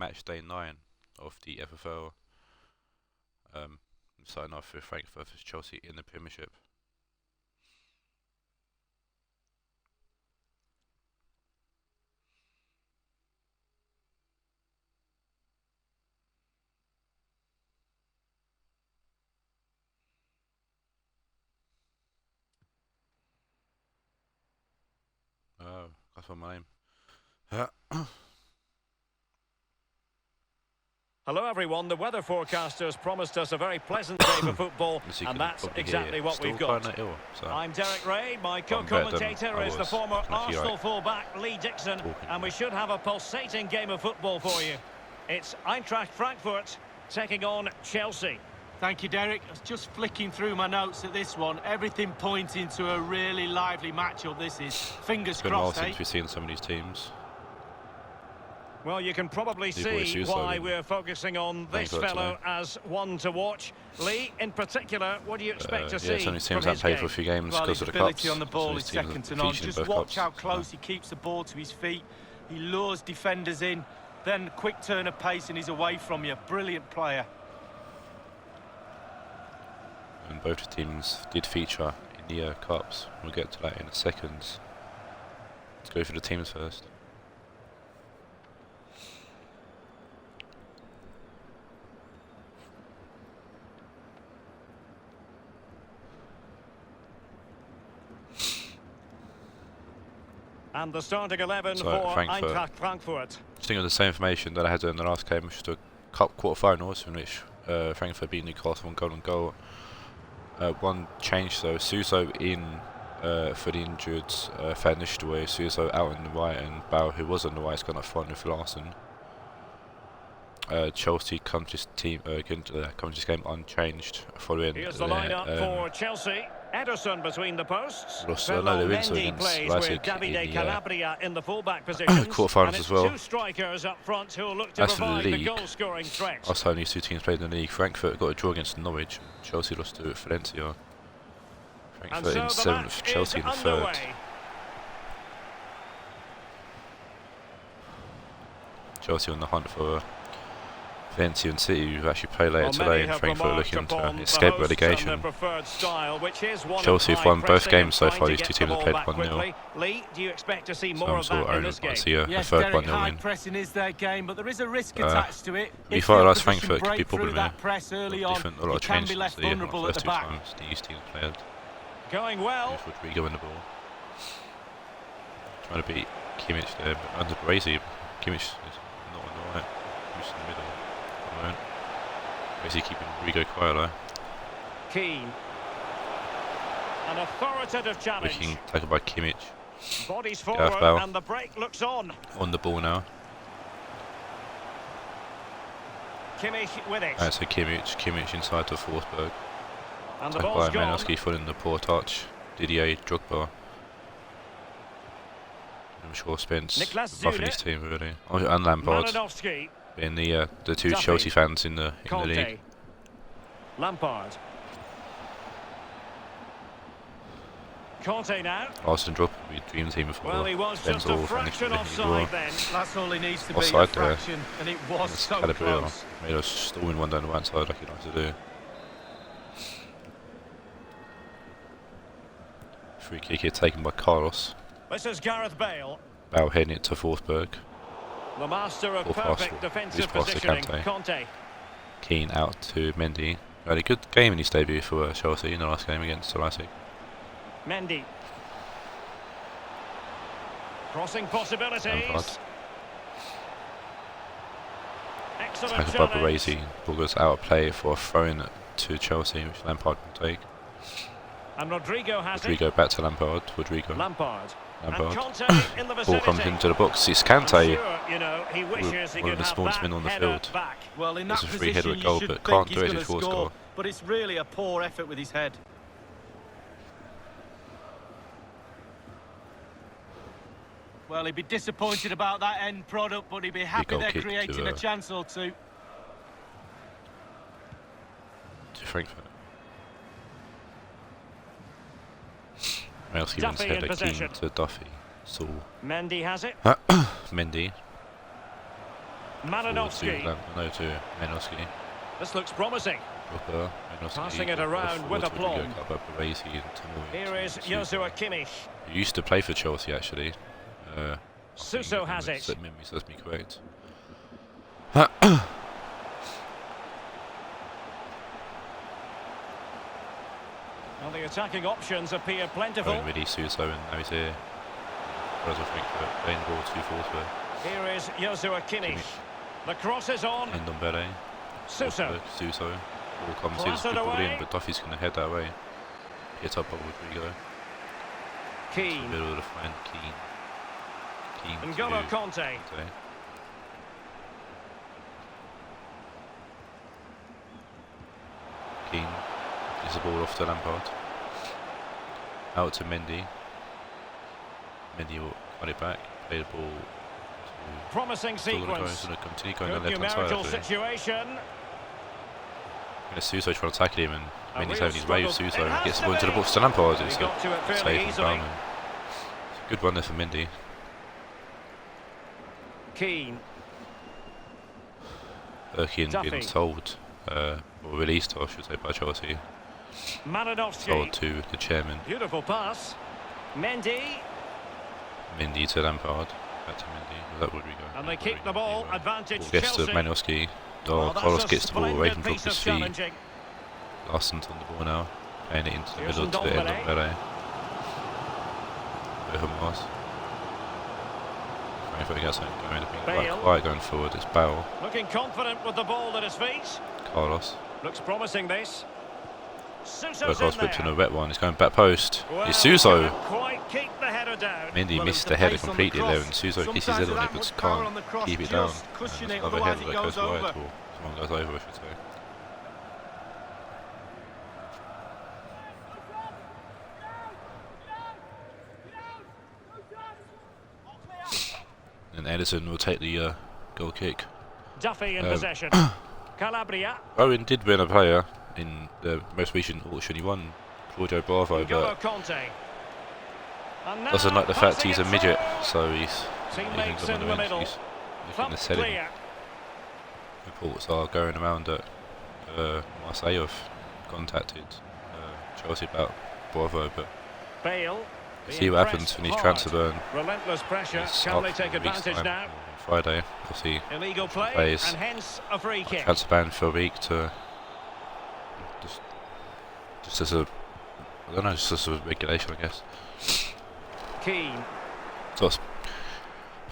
match day 9 of the FFL. Starting off with Frankfurt versus Chelsea in the Premiership. Oh, that's what my name. Hello everyone, the weather forecasters promised us a very pleasant day for football, and that's exactly what we've got. I'm Derek Ray, my co-commentator is the former Arsenal fullback Lee Dixon, and we should have a pulsating game of football for you. It's Eintracht Frankfurt taking on Chelsea. Thank you, Derek. I was just flicking through my notes at this one. Everything pointing to a really lively matchup this is. Fingers crossed, It's been a while since we've seen some of these teams. Well, you can probably see why we're focusing on this fellow as one to watch. Lee, in particular, what do you expect to see? Yeah, some of these teams haven't played for a few games because of the cups. On the ball is second to none. Just watch how close he keeps the ball to his feet. He lures defenders in, then quick turn of pace and he's away from you. Brilliant player. And both teams did feature in the cups. We'll get to that in a second. Let's go for the teams first. And the starting 11 for Eintracht Frankfurt. Just think of the same information that I had in the last game, which was the cup quarterfinals, in which Frankfurt beat Newcastle on goal. One change though, Suso in for the injured Van Nistelrooy. Suso out on the right, and Bauer, who was on the right, has gone up front with Larsen. Chelsea come to this game unchanged following. Here's the lineup for Chelsea. Ederson between the posts. Mendy plays with Davide Calabria in the fullback position. Quarterfinals as well. Two strikers up front who will look to provide the goal-scoring threat. Last time these two teams played in the league, Frankfurt got a draw against Norwich. Chelsea lost to Valencia. Frankfurt in 7th, Chelsea in 3rd. Chelsea on the hunt for Valencia and City, who actually play later today, and Frankfurt looking to escape relegation. Chelsea have won both games so far. These two teams have played 1-0. Lee, do you expect to see So more I'm of sort that in of this game? I see a third 1-0 win. Pressing is their game, but there is a risk attached to it. We thought last Frankfurt could be problem that press early on, a lot of changes be left vulnerable first at the two back. times these teams played. Going well. Here's Rodrigo in the ball. Trying to beat Kimmich there, but under Brazy. Kimmich is not on the right. Kimmich in the middle. Basically keeping Rodrigo quiet though. Keane. An authoritative challenge. Looking tackled by Kimmich. Bodies forward and the break looks on. On the ball now. Kimmich with it. So Kimmich inside to Forsberg. And the Tackled ball's by gone. Malinowski following the poor touch. Didier Drogba. I'm sure Spence buffing his team really. And Lampard. Malinowski. Being the two Chelsea fans in the league. Lampard. Conte now. Arsenal dropped the dream team before. Well, he was just a fraction offside then. That's all he needs to offside be, a fraction, and it was so close. Made us storming one down the right side like he likes to do. Free kick here taken by Carlos. This is Gareth Bale. Bale heading it to Forsberg. The master of perfect defensive positioning, Conte. Keane out to Mendy. Had a good game in his debut for Chelsea in the last game against Leipzig. Mendy. Crossing possibilities. Lampard. Excellent challenge. Tackled by Baresi. Ball goes out of play for a throw-in to Chelsea, which Lampard will take. And Rodrigo back to Lampard. Lampard. Ball comes into the box. It's Kante, one of the smallest men on the field. Well, in that There's a free header position, at goal, but can't do it before score. But it's really a poor effort with his head. Well, he'd be disappointed about that end product, but he'd be happy they're creating a chance or two. To Frankfurt. Malinowski wins header, Keane to Duffy. Saul. Mendy has it. Mendy. Malinowski. No to Malinowski. This looks promising. Passing it around with aplomb. Here is Joshua Kimmich. He used to play for Chelsea actually. Suso has it. Let me correct. Well, the attacking options appear plentiful. Really Suso, and now he's here. Whereas I think that playing the ball 2-4. Here is Joshua Kimmich. The cross is on. And Dombele. Suso. Ball comes in, good ball in, but Duffy's going to head that way. Hit up over Rodrigo. Keane. Middle of the flank, Keane. N'Golo Conte. Keane. Gives the ball off to Lampard. Out to Mendy. Mendy will cut it back. Play the ball. Promising sequence. Going to continue going Good on the left hand side. situation. Suso trying to tackle him, and Mendy's having his way with Suso. And gets the ball into the box to Lampard. It's got to it fairly easily. It's a good run there for Mendy. Keane. Birkin being sold, or released, I should say, by Chelsea. Malinowski. Sold to the chairman. Beautiful pass. Mendy. Mendy to Lampard. Back to Mendy. That would we go. And they keep the ball. Advantage Ball gets to Chelsea. Malinowski. Carlos gets the ball away from his feet. Larson's on the ball now. Playing it into the middle to the end of Pele. Hamas. Frankfurt gets going quite going forward. It's Bale. Looking confident with the ball at his feet. Carlos. Looks promising this. Carlos whipped in a wet one. He's going back post. Well, it's Suso. Quite keep the header down. Mendy missed the header completely there, and Suso kisses his head on it, but can't keep it down. Another header that goes wide, or someone goes over, I should say. And Edison will take the goal kick. Duffy in possession. Calabria. Owen did win a player in the most recent auction. He won Claudio Bravo, but doesn't like the fact he's a midget, so he's looking to sell him. Reports are going around that Marseille have contacted Chelsea about Bravo, but see what happens when he's transferred. Relentless pressure. Can they take advantage now? Friday, we'll see. Illegal play, plays and hence a free kick. Transfer ban for a week to just as a, I don't know, just as a regulation, I guess. Keane. So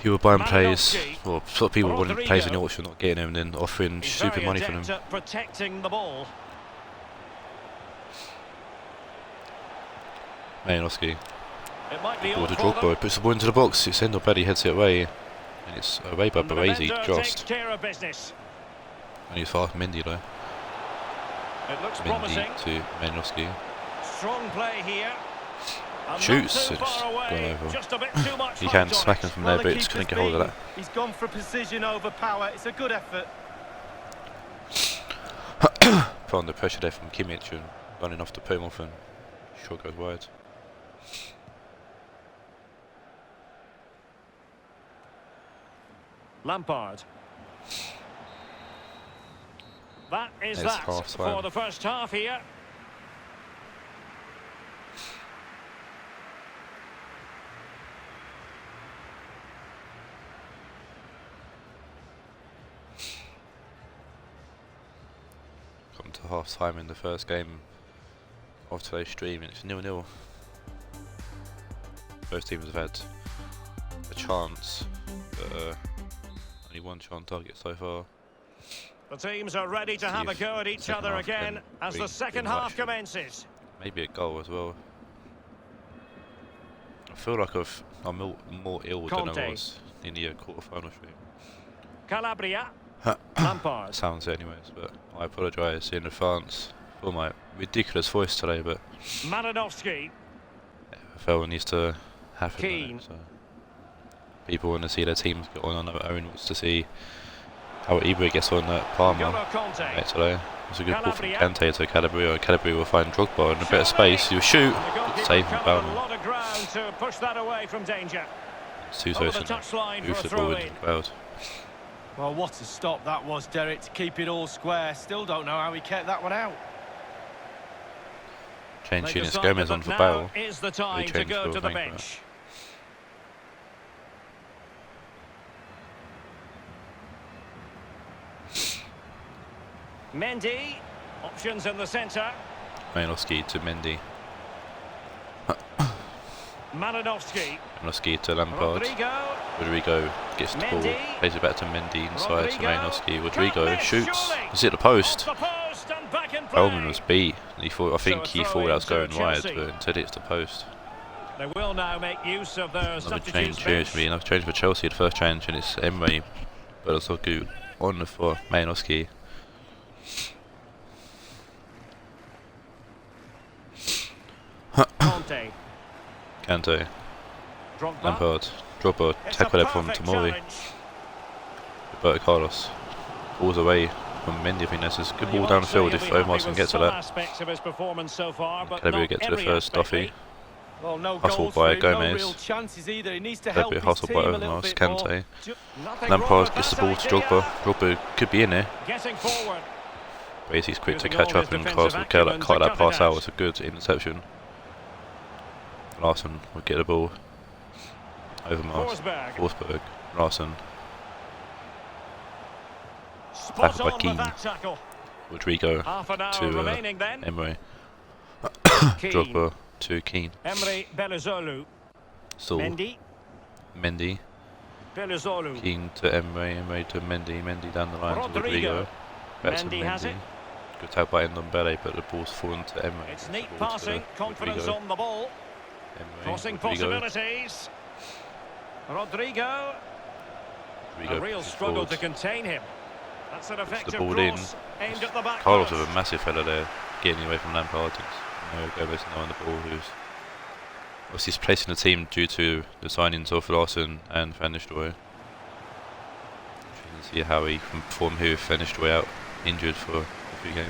people buying players, or sort of people wanting players in the auction, not getting them, and then offering stupid money for them. Protecting the ball. Malinowski. It might be ball to Drogba, puts the ball into the box, it's end up Betty heads it away, and it's away by Baresi, Jost. And he's fast Mendy though. It looks Mendy to Malinowski. Strong play here. Shoots, it's gone over. Just a bit too much. He can smack him from there, but it's going to get hold of that. He's gone for precision over power. It's a good effort. Put on the pressure there from Kimmich and running off to put him off, and shot goes wide. Lampard. That is that for the first half here. Come to half time in the first game of today's stream, and it's 0-0. Both teams have had a chance, but only one shot on target so far. The teams are ready to have a go at each other again as the second half commences. Maybe a goal as well. I feel like I'm more ill than I was in the quarter-final stream. Calabria. Lampard. Sounds anyways, but I apologise in advance for my ridiculous voice today, but Malinowski. FFL needs to happen. Keane. So people want to see their teams get on their own, wants to see how Ibra gets on at Parma today. It's a good ball from Kante to Calabria. Calabria will find Drogba in a bit of space. He'll shoot. Save from Bauman. A lot of ground to push that away from danger. Suso moves the ball into the crowd. Well, what a stop that was, Derek, to keep it all square. Still don't know how he kept that one out. Change Eunice Gomez on for Bale. Is the time to go to the bench. Mendy, options in the centre. Malinowski to Mendy. Malinowski to Lampard. Rodrigo gets the ball, plays it back to Mendy inside to Malinowski. Rodrigo shoots. Is it the post? Bellman was beat. I think he thought that was going wide, but instead it's the post. They will now make use of their another change for Chelsea. The first change, and it's Emre Bellezoglou on for Malinowski. Kante. Lampard. Drogba. Tackled from Tomori. Roberto Carlos. Balls away from Mendy. I think that's a good ball down the field if Omar can get to that. Calabria get to the first, Duffy. Hustled by Gomez. Calabria hustled by Omar. Kante. Lampard gets the ball to Drogba. Drogba could be in there. But he's quick to catch up and Carlos will cut that pass out. It's a good interception. Larsson will get the ball over Forsberg. Larsson. Tackled by Keane. Rodrigo to Emre. Drogba to Keane. Saul. Mendy. Keane to Emre to Mendy. Mendy down the line to Rodrigo. Back to Mendy. Good tag by Ndombele, but the ball's fallen to Emre. It's neat passing, confidence on the ball. Crossing possibilities. Rodrigo. A real struggle to contain him. That's an effective cross aimed at the back. Carlos with a massive header there, getting away from Lampard. Gomez now on the ball, who's obviously placing the team due to the signings of Larsson and Van Nistelrooy. You can see how he can perform here with Van Nistelrooy out injured for a few games.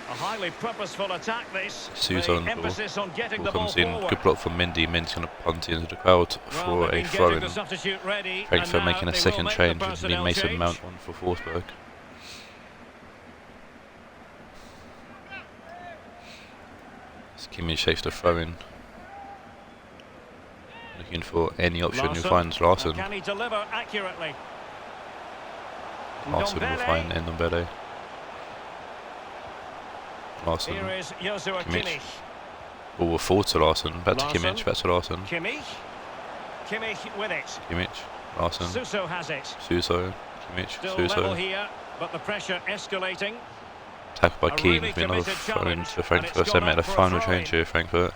A highly purposeful attack this. Sousa on the ball. Ball comes in, good block from Mendy. Mendy's going to punt into the crowd for a throw-in. Frankfurt making a second change with Mason Mount on for Forsberg. Kimmich takes the throw-in. Looking for any option, you'll find Larsson. Can he deliver accurately? Larsson will find Ndombele. Larsson. Kimmich. Ball will fall to Larsson. Back to Kimmich. Back to Larsson. Kimmich with it. Kimmich. Larsson. Suso has it. Suso. Kimmich. Still Suso. level here, but the pressure escalating. Tackled by Keane. Really another throw in to Frankfurt. They made a final change here, Frankfurt.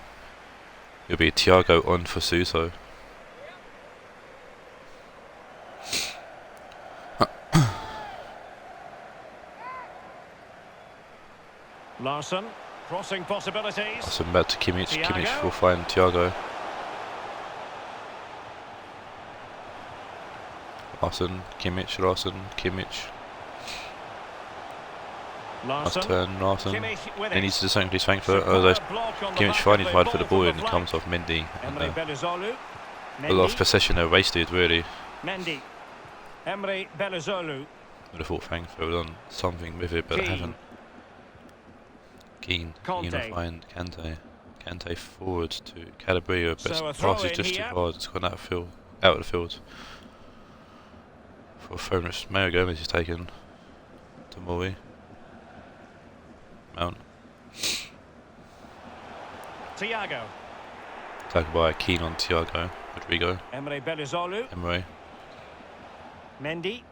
It'll be Thiago on for Suso. Larsson, crossing possibilities. Larsson back to Kimmich. Thiago. Kimmich will find Thiago. Larsson, Kimmich, Larsson, Kimmich. Last turn, Larsson. He needs to do something for his Frankfurt. Kimmich finally tried for the ball and it comes off Mendy. And a lot of possession there wasted, really. Mendy. Emre Bellezoglou. I would have thought Frankfurt would have done something with it, but they haven't. Keane will find Kante. Kante forward to Calabria, but pass is just too hard. It's gone out of the field. For a throw, Mario Gomez is taken. Tomori. Mount. Thiago. Tackled by Keane on Thiago. Rodrigo. Emre Bellezoglou. Emre. Mendy.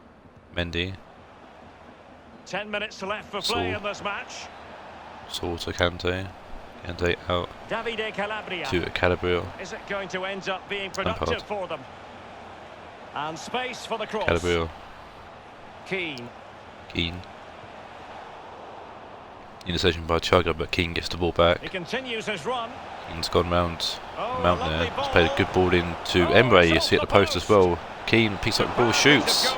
10 minutes left for play in this match. Saul to Kante. Kante out Davide Calabria. To Calabria. Is it going to end up being productive for them? And space for the cross. Calabria. Keane. Interception by Thiago, but Keane gets the ball back. He continues his run. Keane's gone round Mount there. He's played a good ball in to Emre. You see at the post as well. Keane picks up the ball, shoots.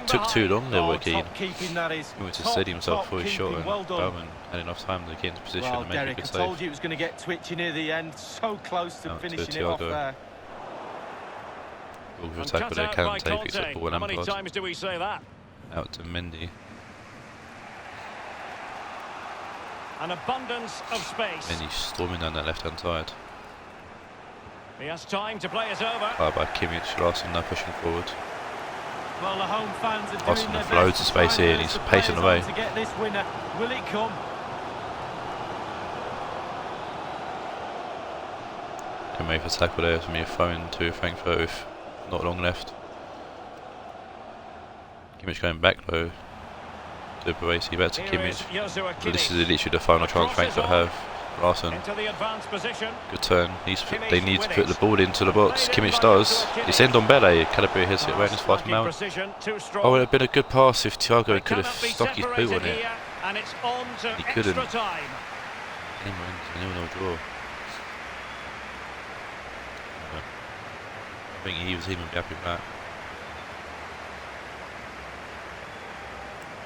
Took too long there with Keane. He went to steady himself for his shot, and Bowman had enough time to get into position and make a good save. I told you it was going to get twitchy near the end. So close to finishing it off there. Good tackle there, Kante picks up the ball. How many times do we say that? Out to Mendy. An abundance of space. Mendy storming down that left-hand side. He has time to play it over. Fired by Kimmich, Larson now pushing forward. Well, the home fans are Larson doing with loads of space here and he's pacing away. To get this winner. Will it come? Can make a tackle there from your phone to Frankfurt with not long left. Kimmich going back though. To Baresi, back to Kimmich. But this is literally the final chance Frankfurt have. Larson. Good turn. They need to put the ball into the box. Kimmich does. It's end on Bele. Calabria hits it right in his fast mount. Oh, it would have been a good pass if Thiago could have stuck his boot on it. He couldn't. Anyway, it's a 0-0 draw. I think he was even happy with that.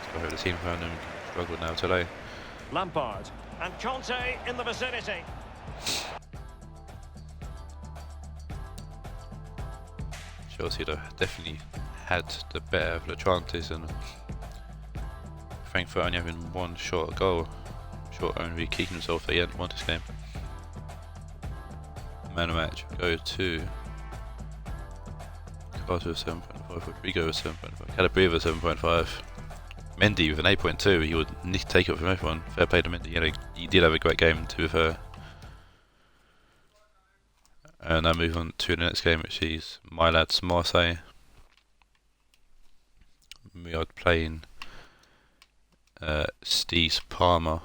So I hope the team found him struggled now today. Lampard and Conte in the vicinity. Chelsea definitely had the better of the chances, and Frankfurt only having one shot at goal. Short only kicking himself they hadn't won this game. Man of match go to Carter with 7.5, Rodrigo with 7.5, Calabria with 7.5. Mendy with an 8.2, he would take it from everyone. Fair play to Mendy, he did have a great game to be fair. And now move on to the next game, which is my lads Marseille. We are playing Steve's Parma.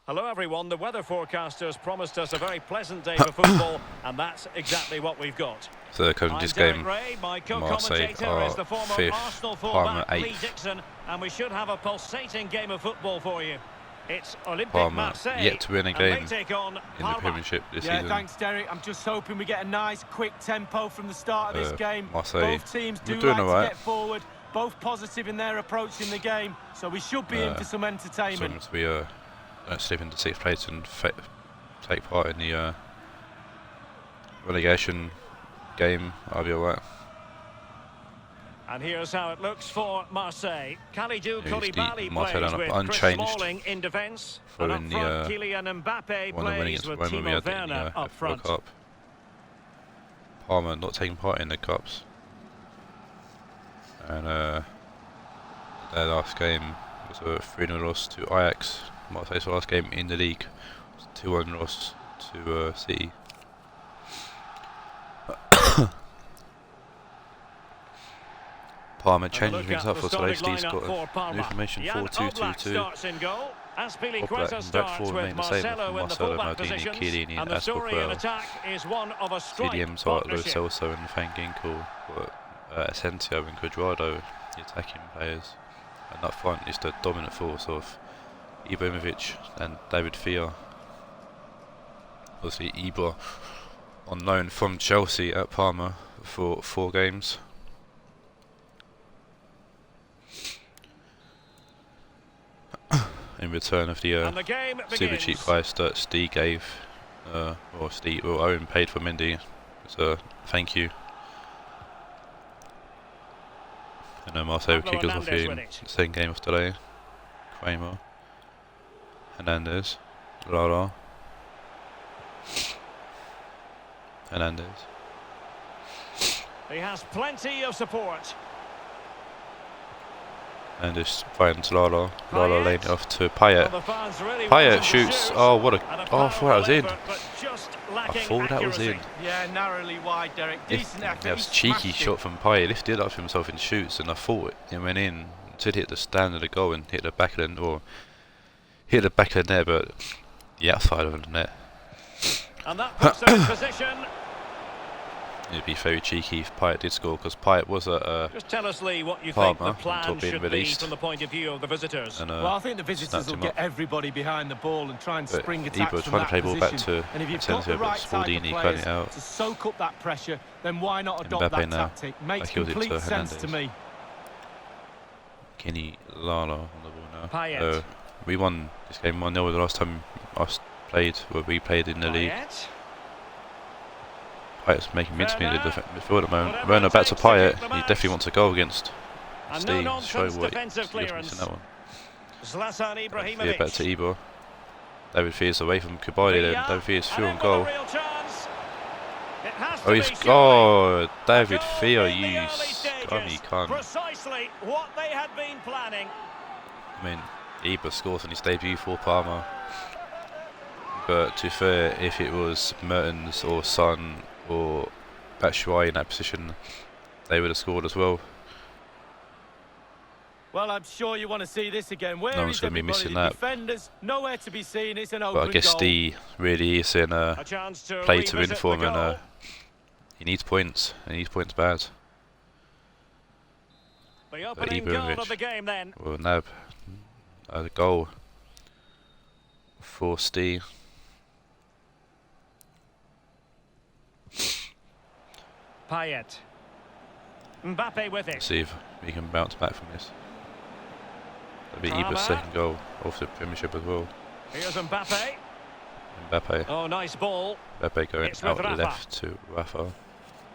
Hello everyone, the weather forecasters promised us a very pleasant day for football, and that's exactly what we've got. So currently this game, Marseille are 5th, Parma 8th. And we should have a pulsating game of football for you. It's Olympic Parma Marseille, yet to win a game in the Premiership this season. Thanks Derek, I'm just hoping we get a nice quick tempo from the start of this game. Marseille, both teams do like to get forward, both positive in their approach in the game, so we should be in for some entertainment. So we don't slip into 6th place and take part in the relegation game, I'll be alright. And here's how it looks for Marseille. Kalidou Koulibaly Marseille plays with unchanged Chris Smalling in defence. Following the Kylian Mbappe plays with Timo Werner up front. Cup. Parma not taking part in the cups. And their last game was a 3-0 loss to Ajax. Marseille's last game in the league was a 2-1 loss to City. Parma changing things up for today. Steve's got new information 4-2-2-2. Oblak and back four remain the same with Marcelo, Maldini, Chiellini and Ascoquel. CDMs are Lo Celso and Van Ginkel, Asensio and Cuadrado, the attacking players. And up front is the dominant force of Ibrahimovic and David Villa. Obviously Ibra on loan from Chelsea at Parma for 4 games. In return of the super cheap price that Steve gave, or Owen paid for Mendy. So thank you. And then Marseille will kick us off in the second game of today. Kramer, Hernandez, Lara, Hernandez. He has plenty of support. And just finds Lala laying it off to Payet. Payet shoots. Oh, what a! Oh, I thought that was in. I thought that was in. Yeah, narrowly wide, Derek. Decent effort. That was a cheeky shot from Payet. Lifted up himself and shoots, and I thought it went in. did hit the stand of the goal and hit the back of the, or hit the back of the net, but the outside of the net. And that puts them in position. It'd be very cheeky if Payet did score, because Payet was at Just tell us, Lee, what you Parma, think the plan should be released. From the point of view of the visitors. And, well, I think the visitors will get everybody behind the ball and try and spring attacks from trying that to play ball back position. to And if you've got the right type of players to soak up that pressure, then why not adopt that tactic? Makes complete sense to me. Kenny Lala on the ball now. Payet. We won this game 1-0 the last time we played in the league. Payet's making mincemeat of the midfield at the moment. Werner back to Payet. He definitely wants to go against Steve. Show what he's missing that one. Zlatan Ibrahimovic. Back to Ibor. David Fea's away from Kubali then. David Fea's through on goal. Oh, he's David Fea, you scummy cunt. Precisely what they had been planning. I mean, Ibra scores on his debut for Parma. But to be fair, if it was Mertens or Son or Batshuayi in that position, they would have scored as well. Well, I'm sure you want to see this again. Where no one's going to be missing that. Defenders, nowhere to be seen. It's an open but I guess D really is in a play to win for him, and he needs points. He needs points bad. The opening goal of the game then. Well, Nab, a goal for Steve. Payet. Mbappe with it. Let's see if we can bounce back from this. That'll be Ibra's second goal of the Premiership as well. Here's Mbappe. Mbappe. Oh, nice ball. Mbappe going out left to Rafa.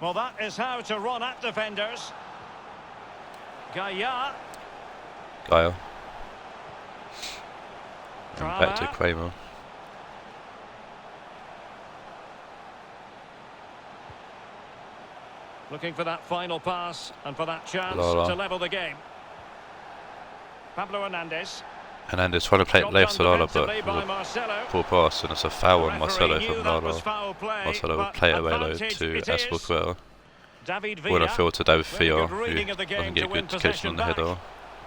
Well, that is how to run at defenders. Gaia. And back to Kramer. Looking for that final pass and for that chance to level the game. Pablo Hernandez. Hernandez trying to play it left to Lala, but poor pass, and it's a foul on Marcelo from Lala. Marcelo would play it away low to Aspilicueta. When I feel to David Fea, who doesn't get a good catch on the header.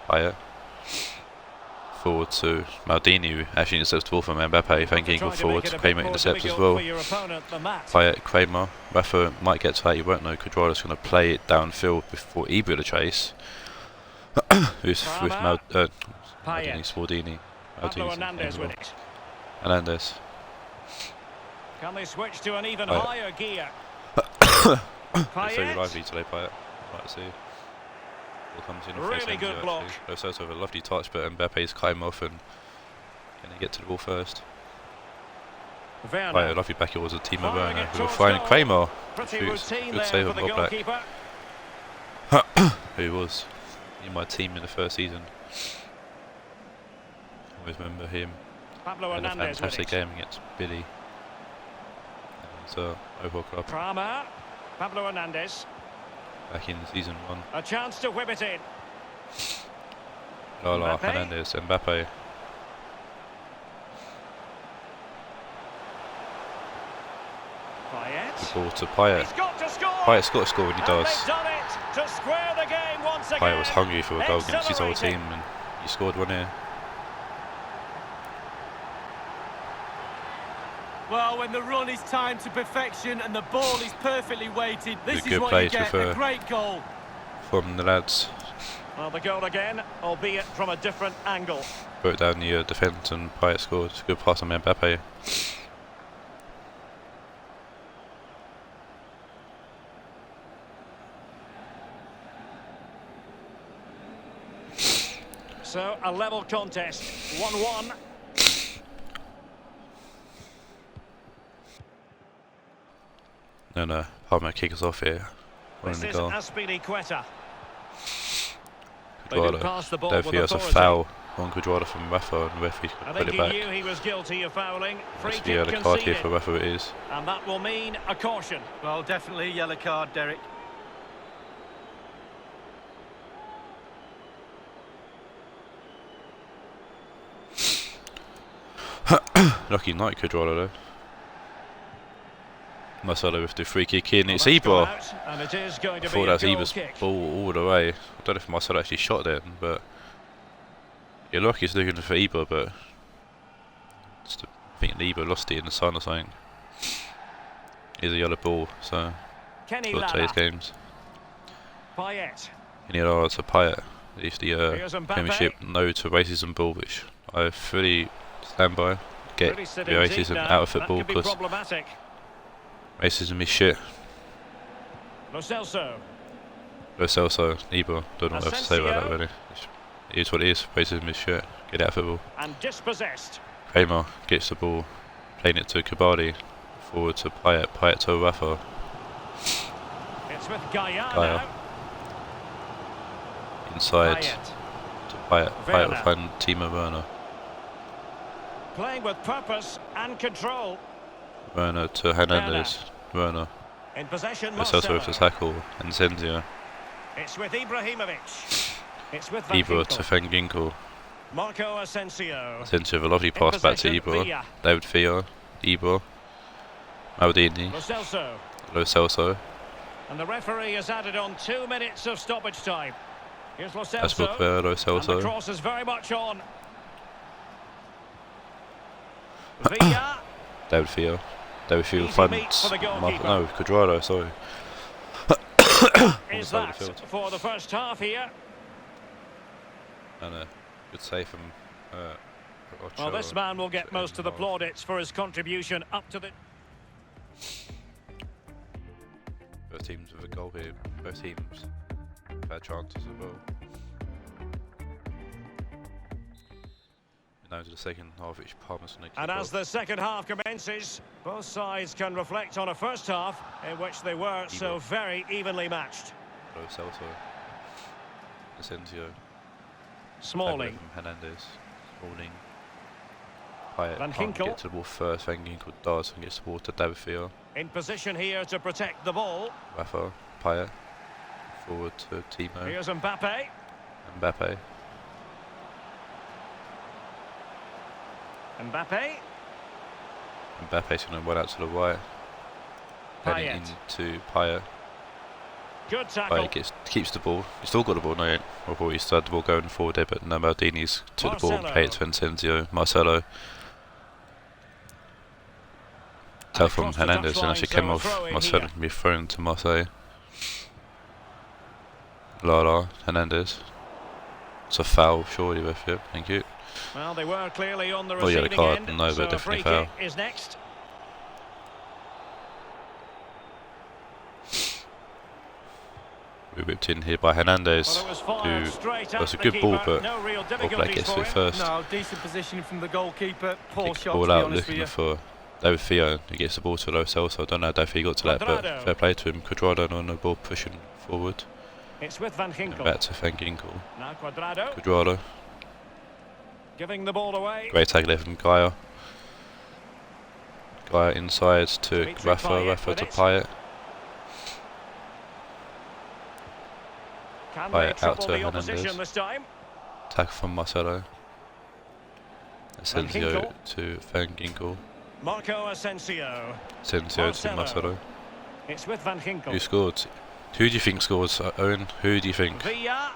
Payet. Forward to Maldini, who actually intercepts the ball from Mbappe, thanking good forward. Kramer intercepts as well. Payet, Kramer. Rafa might get to that, you won't know. Cuadrado's going to play it downfield before Ibra the chase. Who's with Maldini, Spordini. Hernandez with it. Hernandez. Can they switch to an even higher gear? It's very lively today, Payet. Right to see. Comes in really good block. So it's a lovely touch, but Mbappe's climb off and going to get to the ball first. Right, a lovely back. It was a team of Werner who were finding Kramer. Good save on Bob Black. Who was in my team in the first season. Always remember him. Pablo had a Hernandez fantastic game against Billy. So overall club. Parma. Pablo Hernandez. Back in season 1. A chance to whip it in. Lala, Hernandez, Mbappe. Payet. The ball to Payet. Payet's got to score when he does. Payet was hungry for a goal against his old team, and he scored one here. Well, when the run is timed to perfection and the ball is perfectly weighted, this is what you get, a great goal. From the lads. Well, the goal again, albeit from a different angle. Broke down the defence and Payet scored. Good pass on Mbappe. So, a level contest, 1-1. No, Parma kick us off here. This is Aspilicueta. Cuadrado. David Fea's a foul on Cuadrado from Rafa, and the referee put it back. Knew he was guilty of fouling. Free kick conceded. A card here for Rafa it is. And that will mean a caution. Well, definitely a yellow card, Derek. Lucky night, Cuadrado though. Marcelo with the free kick in. It's Ibra. I thought that was Ibra's ball all the way. I don't know if Marcelo actually shot it, but Yeah, Loki's looking for Eber, but I think Eber lost it in the sun or something. Here's a yellow ball, so Kenny for today's games. Payet. Kenny Lara to Payet. It's the Premiership no to racism ball, which I fully stand by. Get the racism out of football because racism is shit. Lo Celso, Eber, don't know what I have to say about that really. It is what it is, racism is shit. Get out of football. And dispossessed. Kramer gets the ball, playing it to Kabadi, forward to Payet, Payet to Rafa. It's with Gaia. Inside to Payet, Payet will find Timo Werner. Playing with purpose and control. Werner to Hernandez. Werner. In possession, Marcelo with the tackle, and Zenzia. It's with Ibrahimovic. It's with Ibra to Van Ginkel. Marco Asensio. Asensio with a lovely pass back to Ibra. David Villa. Ibra. Maldini. Lo Celso. And the referee has added on 2 minutes of stoppage time. Here's Lo Celso. That's Lo Celso. And the cross is very much on. Villa. David Villa. David Villa finds no, Cuadrado, sorry. Is that for the first half here? And a good save from well, this man will get most of the plaudits for his contribution up to the... Both teams with a goal here. Both teams have had chances as well. Now to the second half, which Parma's going to kick And as off. the second half commences, both sides can reflect on a first half in which they were so very evenly matched. Lo Celso. Asensio. Smalling. Hernandez. Smalling. Payet Van can't Ginkel. get to the ball first. Van Ginkel does and gets the ball to David Villa. In position here to protect the ball. Rafa. Payet. Forward to Timo. Here's Mbappe. Mbappe. Mbappe's going to run out to the right. Heading into Payet. Good tackle. Payet keeps the ball. He's still got the ball, no, before he started the ball going forward there, but no, Maldini's took the ball and played it to Asensio. Marcelo. Tell from Hernandez, and actually came off Marcelo and be thrown to Marseille. Lara, Hernandez. It's a foul, surely, with it. Thank you. Well, they were clearly on the receiving the card, end, no, but so definitely a free foul. kick is next. We whipped in here by Hernandez, well, who was a good ball, but Black gets it first. No, decent positioning from the goalkeeper. Poor shot, ball to be out, honest looking for David Villa, who gets the ball to Lo Celso. I don't know how David Villa got to that, but fair play to him. Cuadrado on the ball pushing forward. It's with Van Ginkel. And back to Van Ginkel. Now Cuadrado. Cuadrado. Giving the ball away. Great tackle there from Gaia. Gaia inside to Rafa, Rafa to Payet. Payet out to Hernandez. Tackle from Marcelo. Asensio to Van Ginkel. Marco Asensio. Asensio to Marcelo. It's with Van Ginkel. Who scored? Who do you think scores, Owen? Who do you think? Villa.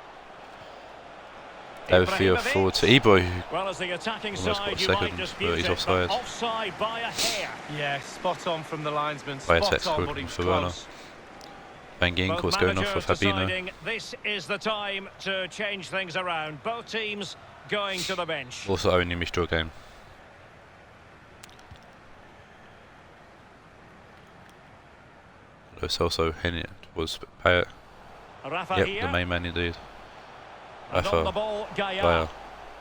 David Villa forward to Ibra. Well, as the attacking side, you might dispute he's it, offside. Offside by a hair. Yeah, spot on from the linesman. By a Spot text on, but he was for Werner. close. Van Ginkel's going off with Fabinho. This is the time to change things around. Both teams going to the bench. Also Owen, you missed your game. Lo Celso, Henry was Payet. Rafa yep, here. the main man indeed. And on the ball, Gaia.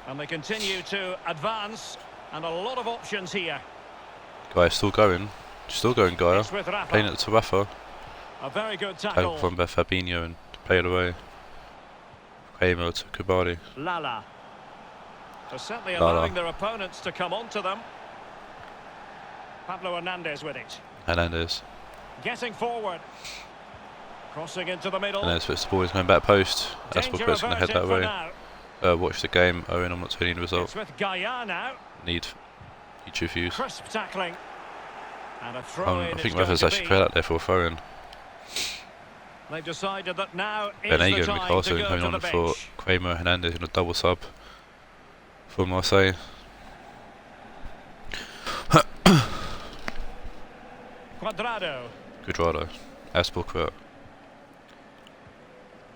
And they continue to advance, and a lot of options here. Gaia still going. Still going, Gaia. Playing it to Rafa. A very good tackle. From Fabinho and play it away. Kramer to Kubari. Lala. So certainly allowing their opponents to come onto them. Pablo Hernandez with it. Hernandez. Getting forward. Crossing into the middle. Hernandez puts the ball, he's going back post. That's what puts going to head that way. Watch the game, Owen, I'm not telling you the result. It's with Gaia now. Need to refuse. Crisp tackling. And a throw in. I think Rafa's actually played out there for a throw in. They've decided that now is Ben the Ago and time Newcastle to go coming to on the for bench. Kramer, Hernandez in a double sub. for Marseille. Quadrado. Asbelkurt.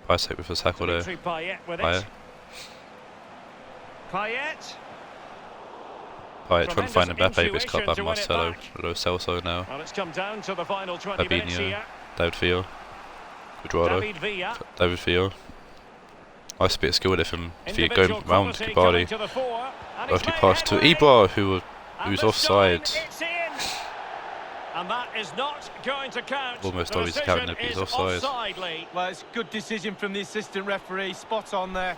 Payet with a tackle there. Payet. Payet trying to find Mbappe, but it's cut by Marcelo. Lo Celso now. Well, it's come down to the final 20 minutes here. David Villa. Quadrado. David Villa. Nice bit of skill there from Villa going round Kibali. Lovely pass to Ibra, who's offside. And that is not going to count. Almost always counting if he's offside. Well, it's a good decision from the assistant referee. Spot on there.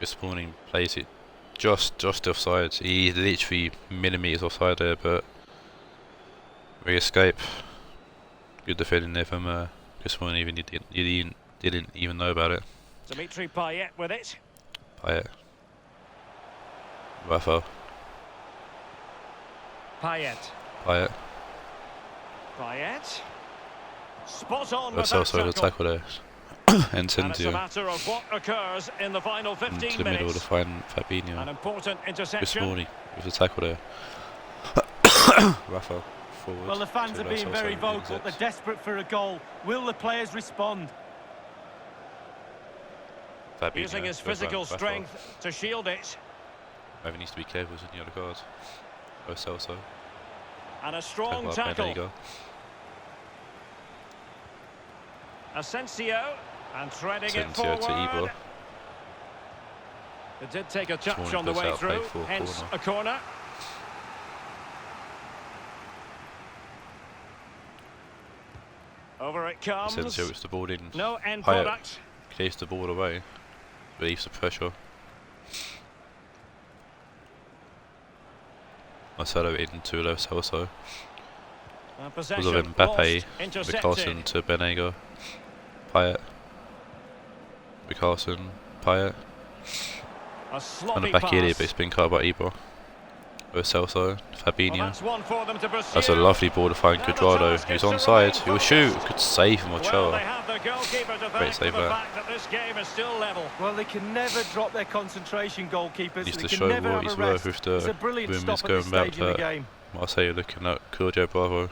This morning plays it just offside. He literally millimetres offside there, but we escape. Good defending there from this morning. Even you didn't even know about it. Dimitri Payet with it. Payet. Rafa. Payet. Spot on with that tackle. Tackle there. And it's a matter of what occurs in the final 15 minutes. To the middle to find Fabinho. An important interception. This morning with the tackle there. Rafa forward. Well, the fans are being very vocal. They're desperate for a goal. Will the players respond? Fabinho using his physical strength to shield it. Maybe needs to be careful with the other cards. Lo Celso. And a strong tackle. Asensio. And threading it forward. To Ibra. It did take a touch on the way through, hence a corner. Over it comes. Asensio puts the ball in. No end product. Clears the ball away. Relieves the pressure. Marcelo into Lo Celso. Was of Mbappe, Rickarlison to Benego. Payet. Rickarlison, Payet. On the back here, but it's been cut by Ibra. Lo Celso, Fabinho. Well, that's a lovely ball to find Quadrado, who's onside. He'll shoot. Good save from Ochoa. Great save there. Well, they can never drop their concentration, goalkeepers. Needs to show what he's worth with the rumors going about that Marseille looking at Claudio Bravo.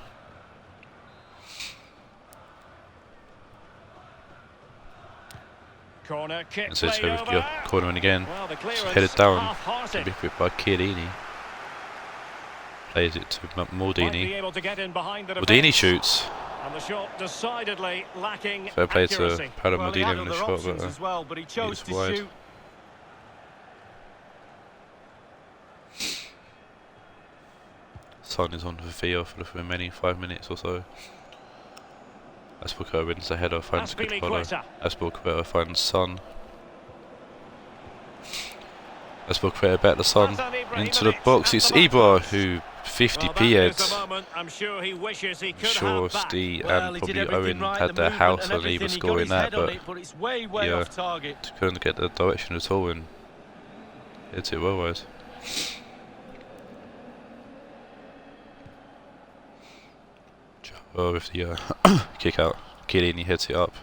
Corner kick. And says with your corner in again. Headed down. To be quick by Chiellini. Plays it to Maldini. Maldini shoots. And the shot decidedly lacking fair play accuracy. to Paolo Maldini in the shot, but he chose to wide. shoot. Son is on for Theo for the remaining 5 minutes or so. Asbelkurt wins the header, finds Quadrado. Asbelkurt finds Son. Asbelkurt back the Son into the box. It's Ibra who 50p heads. I'm sure he wishes he could sure Steve and probably Owen had their house on either scoring that, but it's way off target. Couldn't get the direction at all and hits it well wide. With the kick out, Chiellini hits it up,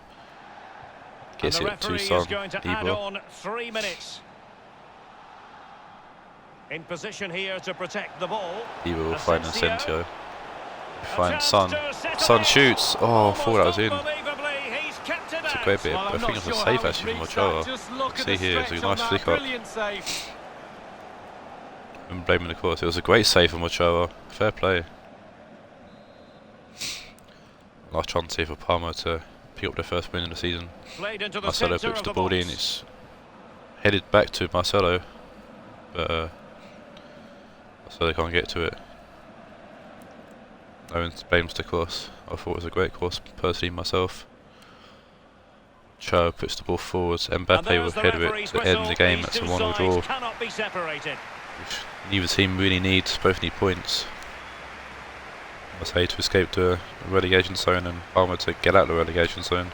gets it to Son. Ibra. 3 minutes. In position here to protect the ball. Ibra will find Asensio. Finds Son. Son shoots. Oh, I thought that was in. It's a great bit. I think it was a save actually from Ochoa. See here, it's a nice flick up. I'm blaming the course. It was a great save from Ochoa. Fair play. Last chance here for Parma to pick up their first win in the season. Marcelo puts the ball in. It's headed back to Marcelo, but so they can't get to it. Owen blames the cross. I thought it was a great cross, personally myself. Cho puts the ball forward. Mbappe will head with it to end the game. That's a 1-1 draw. Neither team really needs. Both need points. Marseille to escape the relegation zone and Parma to get out of the relegation zone.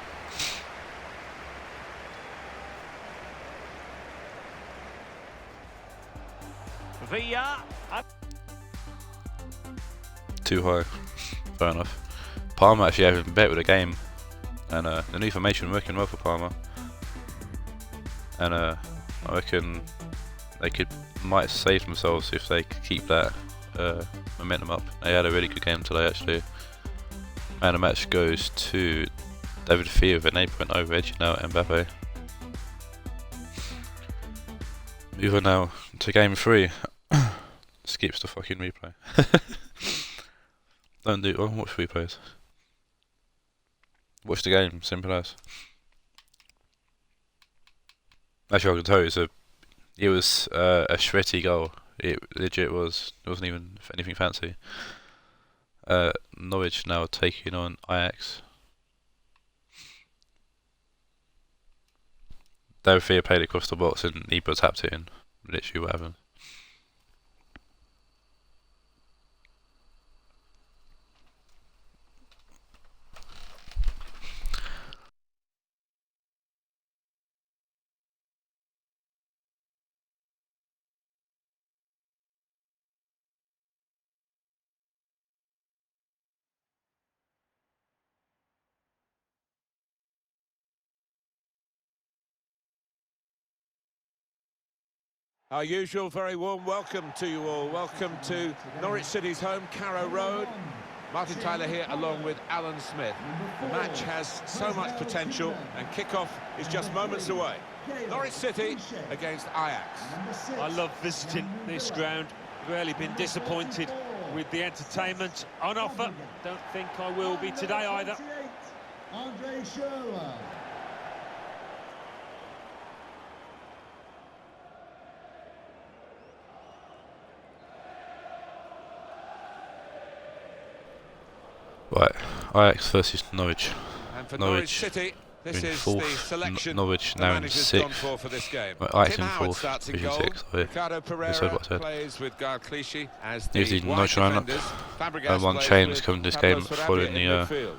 Too high. Fair enough. Parma actually having bet with the game, and the new formation working well for Parma. And I reckon they might save themselves if they could keep that momentum up. They had a really good game today actually. Man of the match goes to David Fee with an 8-point over edging out Mbappe. Moving now to game 3. Skips the fucking replay. Don't do watch replays. Watch the game, simple as. Actually, I can tell you, it was a shreddy goal. It legit was. It wasn't even anything fancy. Norwich now taking on Ajax. David Fee played across the box and Ibra tapped it in. Literally what happened. Our usual very warm welcome to you all. Welcome to Norwich City's home, Carrow Road. Martin Tyler here along with Alan Smith. The match has so much potential and kick-off is just moments away. Norwich City against Ajax. I love visiting this ground. Rarely been disappointed with the entertainment on offer. Don't think I will be today either. Right, Ajax versus Norwich. And for Norwich City, this is the selection Norwich now in 6th. For this game. Right, Ajax in 4th, Division 6. Ricardo Pereira plays with Gar Clichy as here's the Norwich lineup. One change coming to this game following the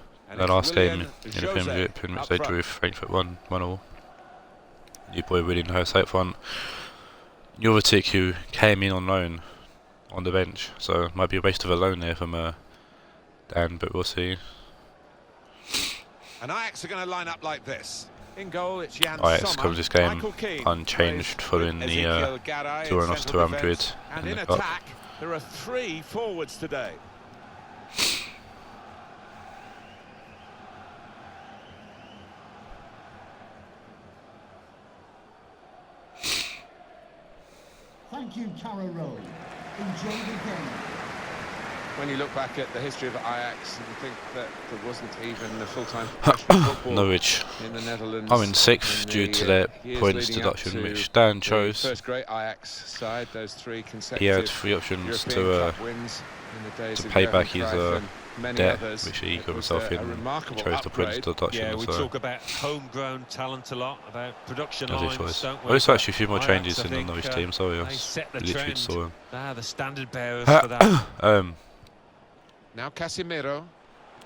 last game in the Premiership, in which they drew Frankfurt 1-1. New boy really knows how to up front. Jovetic, who came in on loan on the bench, so it might be a waste of a loan there from Dan, but we'll see. And Ajax are going to line up like this. In goal, it's Jan Ajax Sommer, comes this game Keane, unchanged following the 2-1 loss to Real Madrid. And in attack, there are 3 forwards today. Thank you, Carrow Road. Enjoy the game. When you look back at the history of Ajax, you think that there wasn't even a full-time football Norwich in the Netherlands. I'm in 6th due to their points deduction, which Dan chose. First great Ajax side, those 3 consecutive. He had 3 options to pay back his debt, which he got himself in. He chose the points deduction. Yeah, we talk about homegrown talent a lot, about production lines. Don't we? There's actually a few more changes in the Norwich team, so they set the literally trend. saw him. They're the standard bearers for that. Now Casemiro.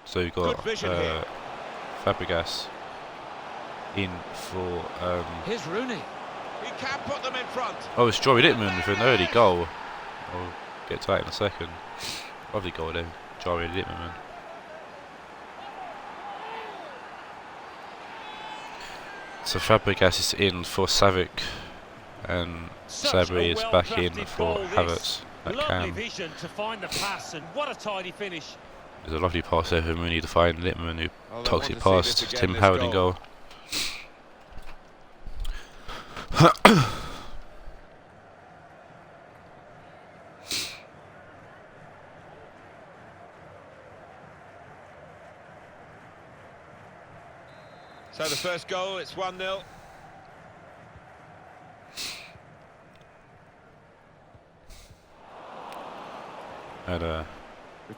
So you've got Fabregas in for. Here's Rooney. He can put them in front. Oh, it's Joey Littman with an early goal. I'll get to that in a second. Lovely goal there, Joey Littman. So Fabregas is in for Savic, and Sabri is back in for Havertz. Lovely vision to find the pass, and what a tidy finish. There's a lovely pass there for Mooney to find Littman, who toxic past Tim Howard in goal. So the first goal, it's 1-0. Had a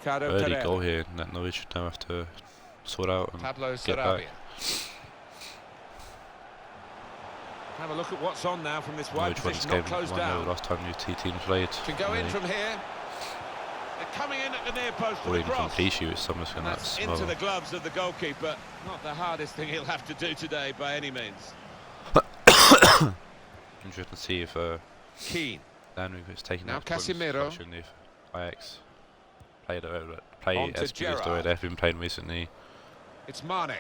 early goal here, and that Norwich now have to sort out and get back. Have a look at what's on now from this wide Norwich won this position, game not closed down. the last time the two teams played. Can go in from here. They're coming in at the near post with a cross. From Clichy with Somerset, And that's into the gloves of the goalkeeper. Not the hardest thing he'll have to do today by any means. Interesting to see if Keane. Danwig is taking Now that Casemiro. If Ajax play as good as the way they've been playing recently. It's Mane.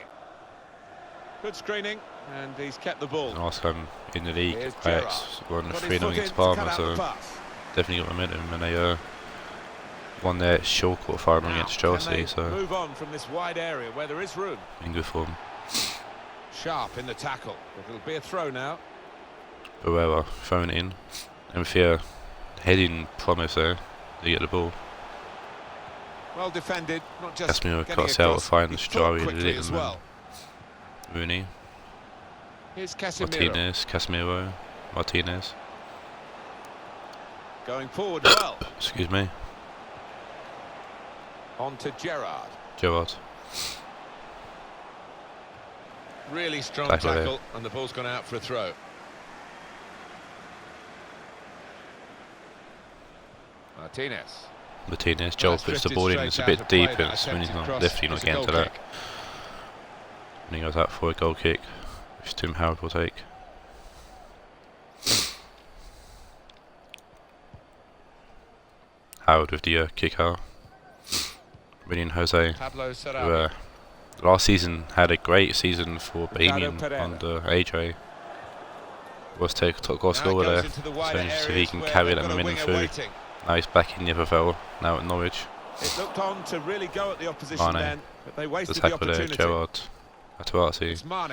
Good screening, and he's kept the ball. Last time in the league, Here's Ajax won Got his 3-0 foot in against to Parma, cut out so the pass. definitely got momentum, and they won their short quarter-final Now, against can Chelsea, they so move on from this wide area where there is room. in good form. Sharp in the tackle. It'll be a throw now. Barrera thrown in, and with your heading promise there, they get the ball. Well defended, not just Casemiro getting cuts out, across, finds he thought Jari, quickly as well. Rooney, Here's Casemiro Martinez, Casemiro, Martinez. going forward well. Excuse me, On to Gerrard. Gerrard. Really strong Tackle there. tackle, and the ball's gone out for a throw. Martinez, Joel puts the ball in, it's a bit deep, and it's when he's not lifting, not getting to that. And he goes out for a goal kick, which Tim Howard will take. Howard with the kick out. Winning Jose, who last season had a great season for Bohemian under AJ. Was take top goal scorer there, so he can carry that momentum through. Now he's back in the FFL, now at Norwich. It looked on to really go at the opposition then, but they wasted the tackle there, opportunity. Gerrard, Atuasi, It's Mane.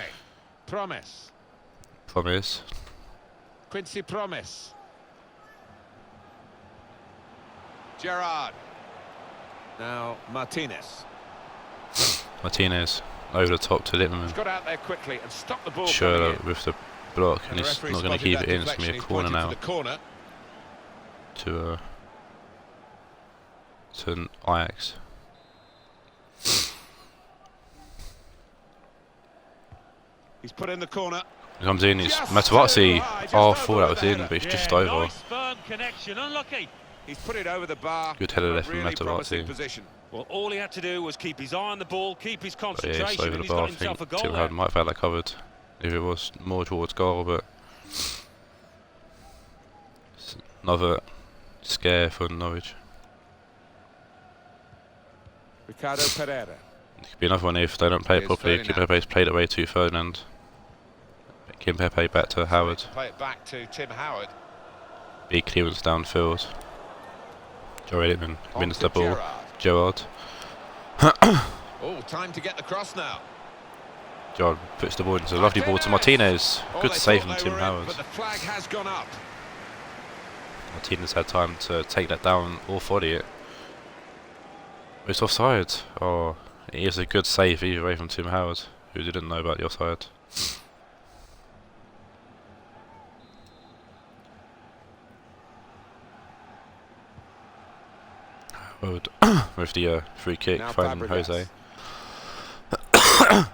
Promise. Quincy Promise. Gerrard. Now Martinez. Martinez over the top to He's Littman. got out there quickly and stopped the ball. Schürrle coming in. with the block, and the he's referee not going to spotted keep that it in. It's going to be a deflection. corner He's pointed now for the corner. to Ajax. He's put in the corner. He comes in, it's Just Matarazzi. over high, just Oh, I over thought that was the in, header. but it's just over. Nice firm connection, unlucky. He's put it over the bar. Good header there A from really promising Matarazzi. position. Well, all he had to do was keep his eye on the ball, keep his But yeah, it's concentration, over and the he's bar. got I think himself a goal Tim there. Howard might have had that covered if it was more towards goal, but it's another scare for Norwich. Ricardo Pereira. It could be another one if they don't play it Here's properly. Ferdinand. Kimpepe's played it away to Ferdinand. Kimpepe back to Howard. Play it back to Tim Howard. Big clearance downfield. Joey Littman On wins to the ball. Gerrard. Gerrard. Oh, time to get the cross now. Gerrard puts the ball into a lovely ball to Martinez. Oh, Good they save thought from they Tim were in, Howard. but the flag has gone up. Martinez had time to take that down or volley it. It's offside. Oh, it is a good save either way from Tim Howard, who didn't know about the offside. Howard with the free kick, Now finding Fabregas. Jose.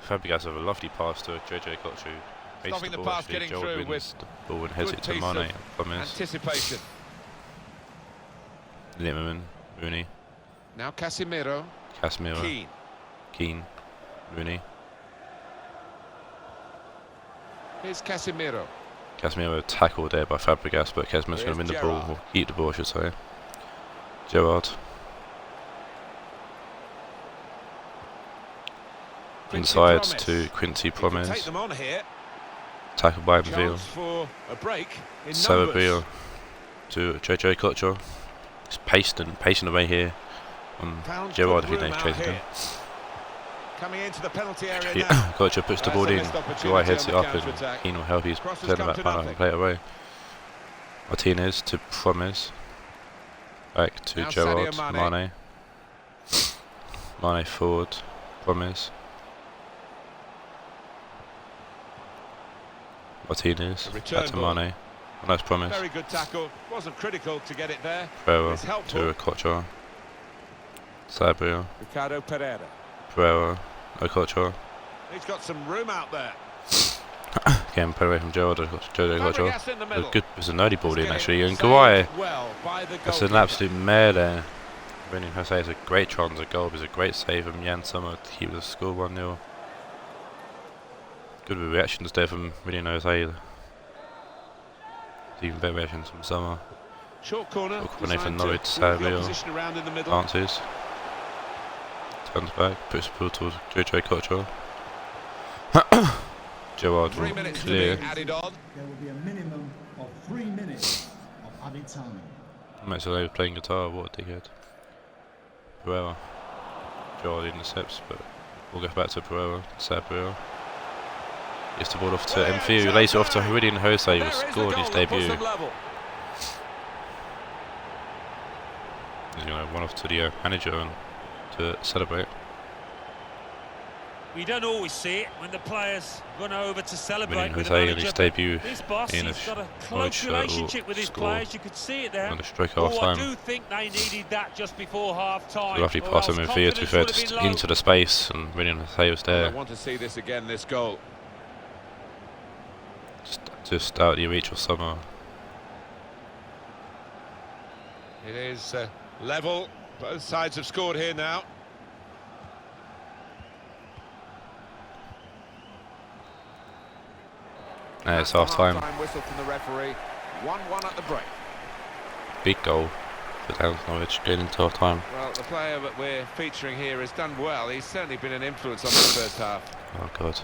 Fabregas with a lovely pass to JJ Kochu. Stopping the pass, getting through with the ball and heads good it to piece Mane. of Gomez, anticipation. Littman, Rooney, Now Casemiro. Casemiro, Keane. Keane, Rooney. Here's Casemiro. Casemiro tackled there by Fabregas, but Casemiro's going to win the ball, or keep the ball, I should say. Gerrard. Inside to Quincy Promise. Take them on here. Tackle by Mville. Chance for a break in Sarabia numbers. to JJ Kocher. He's pacing away here on Found Gerrard good if he room don't out chase him. here. Coming into the penalty area now. Kocher puts the ball That's a in. missed opportunity Guy heads on it the up and counter-attack. Keane will help his Cross has centre come back to partner nothing. and play it away. Martinez to Promise. Back to Now Gerrard. Sadio Mane. Mane forward. Promise. Martinez. A return Back to ball. Mane. A nice Promise. Very good tackle. Wasn't critical to get it there. Pereira It's helpful. to Kocher. Sabria. Ricardo Pereira. Pereira. Kocher. He's got some room out there. Again, put away from Gerrard. JJ Kocher. Fabregas in the middle. There's an early ball in Getting actually. And saved Guay. well by the That's an goalkeeper. absolute mare there. Winning Jose is a great chance of goal. It's a great save from Jan Sommer to keep the score 1-0. Good reactions there from Winning Jose. Even better reactions from Sommer. Short corner. Good corner designed for Norwich, to move the Savio. opposition around in the middle. Answers. Turns back. Puts the ball towards JJ Kocher. Gerrard 3 will minutes to clear. be added on. There will be a minimum of 3 minutes of added time. Matchday was playing guitar, what a dickhead. Pereira. Gerrard intercepts, but we'll go back to Pereira. Sad Pereira. Gets the ball off to MFU, who lays it off to Heridian Jose, who scored his debut. He's going to run off to the manager and to celebrate. We don't always see it when the players run over to celebrate with the Jose in manager. his debut This boss, in he's got a Norwich close relationship with his players. You could see it there. On the stroke Oh, half I time. do think they needed that just before half time. Lovely pass of MFU to be fair, just into the space, and Heridian Jose was I there. want to see this again, this goal. Just out of your reach of summer. It is level. Both sides have scored here now. It's half time. Whistle from the referee. 1-1 at the break. Big goal for Downs Norwich getting into half time. Well, the player that we're featuring here has done well. He's certainly been an influence on the first half. Oh god.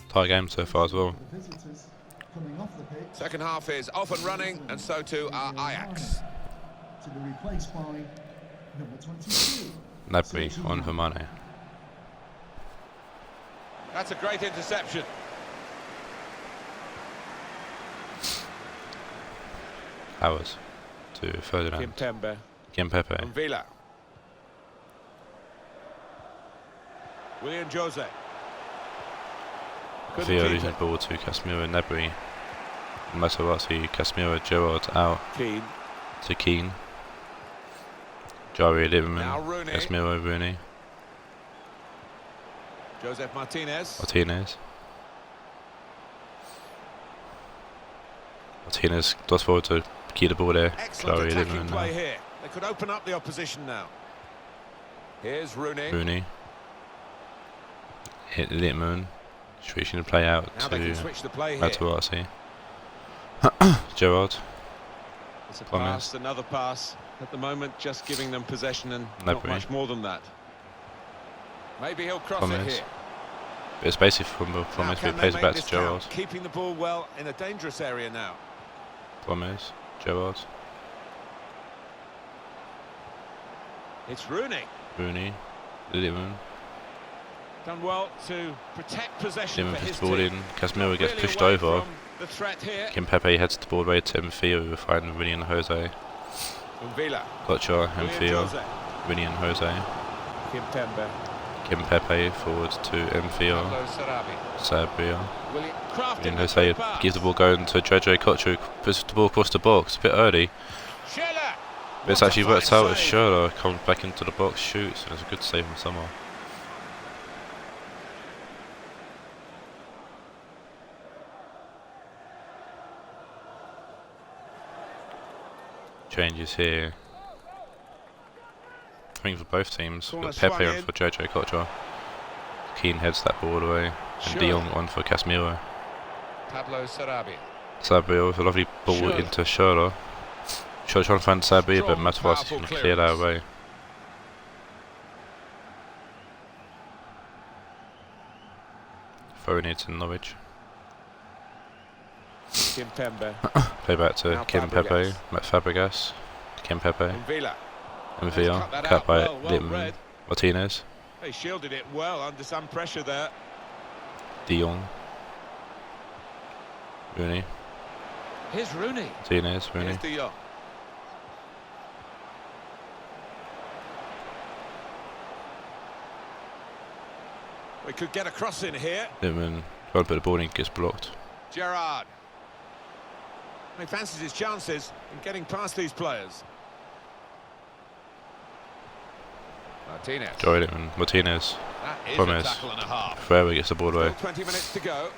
Tight game so far as well. The visitors coming off the pitch Second half is off and running, and so too are Ajax. to be replaced by number 22. Nabry on for Mane. That's a great interception. Hours to Ferdinand. Kimpembe Kimpembe. and Villa. William Jose. Couldn't Theo keep losing it. ball to Casemiro, Nabry. Materazzi, Casemiro, Gerrard out Keane. to Keane. Jari Now Lieberman, Rooney. Casemiro, Rooney, Joseph Martinez. Martinez. Martinez does forward to keep the ball there. Excellent Jari attacking Lieberman play now. here. They could open up the opposition now. Here's Rooney. Rooney. Hit Lieberman. Switching the play out Now to they can switch the play here. Materazzi. Gerrard. It's a Gomez. pass, another pass. At the moment, just giving them possession and not Nabry. much more than that. Maybe he'll cross Gomez. it here. It's basically from Now midfield, can they plays make back this to Gerrard. count? Keeping the ball well in a dangerous area now. Gomez, Gerrard, It's Rooney. Rooney, Lieberman. Done well to protect possession Lieberman for his puts the ball team. in. Casemiro gets Really pushed away over. from the threat here. Kimpembe heads the ball right to Mfio, who find Vinny and Jose. Villa. Gotcha, William Mfio, Jose. Vinny and Jose. Kimpembe. Kimpembe forward to Mfio. Pablo Sarabia. Sabria. William Crafton. Vinny and Jose gives the ball going to JJ Kocher, puts the ball across the box. A bit early. Schiller. But it's actually worked out as Schürrle comes back into the box, shoots, and it's a good save from Sommer. Changes here. I think for both teams. We've got Pepe on for JJ Kocher. Keane heads that ball away. And De Jong on for Casemiro. Pablo Sarabia. Sabria with a lovely ball into Schürrle. Schürrle trying to find Sabria, but Materazzi can clear that away. Throwing it to Norwich. Kimpembe. Play back to Now Kimpembe, Fabregas. Matt Fabregas, Kimpembe, Villa. and Cut Villa, that cut out by well, well Lieberman, read. Martinez, They shielded it well under some pressure there. De Jong, Rooney, Here's Rooney. Martinez, Rooney, Here's De Jong. We could get a cross in here. Lieberman, trying to put the ball in, gets blocked. Gerrard. He fancies his chances in getting past these players. Martinez. Joy Lieberman, Martinez, That is Gomez. a tackle and a half. Ferreira gets the ball away. Still 20 minutes to go.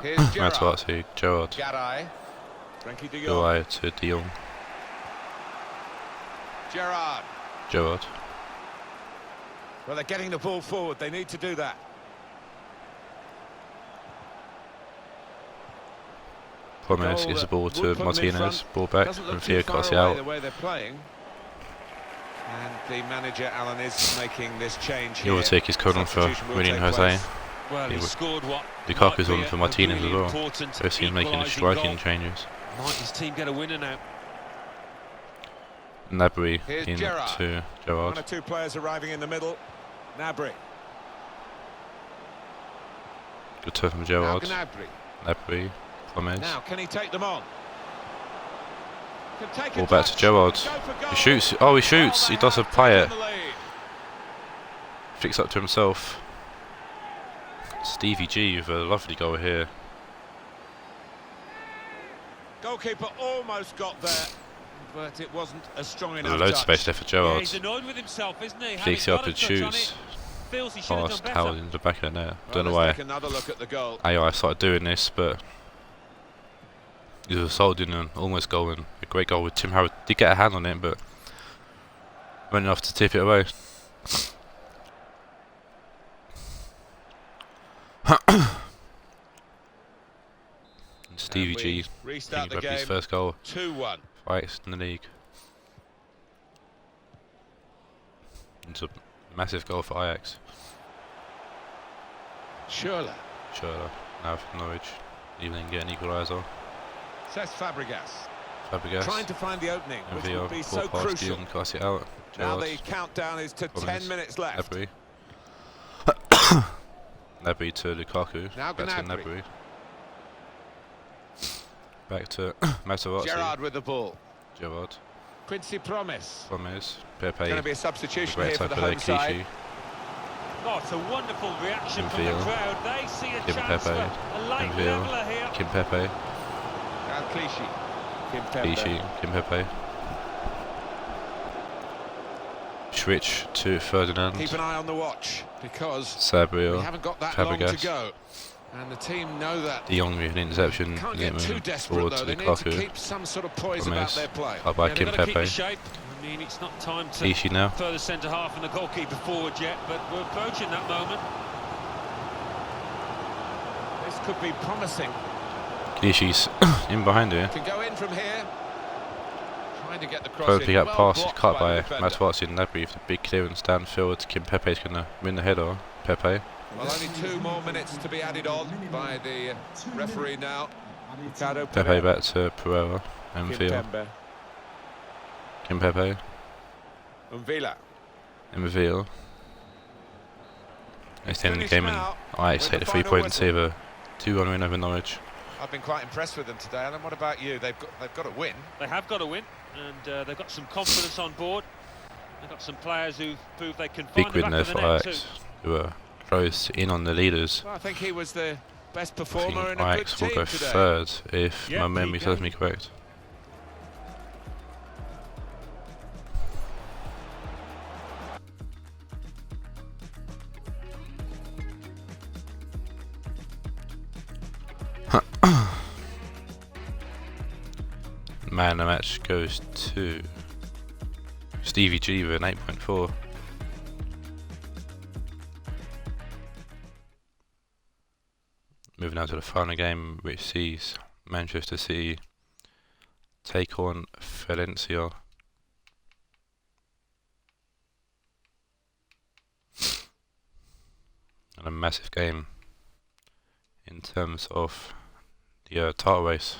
Here's Gerrard. Materazzi, Gerrard, Garay. Frankie de Jong. Garay to De Jong, Gerrard. Gerrard, Well, they're getting the ball forward. They need to do that. Gomez gets the ball to Martinez, ball back, and Theo cuts it out. The way they're playing. And the manager, Alan, is making this change He will take his code on for winning Jose. Well, he scored what Lukaku's on for Martinez as well. Both teams making striking changes. Might his team get a winner now? Gnabry in to Gerrard. 1 or 2 players arriving in the middle. Gnabry. Good turn from Gerrard. Gnabry. Gomez. Now, can he take them on? Ball back to Gerrard. He shoots. Oh, he shoots. He does apply it. Flicks up to himself. Stevie G with a lovely goal here. Goalkeeper almost got there, but it wasn't a strong enough There's a load of touch. space there for Gerrard. Yeah, he's annoyed with himself, isn't he? Flicks it up and shoots. Past Howard in the back of the net. Don't know why AI started doing this, but he was assaulted in an almost goal, and a great goal with Tim Howard. Did get a hand on it, but went enough to tip it away. Stevie G picking up his first goal. 2-1. Fights in the league. It's a massive goal for Ajax. Sure. Now for Norwich. Even they can get an equaliser. Says Fabregas. Fabregas. Trying to find the opening, which Envio, would be so crucial. Cuts it out. Now the countdown is to 10 minutes left. Gnabry. Gnabry to Lukaku. Now back to Gnabry. Back to Materazzi. Gerrard with the ball. Gerrard. Quincy Promes. Pepe. Going to be a substitution here for the home side. Oh, it's a wonderful reaction from the crowd. They see a Kim chance Pepe. for a late leveller here. Kim Pepe. Now Clichy. Kim Pepe. Switch to Ferdinand. Keep an eye on the watch, because Sabrio. we haven't got that Fabregas. long to go. And the team know that. De Jong with an interception. Can't get too desperate forward though. to They need to Lukaku. keep some sort of poise about their play. Up by Kim They've got to keep the Pepe. shape. I mean, it's not time to Clichy now. further centre half and the goalkeeper forward yet, but we're approaching that moment. This could be promising. Clichy's in behind here. Can go in from here. Trying to get the cross Trying to in. pick up Well pass, blocked cut by the defender. Materazzi and Gnabry with the big clearance downfield. Kim Pepe's going to win the header. Pepe. Well, only 2 more minutes to be added on by the referee now. Pepe back to Pereira. Envio. Kim Pepe. Unvila. Envio. It's the end of the game, and Ajax take the 3 point and save a 2-1 win over Norwich. I've been quite impressed with them today, Alan. What about you? They've got to win. They have got to win, and they've got some confidence on board. They've got some players who've proved they can find Big the win back there of the for net too. Ajax, who are close in on the leaders. Well, I think he was the best I performer think in a good Ajax will team go today. third if my memory serves me correct. Man, the match goes to Stevie G with an 8.4. Moving on to the final game, which sees Manchester City take on Valencia. And a massive game in terms of the title race.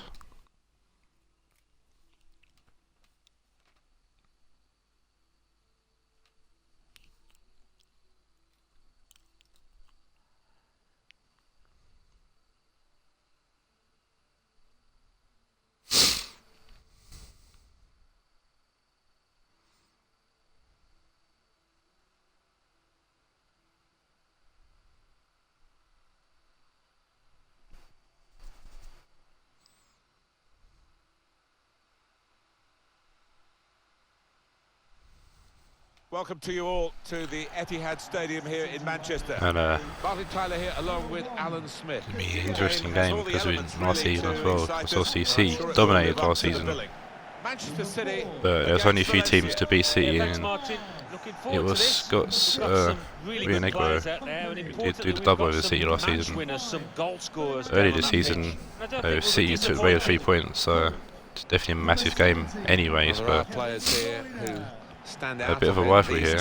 Welcome to you all to the Etihad Stadium here in Manchester. And Martin Tyler here along with Alan Smith. it'll be an interesting game because we're in Marseille as well. Because obviously City dominated last season. Manchester City. But there's only a few teams to beat City, and it was Scott's Negro did the double over City last season. Early this season, City took away the 3 points, so it's definitely a massive game anyways, but a bit of a rivalry here.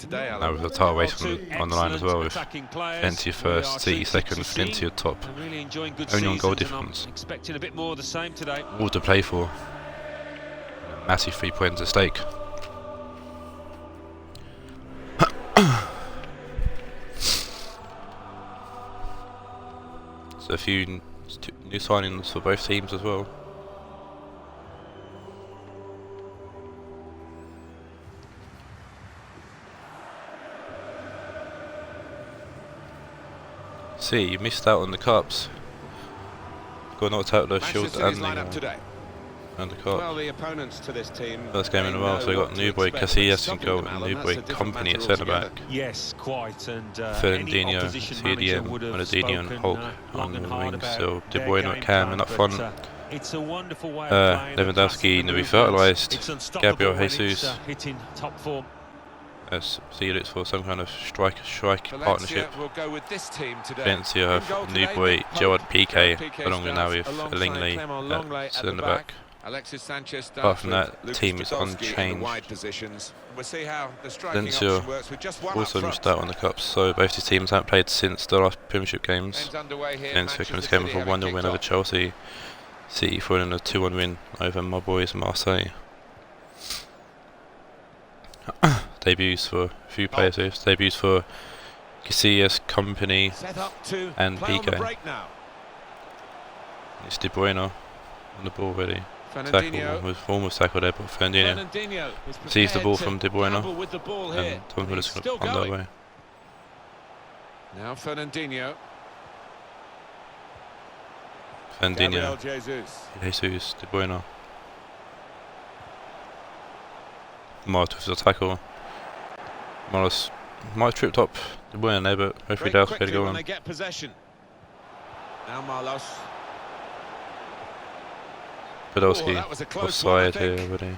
Now with the title race on the line as well, with Valencia first, City second, Valencia top, only on goal difference. All to play for. Massive 3 points at stake. So a few new signings for both teams as well. See, you missed out on the cups. Got knocked out of the Shield and the cup. Well, the opponents to this team. First game in a while, so we got new boy Casillas in goal and new boy Company at centre back. Yes, quite. And Fernandinho, CDM, Ronaldinho and Hulk on the wings. So De Bruyne at Cam and up front. It's a wonderful way Lewandowski to be fertilised. Gabriel Jesus. Hitting top form. See, looks for some kind of strike partnership. Will go with this team today. Valencia have new boy Gerard Piqué along with now with Lingley at centre back. Alexis Sanchez. Apart from that, the team is unchanged. We'll see how the Valencia also missed out on the cups, so both these teams haven't played since the last Premiership games. Valencia came to with a 1-0 win over Chelsea. City throwing in a 2-1 win over my boys Marseille. Debuts for a few players here. Debuts for Casillas, Company and Piqué. It's De Bruyne on the ball ready. Tackle was almost tackled there, but Fernandinho sees the ball from De Bruyne and Tom Willis on that way. Now Fernandinho. Jesus, De Bruyne. Morris with the tackle. Morris might have tripped up De Bruyne there, but hopefully Dallas will go on. They get possession. Now Marlos. Podolski offside here already.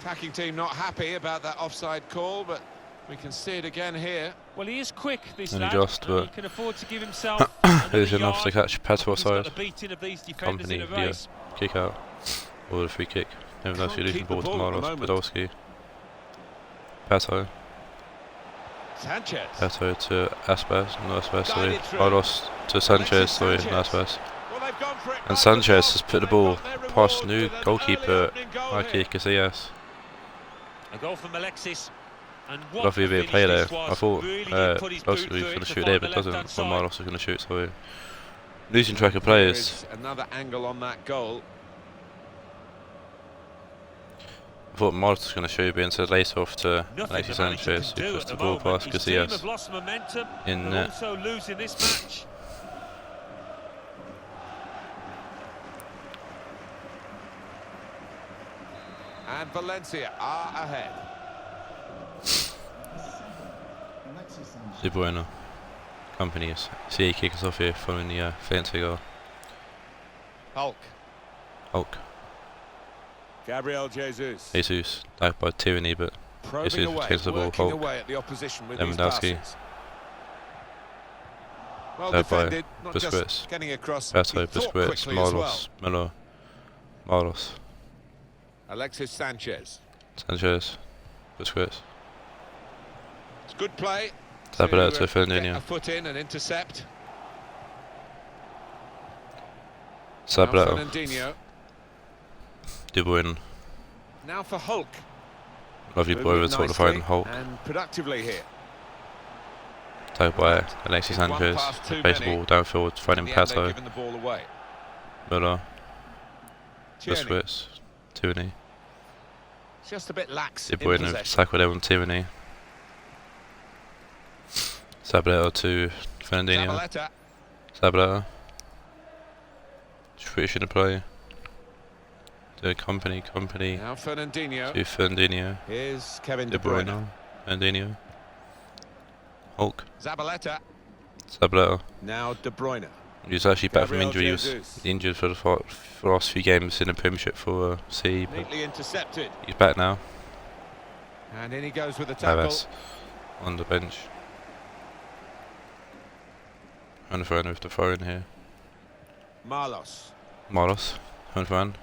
Attacking team not happy about that offside call, but we can see it again here. Well, he is quick, this Only lad, just, but he can afford to give himself there's enough to catch Pato offside. Company, kick out, or the free kick. Never know if you're losing the ball to Marlos. Podolski. Pato. Sanchez. Pato to Aspas, no Aspas, sorry. Marlos to Sanchez, sorry, no Aspas. And Sanchez has put the ball past new goalkeeper, Mikey Casillas. A goal from Alexis. Lovely bit of play there. I thought Podolski was going to shoot there, but doesn't. When Marlos was going to shoot, so we're losing track of players. Another angle on that goal. I thought Marlos was going to shoot, but instead lace off to Alexis Sanchez, who pushed the ball past Casillas in net. Also losing this match. And Valencia are ahead. De Bruyne. Company is. See, he kicks us off here following the Valencia goal. Hulk. Gabriel Jesus. Jesus, dived by Tierney, but Jesus takes the ball. Hulk. Lewandowski. Dived by Busquets. Pato, Busquets, Marlos, Miller. Marlos. Alexis Sanchez. Busquets. It's good play. Tap it out to Fernandinho. A foot in and intercept. Fernandinho. De Bruyne. Now for Hulk. Lovely ball over the top of the fighting Hulk. And productively here. Tagged by Alexis Sanchez. Plays the ball downfield, finding Pato. Miller. Busquets. Tierney. Just a bit lax. De Bruyne tackled there on Tierney. Sabaleta to Fernandinho. Sabaleta. Switch in play. To Company. Now Fernandinho. To Fernandinho. Here's Kevin De Bruyne. Fernandinho. Hulk. Zabaleta. Sabaleta. Now De Bruyne. He was actually back from Gabriel injury. He was Jesus. injured for the last few games in the Premiership for C. But Neatly intercepted. he's back now. And in he goes with the tackle. Navas on the bench. And thrown with the throw in here. Marlos. Marlos, on thrown.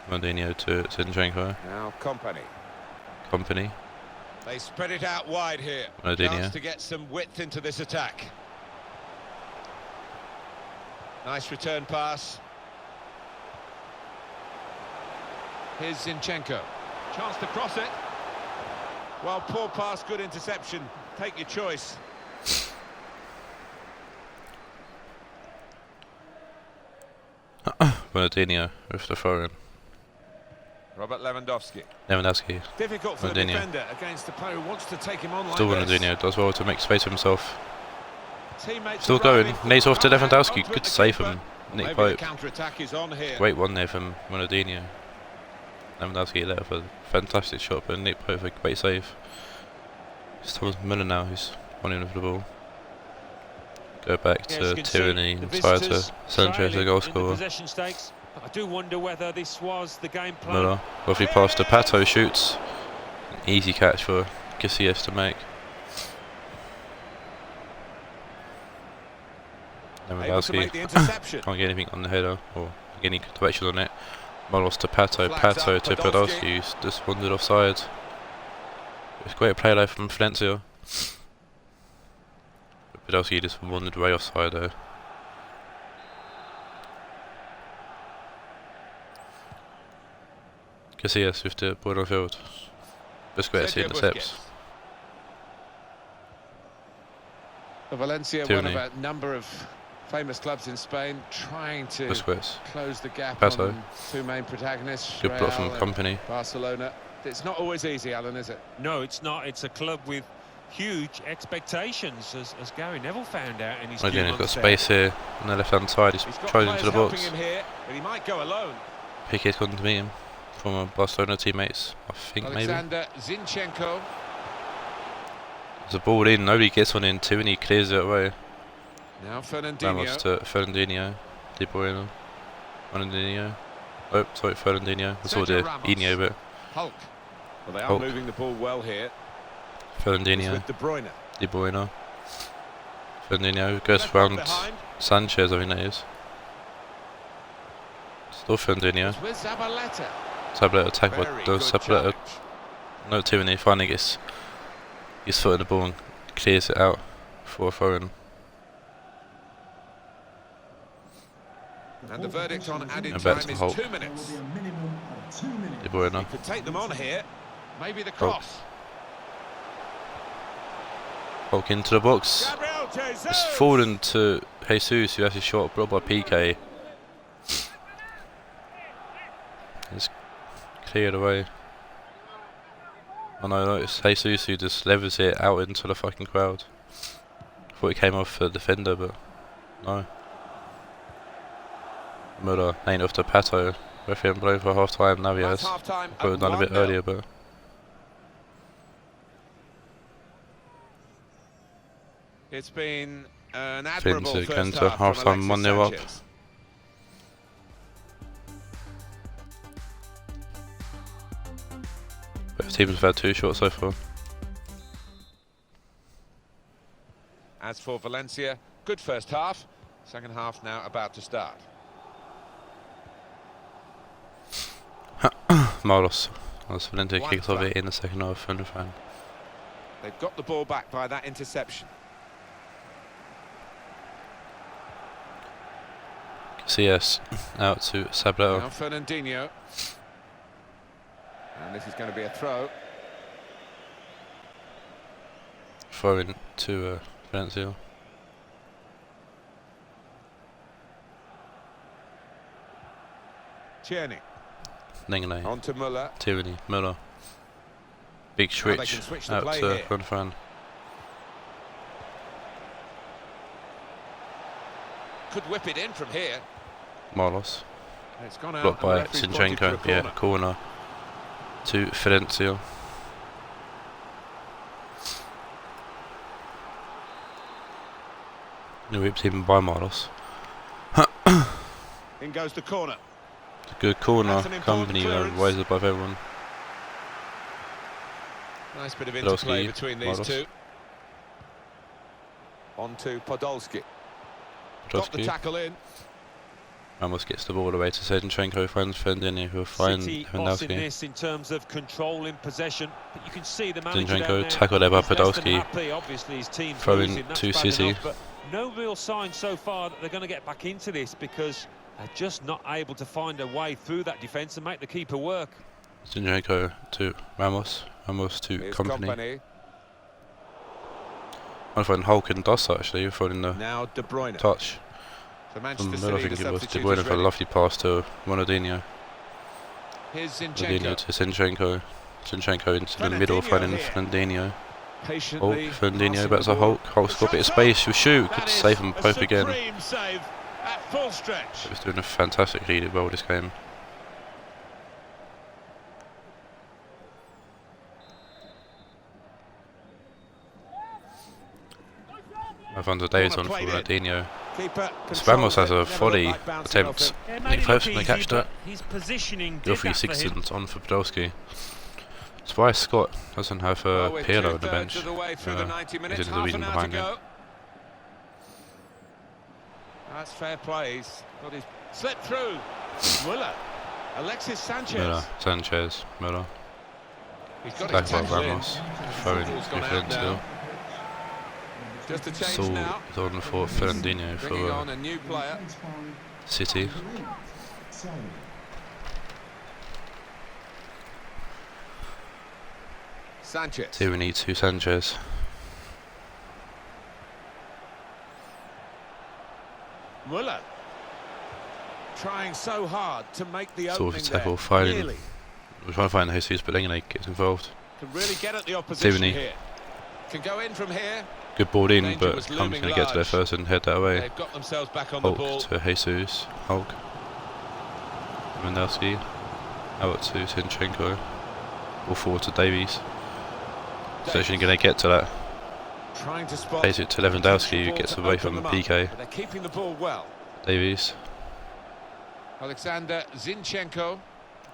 Mourinho to Zinchenko. Now Company. Company. They spread it out wide here. Mourinho. Chance to get some width into this attack. Nice return pass. Here's Zinchenko. Chance to cross it. Well, poor pass, good interception. Take your choice. Mourinho with the throw in. Robert Lewandowski. Lewandowski. Difficult for the defender against the player who wants to take him on like Still this. Mourinho does well to make space for himself. Teammates Still going. arriving. Nates off to Lewandowski. Onto it, Good the save keeper. from Nick Maybe Pope. the counter-attack is on here. Great one there from Mourinho. Lewandowski there for a fantastic shot, but Nick Pope for a great save. It's Thomas Müller now who's running with the ball. Go back to Tierney, inside to Sanchez, the goal scorer. I do wonder whether this was the game plan. Müller, lovely pass to Pato, shoots. An easy catch for Casillas to make. Able to make the Lewandowski interception. can't get anything on the header or get any direction on it. Marlos to Pato, Flags Pato up, to Podolski. Podolski, who's just wandered offside. It's great play though from Valencia. But Podolski just wandered way offside though. Casillas with the ball on field. Busquets Sergio intercepts. Valencia, Tierney. one of a number of famous clubs in Spain, trying to Busquets. close the gap Pato. on two main protagonists. Good block from Real and Company. Barcelona. It's not always easy, Alan, is it? No, it's not. It's a club with huge expectations, as Gary Neville found out in his Again, he's got months there. space here on the left hand side. He's He's got tried players into the helping box. him here, but he might go alone. Piquet's gone to meet him. Former Barcelona teammates, I think maybe. Alexander Zinchenko. There's a ball in, nobody gets one in, Tierney clears it away. Now Ramos Fernandinho. to Fernandinho. De Bruyne. Fernandinho. Oh, sorry, Fernandinho. I saw the Sergio Ramos. Inho bit. Hulk. Well, they are Hulk. moving the ball well here. It's Fernandinho. with De Bruyne. De Bruyne. Fernandinho goes Left one round behind. Sanchez, I think that is. Still Fernandinho. It's with Zabaleta. Zabaleta attack, but Very does good Zabaleta. challenge. No, Tierney finally gets his foot in the ball and clears it out for a throw in. And the verdict on added And back time to is Hulk. 2 minutes. Will be a minimum of 2 minutes. De Bruyne. He could take them on here. Maybe the cross. Hulk into the box. Gabriel Jesus. It's fallen to Jesus, who has his shot blocked by PK. It's cleared away. I know, it's Jesus who just levers it out into the fucking crowd. Thought it came off the defender, but no. Müller ain't off to Pato. Referee and blow for half time, Navias. That's half-time Could have done a bit 1-0. earlier, but It's been an Fins admirable are first going to half half-time, from 1-0 up. Alexis Sanchez. both teams have had 2 shots so far. As for Valencia, good first half. Second half now about to start. Marlos. As Valencia One kicks off try. it in the second half, and fan. They've got the ball back by that interception. CS out to Now Zabaleta. Fernandinho. And this is going to be a throw. Throwing to Valencia. Tierney. Nengane. On to Müller. Tierney. Müller. Big Now they switch can switch the out play to here. Ronfran. Could whip it in from here. Marlos. It's gone out. Blocked and the by referee's pointed to a Zinchenko. Yeah, corner to Valencia. No whipped even by Marlos. In goes the corner. It's a good corner. Company ways above everyone. Nice bit of interplay between these two. On to Podolski. Got the tackle in. Ramos gets the ball away to Zinchenko, finds Fernandinho, who finds Lewandowski. This in terms of controlling possession, but you can see the manager Zinchenko tackled there by Podolski. Obviously his team throwing to City. But no real sign so far that they're going to get back into this because they're just not able to find a way through that defence and make the keeper work. Zinchenko to Ramos. Ramos to Company. I find Hulk and Doss actually throwing the now De Bruyne. Touch. So I think it was De Bruyne for a lovely pass to Ronaldinho. Ronaldinho to Zinchenko. Zinchenko into the middle, finding Fernandinho. Hulk, Fernandinho back to Hulk. Hulk's got a bit of space, he'll shoot, could save them both again. He was doing a fantastic lead well this game. Alfonso Davies on for Ronaldinho. Ramos has a volley attempt. Nick Ferguson to catch that. Gilfrey Sigurdsson's on for Podolski. That's why Scott doesn't have Pirlo on the bench. He's the reason behind it. That's fair play. He's got his slip through. Muller. Alexis Sanchez. Muller. He's got back his by tackle Ramos. Throwing different still. Just a change Saul now. is on for Fernandinho for on a new player. City. Sanchez. Here we need two Sanchez. Muller. Trying so hard to make the opening tackle, there. fighting. Really. We're trying to find Jesus, but England gets involved. Can really get at the opposition here. Can go in from here. Good ball in, but Company's going to get to there first and head that away. They've got themselves back on Hulk the ball. to Jesus. Hulk. Lewandowski. Out to Zinchenko. Ball forward to Davies. He's actually going to get to that. Trying to spot. Plays it to Lewandowski, who gets away from PK. They're keeping the ball well. Davies. Alexander Zinchenko.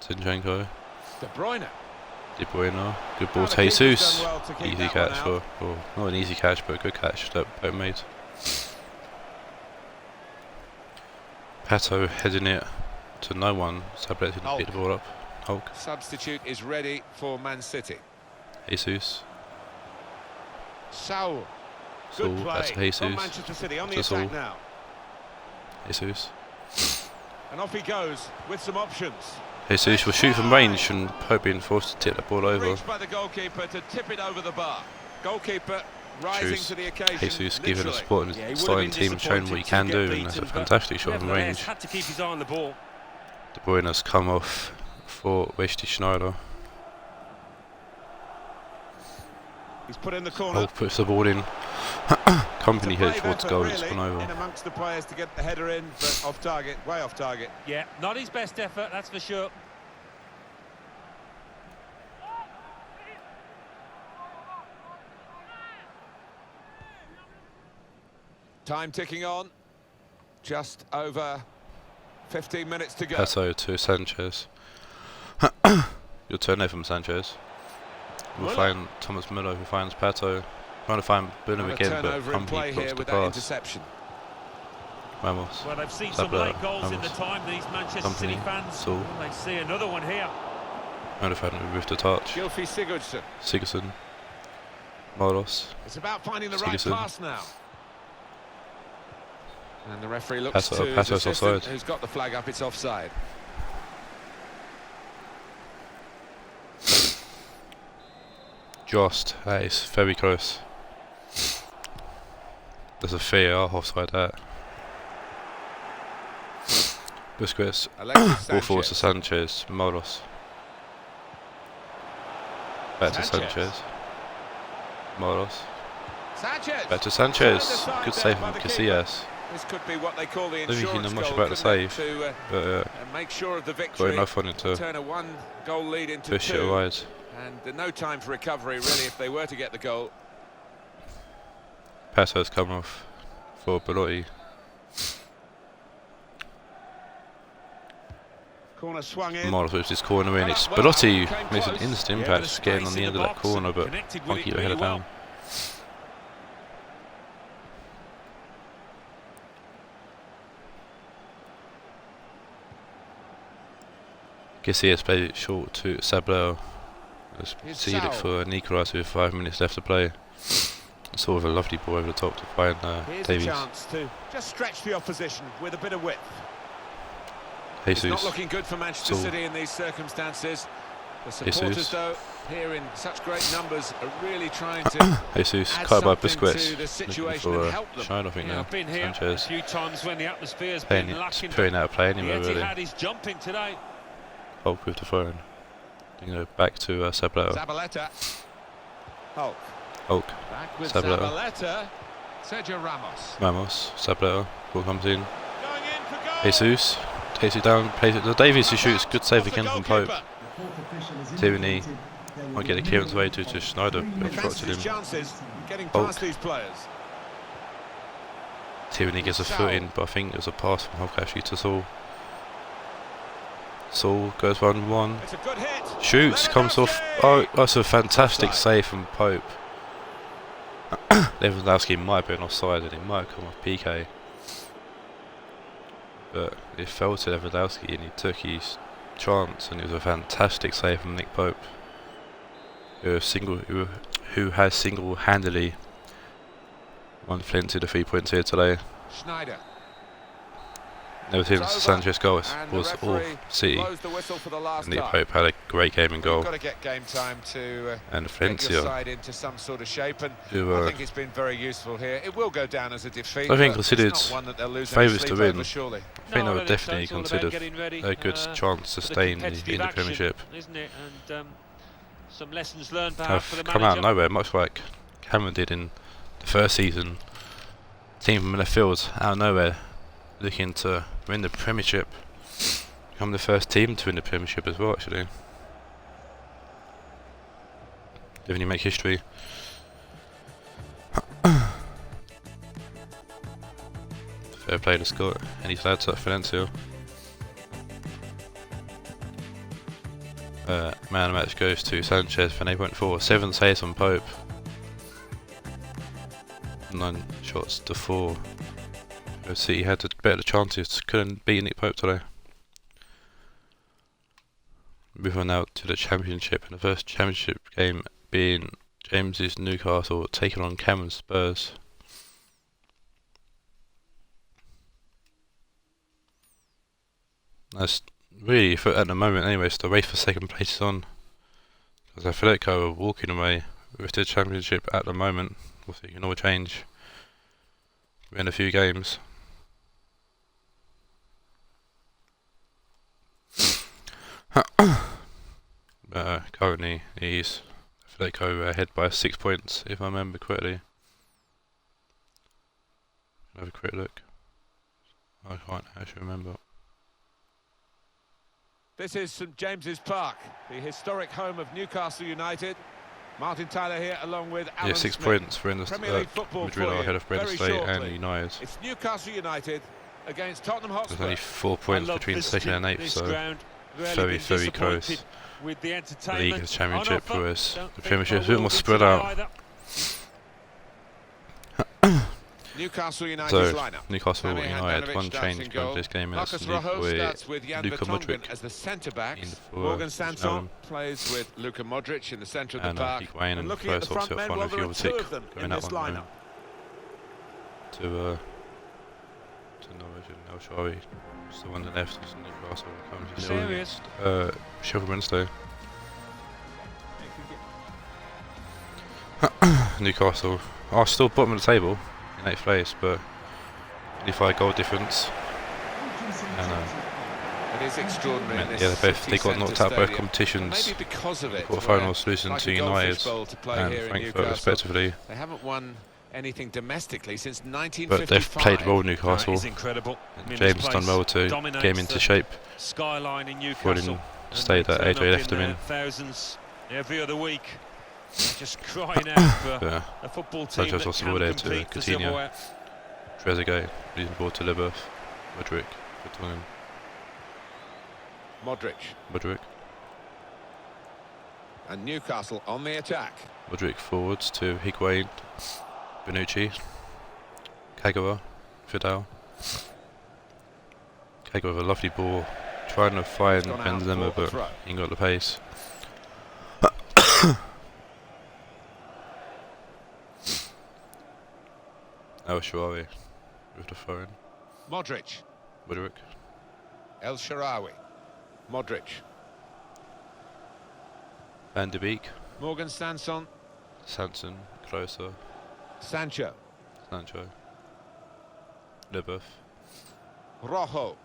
Zinchenko. De Bruyne. De Bruyne. Good ball to Jesus. Easy catch for, well, not an easy catch, but a good catch that both made. Pato heading it to no one. Sablet didn't pick the ball up. Hulk. Substitute is ready for Man City. Jesus. Saul. Saul, that's Jesus. Manchester City on the That's attack all. now. Jesus. And off he goes with some options. Jesus will shoot from range and Pope being forced to tip the ball over. Reached by the goalkeeper to tip it over the bar. Goalkeeper rising to the occasion. Jesus giving the support and his starting team and showing what he can do, and that's a fantastic shot from range. Had to keep his eye on the ball. De Bruyne has come off for Wesley Schneider. He's put in the corner. Hulk puts the ball in. Company heads towards goal and it's gone over. In amongst the players to get the header in, but off target, way off target. Yeah, not his best effort, that's for sure. Time ticking on. Just over 15 minutes to go. Pato to Sanchez. Good turn there from Sanchez. We'll find Thomas Müller, who finds Pato. Trying to find Bruno again, but Company blocks the pass. Ramos. Well, they've seen some late goals in the time, these Manchester City fans. They see another one here. Might have had it with the touch. Gylfi Sigurdsson. Sigurdsson. Moros. It's about finding the right pass now. And the referee looks Pato's to his assistant, offside. who's got the flag up, it's offside. Just, that is very close. There's a fair offside that. Busquets. Ball forward to Sanchez. Moros. Back to Sanchez. Moros. Back to Sanchez. Good save from Casillas. This could be what they call the I don't think he insurance knows much goal, about the save, to but make sure of the got victory, enough on it to turn a one-goal lead into push it two, wide. and no time for recovery really if they were to get the goal. Pato's come off for Belotti. Corner swung in. Model puts this corner in. It's Belotti makes an instant impact getting on the end of that corner, but can't keep her head down. Casillas played it short to Sablao. Sealed it for Nicolas with 5 minutes left to play. Sort of a lovely ball over the top to find Davies. A chance to just stretch the opposition with a bit of width. Jesus. It's not looking good for Manchester City in these circumstances. The supporters, though, here in such great numbers, are really trying to Jesus, cut by Busquets. Looking for Shine, I think, now. I've been here Sanchez. a few times when the atmosphere's been lacking. Putting out of play anywhere, really. He's jumping today. Hulk with the phone. Back to Sablao. Zabaleta. Hulk. Back with Sablao. Zabaleta. Sergio Ramos. Sablao. Ball comes in. Going in for goal. Jesus. Takes it down. Plays it to Davies, who shoots. Good save again from Pope. Tierney. Might get the clearance away to Schneider. Obstructed him. Hulk. Tierney gets a foot in, but I think it was a pass from Hulk actually to Saul. Saul goes 1-1. Shoots, comes off. Oh, that's a fantastic save from Pope. Lewandowski might have been offside and it might have come off PK. But it fell to Lewandowski and he took his chance, and it was a fantastic save from Nick Pope, who has single-handedly won plenty of the 3 points here today. Schneider. Never seen Sanchez goal. It was all City. And Nick Pope had a great game in goal. Got to get game time to and Valencia, side into some sort of shape, and I think it's been very useful here. It will go down as a defeat. I think considered favourites to win. I think they were definitely considered a good chance to stay in the Premiership. Isn't it? And some lessons learned have come out of nowhere, much like Cameron did in the first season. Team from left field, out of nowhere, looking to win the Premiership. Become the first team to win the Premiership as well, actually. Definitely make history. Fair play to Scott and his lads at Valencia. Man of the match goes to Sanchez for 8.4. 7 saves on Pope. 9 shots to 4. City had the better chances, couldn't beat Nick Pope today. Moving on now to the Championship, and the first Championship game being James's Newcastle taking on Cameron's Spurs. That's really, at the moment anyway, it's the race for second place is on. Because Atletico are walking away with the Championship at the moment. We'll see, it can all change in a few games. Currently he's Atletico ahead by 6 points, if I remember correctly. Have a quick look. I can't actually remember. This is St James's Park, the historic home of Newcastle United. Martin Tyler here along with Alan 6 Smith. points for in the Madrid are ahead of Wednesday and United. It's Newcastle United against Tottenham Hotspur. There's only 4 points between second and eighth, so very, very close. With the league is Championship, whereas the Premiership is a bit more spread out. Newcastle United's so, lineup. Newcastle United, one change from this game is with Luka Modric as the centre backs. for Morgan Sanson plays with Luka Modric in the centre of the park. And looking at the front men, well, there are 2 of them in this lineup. To Norwich and El Shaarawy. So on the left is Newcastle comes against Sheffield Wednesday. Newcastle are still bottom of the table in 8th place, but 25 goal difference. And it is extraordinary. Yeah, they got knocked out both competitions. Quarterfinals losing to United and Frankfurt respectively. They haven't won anything domestically since 1955. But they've played well, Newcastle. Incredible. James done well to get him into shape. Skyline in Newcastle. State that AJ left him in. Thousands every other week. They're just crying out for a football team that can compete. Trezeguet, leading the ball to Lebeuf. Modric, Vertonghen. Modric. And Newcastle on the attack. Modric forwards to Higuain, Bonucci, Kagawa, Vidal. Kagawa with a lovely ball, trying to find Benzema, but he ain't got the pace. El Shaarawy with the throw in. Modric. El Shaarawy. Modric. Van de Beek. Morgan Sanson. Closer. Sancho. Lebeuf. Rojo.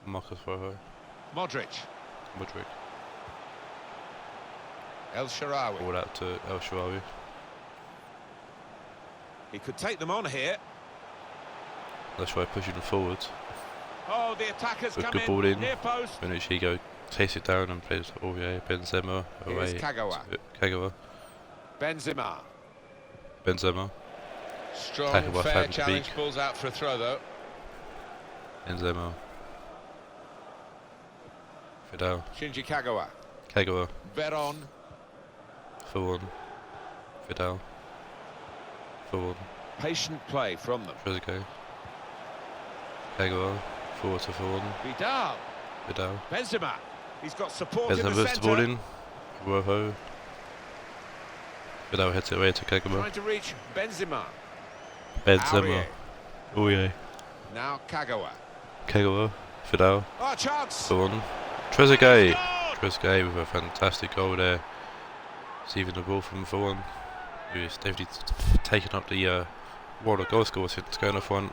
Marcus Rojo. Modric. El Shaarawy. Ball out to El Shaarawy. He could take them on here. That's why pushing them forwards. Oh, the attackers come good ball in. Near post. Bonucci go takes it down and plays Aurier, Benzema away. Here's Kagawa. Benzema. Strong, fair challenge. Ball's out for a throw, though. Benzema. Vidal. Shinji Kagawa. Veron. Forward. Vidal. Forward. Patient play from them. Trezeguet. Kagawa. Forward to forward. Vidal. Benzema. He's got support in the centre. centre. Ball in. Rojo. Vidal heads it away to Kagawa. Trying to reach Benzema. Aurier. Now Kagawa. Vidal. Oh, chance. Forward. Trezeguet with a fantastic goal there. Receiving the ball from Vaughan, who is definitely taken up the world of goal scorer since going off one.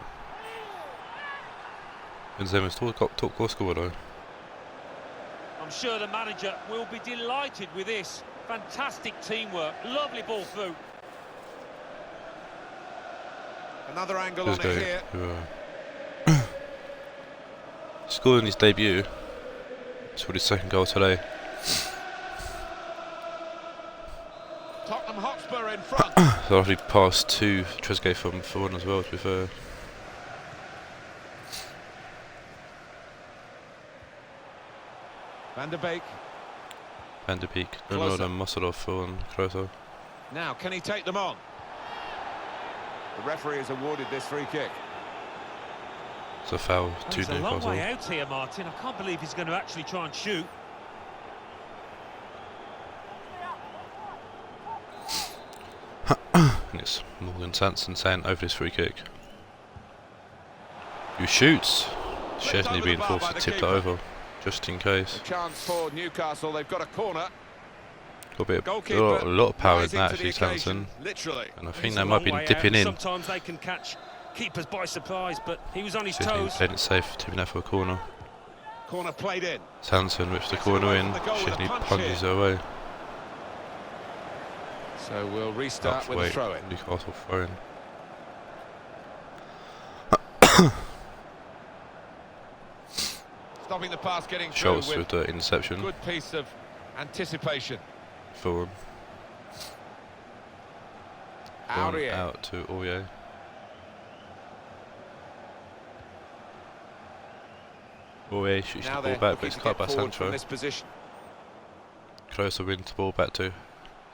Benzema's top goal scorer though. I'm sure the manager will be delighted with this. Fantastic teamwork, lovely ball through. Another angle on it here. Scoring his debut. Scored his second goal today. Tottenham Hotspur in front. So lovely pass to Trezeguet from Vaughan as well, to be fair. Van de Beek. Ronaldo and Mussolov for Closer. Now, can he take them on? The referee has awarded this free kick. It's a foul to He's Newcastle. a long way out here, Martin. I can't believe he's going to actually try and shoot. And it's Morgan Sanson saying over this free kick. Who shoots? Szczesny being forced to tip that over, just in case. A chance for Newcastle. They've got a corner. Got a lot of power in that actually, Sanson. And I think they might be dipping in. Sometimes they can catch keepers by surprise, but he was on his toes. Played it safe, tipping that for a corner. Corner played in. Sanson whips the corner in. Szczesny punches it away. So we'll restart with a throw in. Newcastle throw in. Stopping the pass, getting Schultz through with the interception. Good piece of anticipation. Forward. Aurier. Out to Aurier. Aurier shoots the ball back, but it's cut by Sancho. Closer wins the ball back to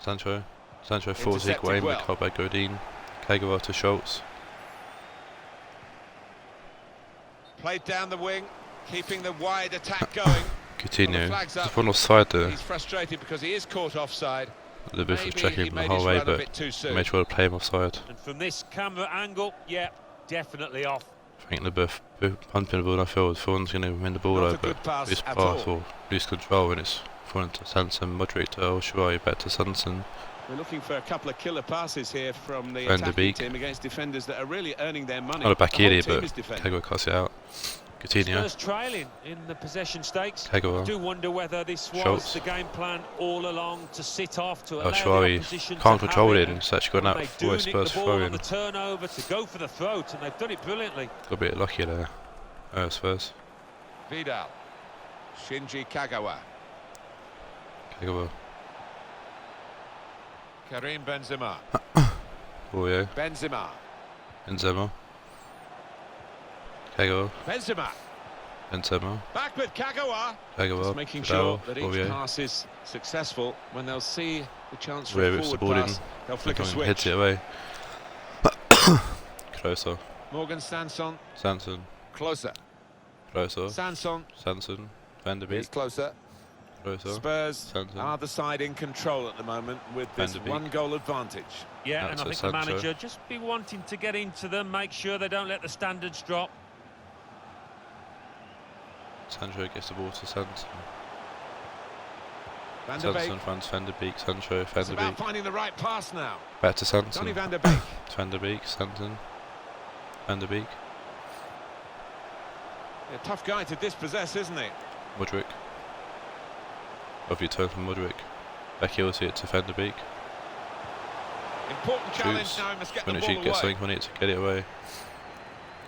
Sancho. Sancho falls Higuain, but cut by Godin. Kagawa to Schultz. Played down the wing, keeping the wide attack going. Coutinho. There's one offside there. He's frustrated because he is caught offside. The bit was checking him the whole way, but made sure to play him offside. And from this camera angle, yeah, definitely off. I think Lebeuf pumping the ball upfield. Vaughan's going to win the ball over. This pass or lose control when it's falling to Sanson. Modric to El Shaarawy, back to Sanson. We're looking for a couple of killer passes here from the attacking team against defenders that are really earning their money. Not a back here, but Kagawa cuts it out. Coutinho. Spurs trailing in the possession stakes. Kagawa. I do wonder whether this was Schultz. the game plan all along, to sit off, to allow El Shaarawy the opposition can't to control have it, and it's actually gone out for Spurs throwing. throwing. On the turnover to go for the throat, and they've done it brilliantly. Got a bit lucky there. Spurs. Vidal. Shinji Kagawa. Karim Benzema. Aurier. Benzema. Kagawa. Benzema. Back with Kagawa. Just making sure that each pass is successful. When they'll see the chance for a forward pass, they'll flick a switch. Hits it away. Closer. Morgan Sanson. Sanson. Closer. Closer. Sanson. Sanson. Van der Beek. He's closer. Closer. Spurs Sanson. are the side in control at the moment with this one-goal advantage. Yeah, and I think the manager just be wanting to get into them, make sure they don't let the standards drop. Sancho gets the ball to Sanson. Sanson finds Van der Beek. Sancho. Van der Beek. About finding the right pass now. Back to Sanson. Donny Van der Beek. Van der Beek. Sanson. Van der Beek. A tough guy to dispossess, isn't he? Modric. Lovely turn from Modric. Back heel to it to Van der Beek. Important challenge now, he must get the ball away. Gets something on it to get it away.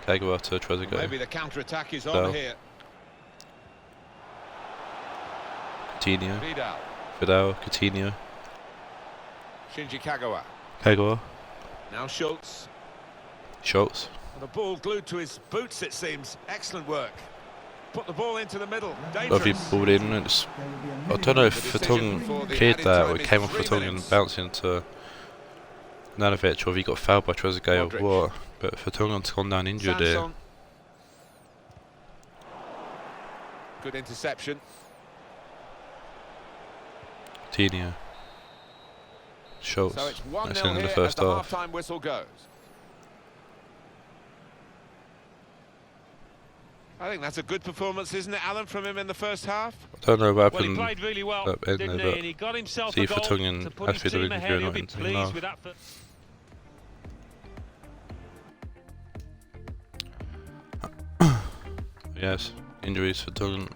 Kagawa to Trezeguet. Maybe the counter-attack is on here. Coutinho. Vidal. Coutinho. Shinji Kagawa. Kagawa. Now Schultz. Schultz. The ball glued to his boots, it seems. Excellent work. Put the ball into the middle. Lovely ball in. I don't know if Vertonghen cleared that or it came off Vertonghen and bounced into Nanovic, or if he got fouled by Trezeguet or what. But Vertonghen's gone down injured here. Good interception. Coutinho. Schultz. So it's 1-0 in the here first as the half. half-time whistle goes. I think that's a good performance, isn't it, Alan, from him in the first half? I don't know what Well, happened. he played really well, didn't he? And he got himself a goal to put his team ahead. He'll be pleased with that. Yes, injuries for Vertonghen.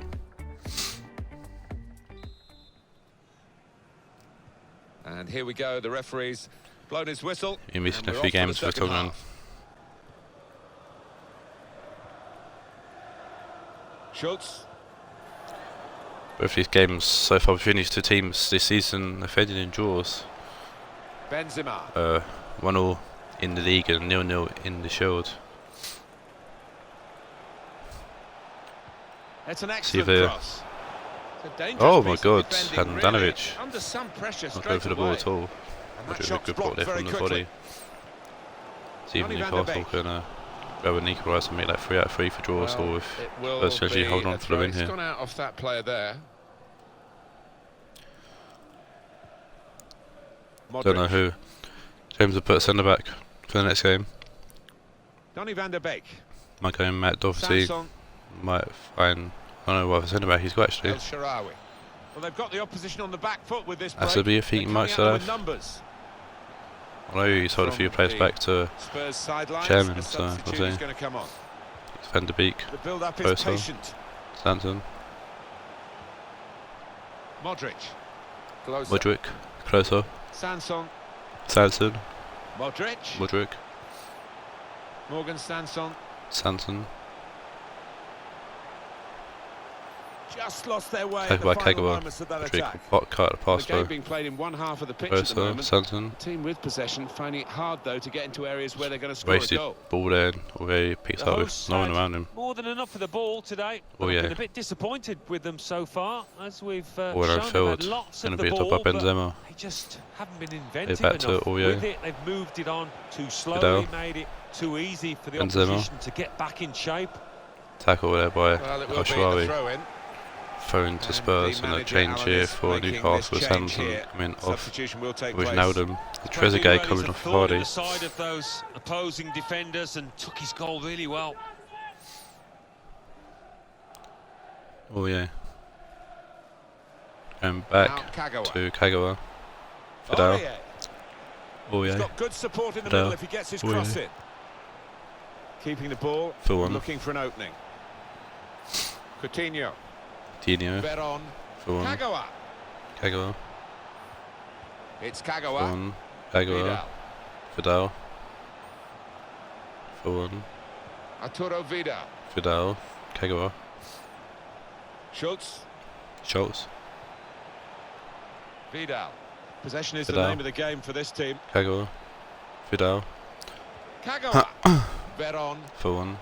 And here we go, the referee's blown his whistle. You're missing a few games for Vertonghen. Schultz. Both these games so far finished, two teams this season have ended in draws. Benzema. 1-1 in the league and 0-0 in the Shield. It's an excellent cross. Oh my God, Handanovic. Under some pressure, not going for the ball at all. Much a good ball there from the body. See even Newcastle can grab an equaliser and make that 3 out of 3 for draws, or if Spurs actually hold on for the win here. It's gone out off that player there. Don't know who. James will put centre back for the next game. Donny Van der Beek. Might go in Matt Doherty. Might find. I don't know what centre back he's got actually. Well, they've got the opposition on the back foot with this break. That's a bit he might still have. I know he sold a few players back to Chairman, so we'll see. It's Van der Beek. The build-up is patient. Sanson. Modric. Closer. Sanson. Modric. Morgan Sanson. Just lost their way at the final moments of that attack. The game being played in one half of the pitch at the moment. Sanson. The team with possession finding it hard though to get into areas where they're going to score Wasted a goal. Ball there, where he picks up with no one around him. More than enough for the ball today. I've been a bit disappointed with them so far, as we've shown they've had lots of the ball, but they just haven't been inventive enough with it. They've moved it on too slowly, made it too easy for the opposition to get back in shape. Tackle there by Al-Shaarawy. Thrown to Spurs, and a change here for Newcastle. Sanson coming off with Naldum. Trezeguet coming off Vardy. The side of those opposing defenders and took his goal really well. Oh yeah. Going back to Kagawa. Vidal. Oh yeah. He's got good support in the middle if he gets his cross in. Keeping the ball, looking for an opening. Coutinho. Veron. Kagawa. It's Kagawa. Vidal. Arturo Vidal. Kagawa. Schultz. Vidal. Possession is the name of the game for this team. Kagawa. Vidal. Kagawa. Veron.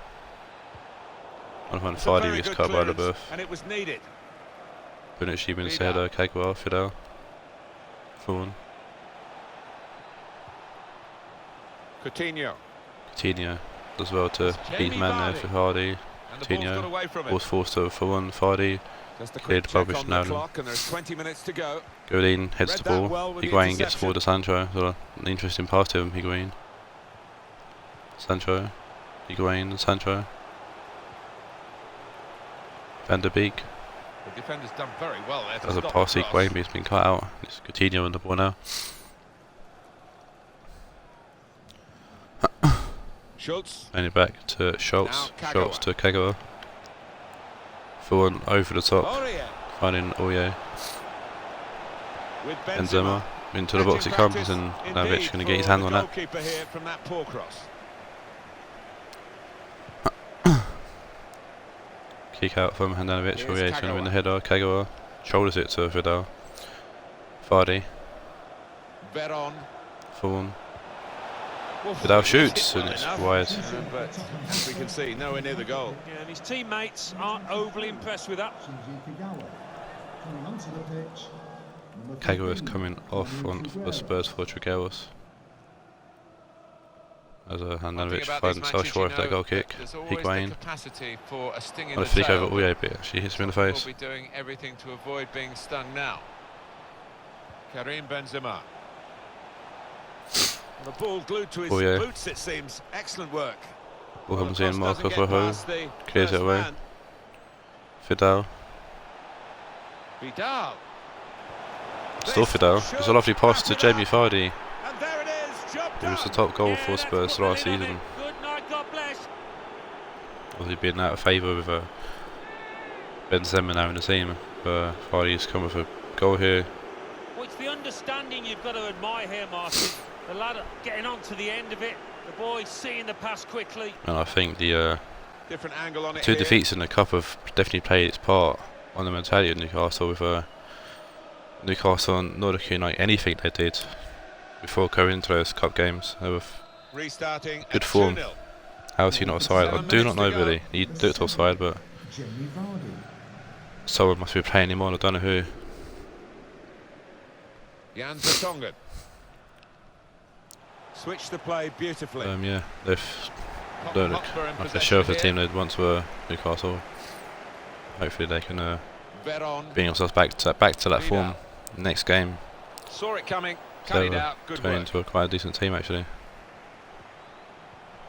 Fardy gets cut by the birth. And it was needed. Bonucci wins the header, Kagawa, Fidel. 4-1. Coutinho does well to beat man there for Hardy. Coutinho was forced over for 1. Fardy cleared above Wijnaldum. Godin heads the ball. Higuain gets forward to Sancho. So an interesting pass to him, Higuain. Sancho. Higuain and Sancho. Van der Beek. The defender's done very well there. There's a pass to Higuain, but he's been cut out. It's Coutinho on the ball now. Schultz. And it back to Schultz. Schultz to Kagawa. 4-1 over the top. Finding Aurier. Benzema. Into the box he comes, and Norwich going to get his hand on that. Kick out from Handanovic. Aurier is going to win the header. Kagawa shoulders it to Vidal. Fardy. 4-1. Vidal shoots and it's wide. But as we can see, nowhere near the goal. Yeah, and his teammates aren't overly impressed with that. Kagawa is coming off on the Spurs for Trigueros. As Handanovic finds himself short of that goal kick. Higuain on a flick over Aurier, but actually hits him in the face. Will be doing everything to avoid being stung now. Karim Benzema. The ball glued to his boots, it seems. Excellent work. Ball comes in, Marco Rojo clears it away. Vidal. Still Vidal. It's a lovely pass to Jamie Vardy. It was the top goal for Spurs last season. Obviously being out of favour with Benzema now in the team. But Vardy's come with a goal here. Well, it's the understanding you've got to admire here, Martin. The lad getting on to the end of it, the boy seeing the pass quickly. And I think the different angle on it 2 defeats in the Cup have definitely played its part on the mentality of Newcastle, with Newcastle not looking like anything they did before going into those Cup games. They were good form. How is he not offside? I do not know really. He looked offside, but someone must be playing him on, I don't know who. Jan Vertonghen. Switch the play beautifully. Yeah, they've don't look like they show off the team they once were, Newcastle. Hopefully they can bring themselves back to that form next game. Saw it coming, cut it out, good turn work. into quite a decent team actually.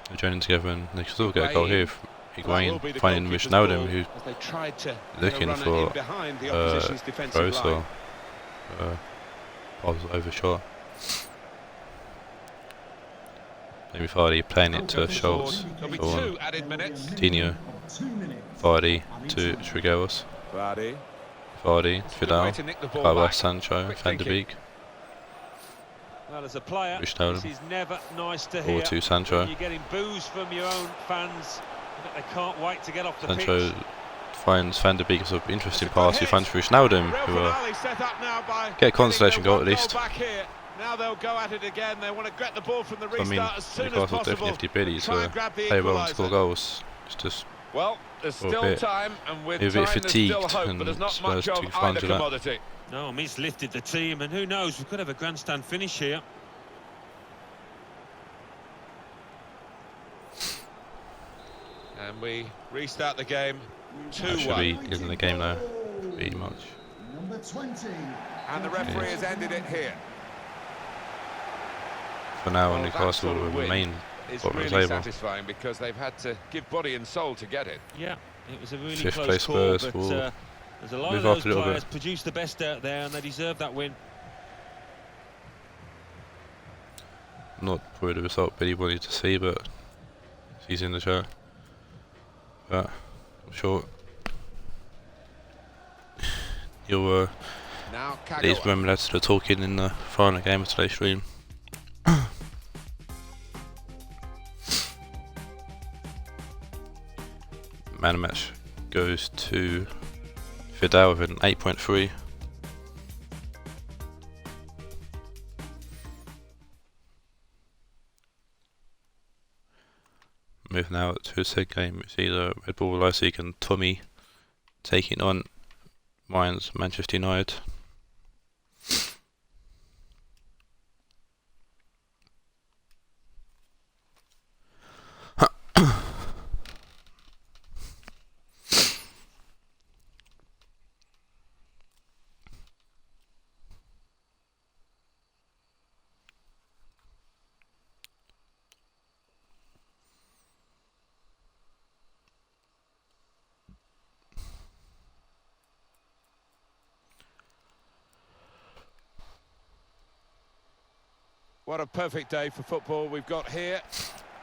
They're joining together and they can still get a goal here. Higuain finding Wijnaldum, who's looking for throws or balls overshot. Maybe Vardy playing it to Schultz. Coutinho. Vardy to Trigueros. Vardy, Vidal, Carlos, Sancho, Van der Beek. Well, as a player, this is never nice to hear. To Sancho. You're getting boos from your own fans, but they can't wait to get off the Sancho pitch. Finds Van der Beek as an interesting pass. He finds Wijnaldum, who get a consolation goal at least. Now they'll go at it again. They want to get the ball from the restart as soon as possible. Definitely have the ability to play well and score goals. It's just well, there's still time, and with a bit time fatigued, there's still hope, and but there's not Spurs much took of advantage either of commodity. No, he's lifted the team, and who knows, we could have a grandstand finish here. And we restart the game 2-1. Should be in the game now, pretty much. Number 20. And the referee has ended it here. For now, Newcastle will remain bottom of the table. Satisfying because they've had to give body and soul to get it. Yeah, it was a really Fifth close place call, Spurs but will there's a lot of move up those a little players bit. produced the best out there, and they deserve that win. Not probably the result Billy wanted to see, but he's in the show. But I'm sure you'll at least remember that to the talking in the final game of today's stream. Man of match goes to Vidal with an 8.3. Moving now to the second game, it's either Red Bull Leipzig and Tommy taking on Mainz Manchester United. What a perfect day for football we've got here.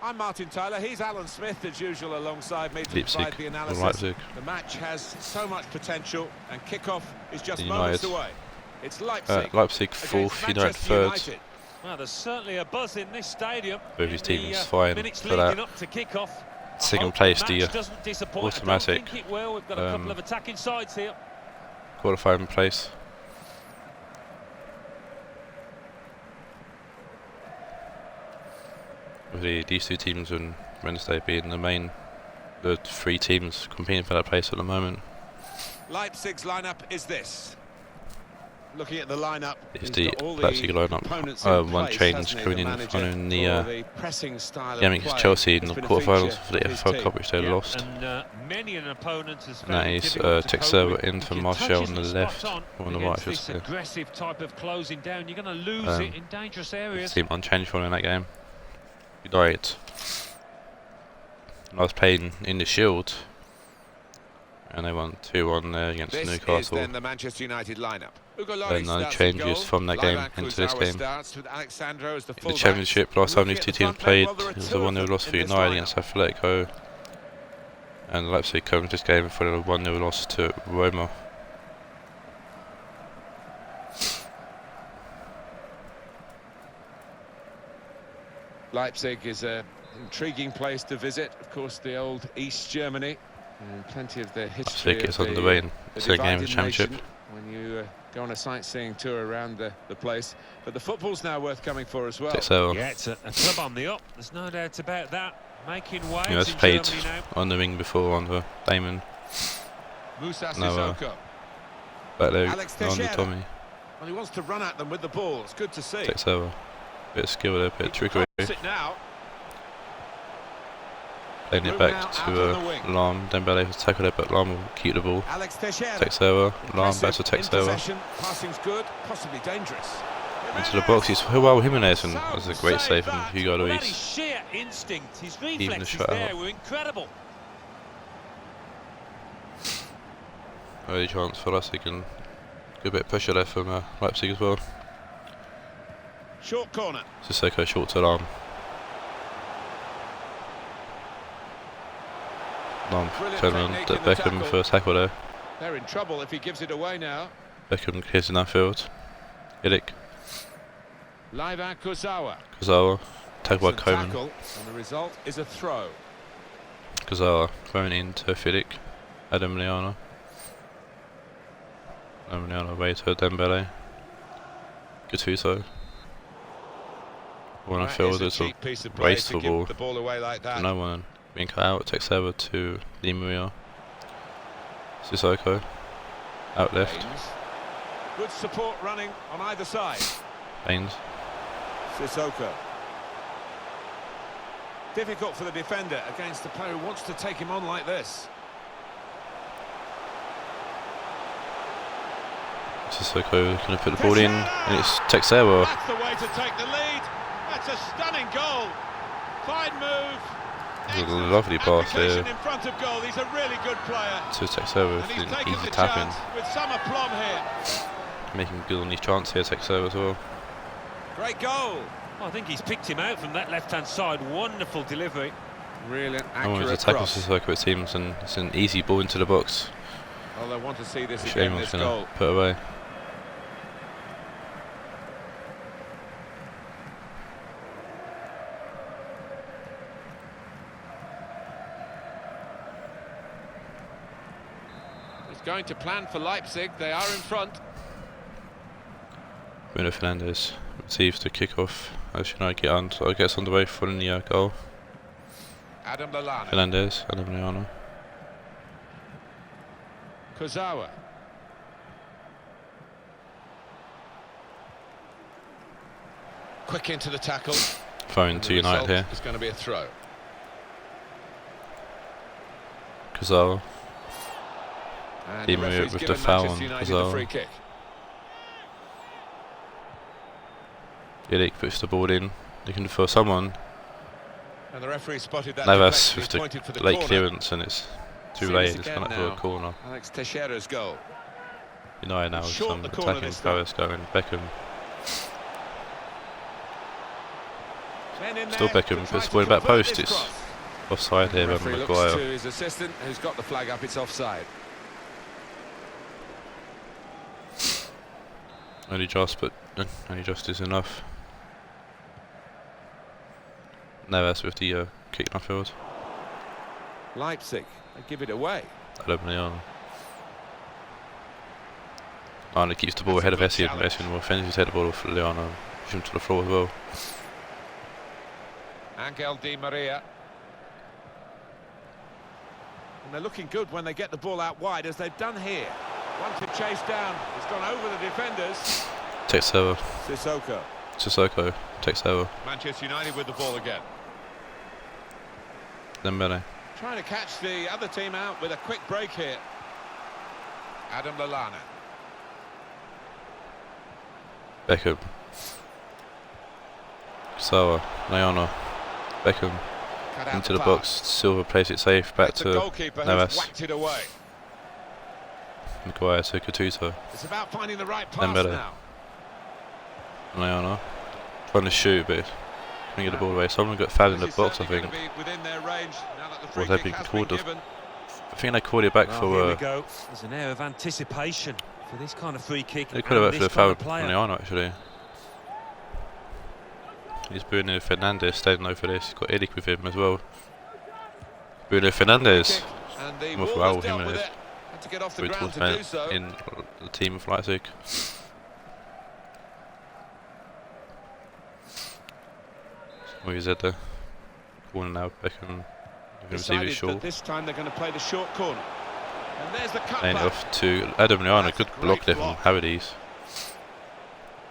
I'm Martin Tyler, he's Alan Smith as usual alongside me to provide the analysis. Leipzig. The match has so much potential and kick-off is just moments away. It's Leipzig. Leipzig 4th, United 3rd. Well, there's certainly a buzz in this stadium. Both his teams vying for that second place, the automatic We've got a couple of attacking sides here. qualifying place. With these two teams on Wednesday being the three teams competing for that place at the moment. Leipzig's lineup is this. Looking at the lineup, it's the Leipzig lineup. One change coming in following the Ajax Chelsea in the quarterfinals for the FFL Cup, which they lost. And many an opponent has and that is Texera in for Marseille on the left, or on the right, I should say. Aggressive type of closing down, you're going to lose it in dangerous areas. Team unchanged following that game. United. I was playing in the Shield, and they won 2-1 there against Newcastle. This is then the Manchester United lineup. And no changes from that game into this game. In the Championship, last time these two teams played, it was a 1-0 loss for United against Atletico, and Leipzig come to this game for a 1-0 loss to Roma. Leipzig is an intriguing place to visit. Of course, the old East Germany, and plenty of the history. Leipzig is on the way in the second game of the Championship. When you go on a sightseeing tour around the place, but the football's now worth coming for as well. Yeah, it's a club on the up. There's no doubt about that. Making waves. It's played on the wing before on the Damon. Musa Sissoko. Back there on the Tommy. Well, he wants to run at them with the ball. It's good to see. Takes over. Bit of skill there, bit of trickery. Playing it back to Lam. Dembele was tackled there, but Lam will keep the ball. Takes over. Lam back to Texera. Passing's good, possibly dangerous. Into the box. He's well Jimenez, and that's a great save from Hugo Luis. Sheer instinct. His Even the reflexes shot there out. were incredible. Early chance for Leipzig, and good bit of pressure there from Leipzig as well. Short corner. Sissoko short to Lam. Lam turn around to Beckham for a tackle there. They're in trouble if he gives it away now. Beckham clears in that field. Idik. Leiva Kurzawa. Kurzawa. Tackle by It's a Coman. tackle, and the result is a throw. Kurzawa throwing in to Fidik. Adam Liana. Adam Liana away to Dembele. Gattuso. One on field, it's a race for the ball away like that. No one being cut out. Takes over to Di Maria. Sissoko. Out left. Good support running on either side. Baines. Sissoko. Difficult for the defender against the player who wants to take him on like this. Sissoko going to put the ball in, and it's Texera. That's the way to take the lead. That's a stunning goal. Fine move. It was a lovely pass there In front of goal. He's a really good player. to Texera with And he's an taken easy the tap in. chance with some aplomb here. Making good on his chance here, Texera as well. Great goal. I think he's picked him out from that left-hand side. Wonderful delivery. Really No one was a accurate tackle cross. Sissoko, it seems, and it's an easy ball into the box. Well, I want to see this Shame again, was this going goal. to put away. He's going to plan for Leipzig. They are in front. Bruno Fernandes receives the kick-off as United gets on the way following the goal. Adam Lallana. Fernandez, Adam Lallana. Kurzawa. Quick into the tackle. Phone to United here. It's going to be a throw. Kurzawa. And He the moved referee's with the given foul Manchester on United the Kurzawa. free kick. Eric puts the ball in, looking for someone. And the referee spotted that. Navas with pointed for the the late corner. clearance, and it's too late. It's gone up for a corner. Alex Teixeira's goal. United now with Short some the corner attacking this time. powers going. Beckham. Men in Still there Beckham, to but it's try going to back convert post. this It's cross. offside here The by referee looks to Maguire. his assistant, who's got the flag up. It's offside. Only just is enough. Navas with the kick in field. Leipzig, they give it away. Adam Lallana. Lallana keeps the ball ahead of Essien. Essien will finish his head the ball off Lallana. Push him to the floor as well. Angel Di Maria. And they're looking good when they get the ball out wide, as they've done here. Once it chased down, it's gone over the defenders. Takes over. Sissoko. Takes over. Manchester United with the ball again. Dembele. Trying to catch the other team out with a quick break here. Adam Lallana. Beckham. Sawa. Lallana. Beckham. Cut out Into the pass. box. Silva plays it safe. Back It's the to goalkeeper who's Navas. whacked it away. Maguire to Gattuso. It's about finding the right pass Dembele. now. Lallana. Trying to shoot, but couldn't get the ball away. Someone got fouled in the This is box, I certainly think. gonna be within their range now that the free Was that kick being has called been off? given. I think they called it back Well, for. here we go. There's an air of anticipation for this kind of free kick. They could have and actually this foul kind of on player. Lallana actually. He's Bruno Fernandes staying over this. He's got Eric with him as well. Bruno Fernandes. And the More for ball Raul has dealt with Jimenez. it. Had to get off the Who ground towards to do so. in the team of Leipzig. What is that? Corner now. Beckham. Going to receive it Decided short. that this time they're going to play the short corner. And there's the cut Laying back. off to Adam Lallana. That's Good a block great there from block. Havertz.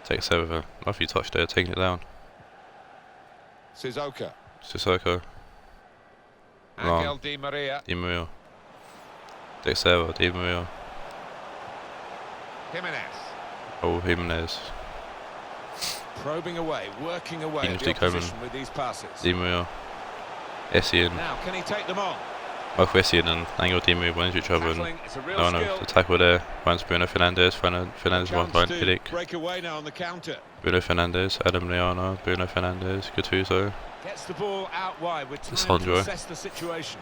Takes over. Lovely touch there, taking it down. Sissoko. Sissoko. Angel Wrong. Di Maria. Di Maria. Takes over. Di Maria. Jimenez. Oh, Jimenez. Probing away, working away at the Kingsley Coman. opposition with these passes. Di Maria. Essien. Now, can he take them on? Both Essien and Angel Di Maria went into each other. And Tackling, it's a real no, skill. the tackle there. Finds Bruno Fernandes. Fernandes one Chance behind to Pilik. break away now on the counter. Bruno Fernandes. Adam Lallana. Bruno Fernandes. Gattuso. Gets the ball out wide with time Sandro. to assess the situation.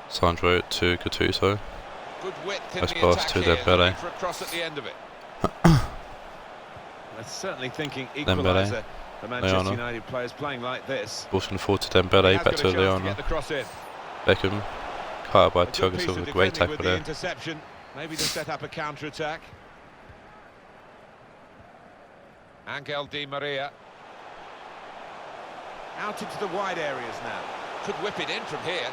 Sandro to Gattuso. Good width in Nice the pass attack to here, Dembele. looking for a cross at the end of it. They're certainly thinking Dembele. equaliser. The Manchester Lallana. United players playing like this. Ball's going to fall to He Dembele. has Back got to a chance to Lallana. get the cross in. Beckham. Cut out by A good Thiago piece Silva. of Great defending tackle with the there. interception. Maybe to set up a counter-attack. Angel Di Maria. Out into the wide areas now. Could whip it in from here.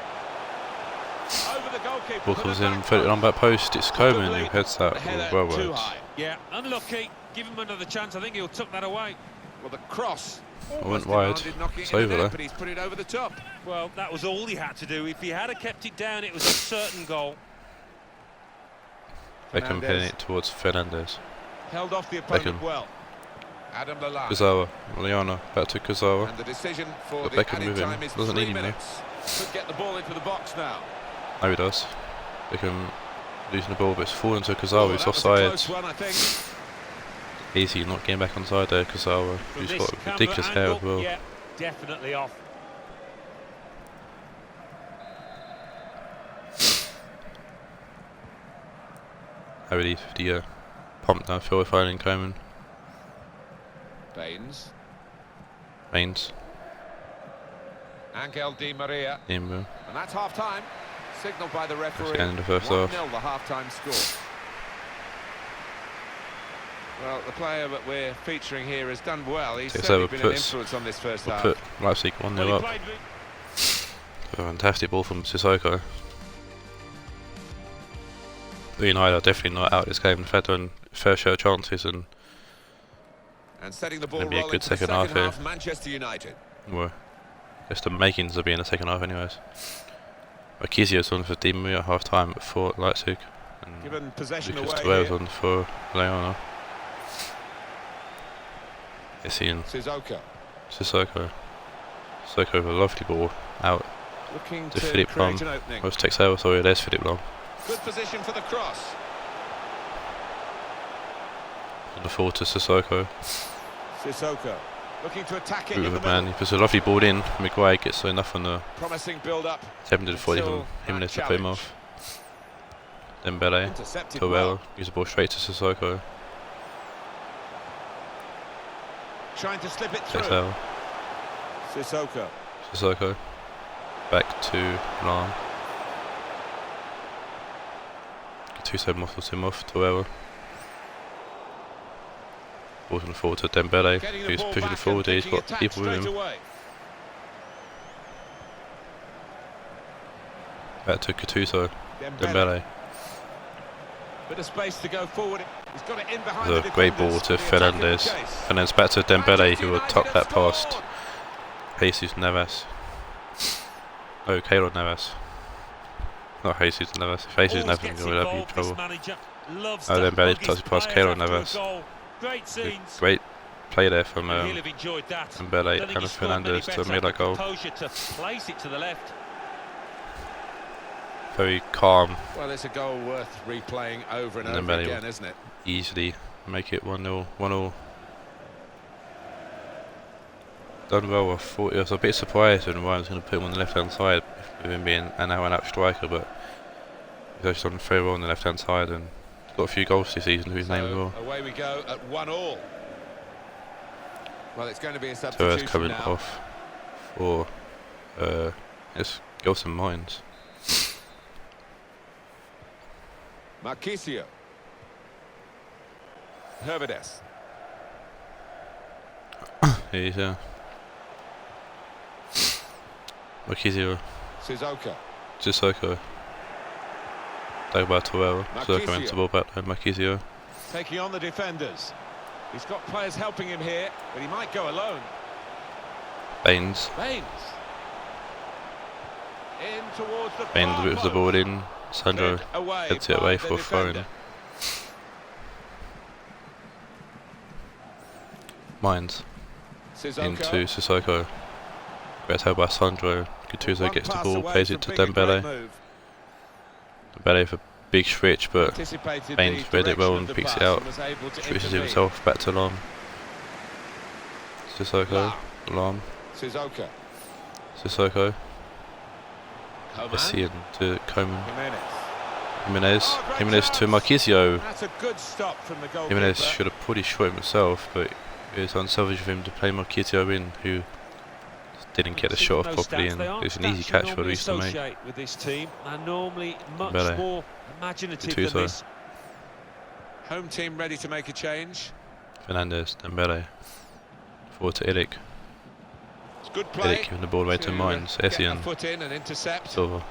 Over the goalkeeper. Ball to comes the in, back put it on post. back post. It's Coman who heads that The header well too worked. high. Yeah, unlucky. Give him another chance. I think he'll tuck that away. Well, the cross went almost wide. demanded knocking It's it in over the there. net, but he's put it over the top. Well, that was all he had to do. If he had kept it down, it was a certain goal. Beckham Fernandes. pinning it towards Fernandes. Held off the opponent Beckham. well. Adam Lallana. Kurzawa. Lallana. Back to Kurzawa. And the decision for But the Beckham added with him. time is Doesn't 3 need him, though. minutes. Could get the ball into the box now. Now he does. Beckham losing the ball, but it's fallen to Oh, Kurzawa. It's that was a offside. close one, I think. Easy, not getting back onside there. Kurzawa, From who's this got camera ridiculous hair angle, as well. Yeah, definitely off. Havertz with the pump down field finding Coman. Baines. Baines. Angel Di Maria. Nimble. And that's half-time. Signalled by the referee. the end of the first 1-0 half. the half-time score. Well, the player that we're featuring here has done well. He's certainly been an influence on this first half. Put Leipzig 1-0 up. A fantastic ball from Sissoko. United are definitely not out of this game. They've had their fair share of chances and setting the ball maybe a good second half here. Manchester United. Well, just the makings of being a second half anyways. Marquisio's on for Di Maria at half time for Leipzig. And given possession Lucas away Torreira's on for Leona. Sissoko. Sissoko with a lovely ball out looking to Philippe Lahm. Most takes over, sorry, there's Philippe Lahm. Good position for the cross. On the forward to Sissoko. Looking to attack it. Man, he puts a lovely ball in. Maguire gets enough on the promising build up. 7-40 from Jimenez to put him off. Dembele, Torreira, use the ball straight to Sissoko. Trying to slip it through. Sissoko. Back to Lahm. Gattuso muscles him off, Torreira. Ball's on the forward to Dembele, who's pushing it forward, he's got people with him. Back to Gattuso, Dembele. Bit of space to go forward. He's got it in behind. There's a great ball to Fernandes. Fernandes back to Dembele, who will tuck that past Jesus Navas. Oh, Keylor Navas. Not Jesus Navas. If Jesus Navas is going to have trouble. Oh, Dembele touches past Keylor Navas. Great play there from Dembele and Fernandes to make that goal. Very calm. Well, it's a goal worth replaying over and over again, isn't it? Easily make it 1-0, 1-0. Done well. I thought I was a bit surprised when Ryan was going to put him on the left-hand side, with him being an out-and-out striker, but he's actually done very well on the left-hand side and got a few goals this season to his name as well. Away we go at 1-1. Well, it's going to be a substitution Torres coming now. off for it's Gelson Mines. Marquisio. Herbedes. He's Marquisio. Sissoko. Dagba Torreira. Sissoko into the ball back to Marquisio. Taking on the defenders. He's got players helping him here, but he might go alone. Baines. In towards the Baines whips the ball in. Sandro heads it away for a throw-in. Mines into Sissoko. Great help by Sandro. Gattuso gets the ball, plays it to Dembele. Dembele with a big switch, but Baines read it well and picks it out. Switches himself back to Lahm. Sissoko. Lahm. Sissoko. Messian to Coman. Jimenez to Marquisio. Jimenez should have put his shot himself, but it was unselfish of him to play Marquisio in, who didn't get the shot off properly, and it was an easy catch for Luis to make. Gattuso. Home team ready to make a change. Fernandes, Dembele. Forward to Illich. Good play. Illich giving the ball away to Mines. Essien. Silva.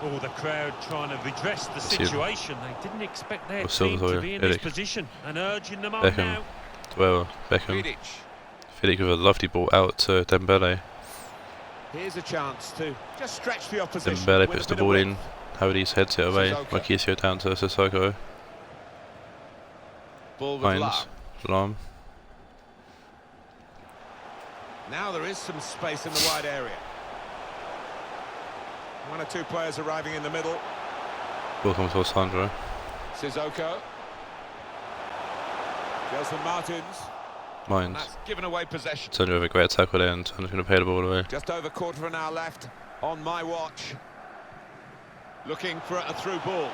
Oh, the crowd trying to redress the situation. They didn't expect their team to be in this position and urging them on now. Beckham. Vidic with a lovely ball out to Dembele. Here's a chance to just stretch the opposition. Dembele puts the ball in. Howdy's heads it away. Marquisio down to Sissoko. Mines. Lahm. Now there is some space in the wide area. One or two players arriving in the middle. Ball comes for Sandro. Sissoko. Gelson Martins. Mines. That's given away possession. Sandro with a great tackle there, and Sandro's going to pay the ball away. Just over quarter of an hour left on my watch. Looking for a through ball.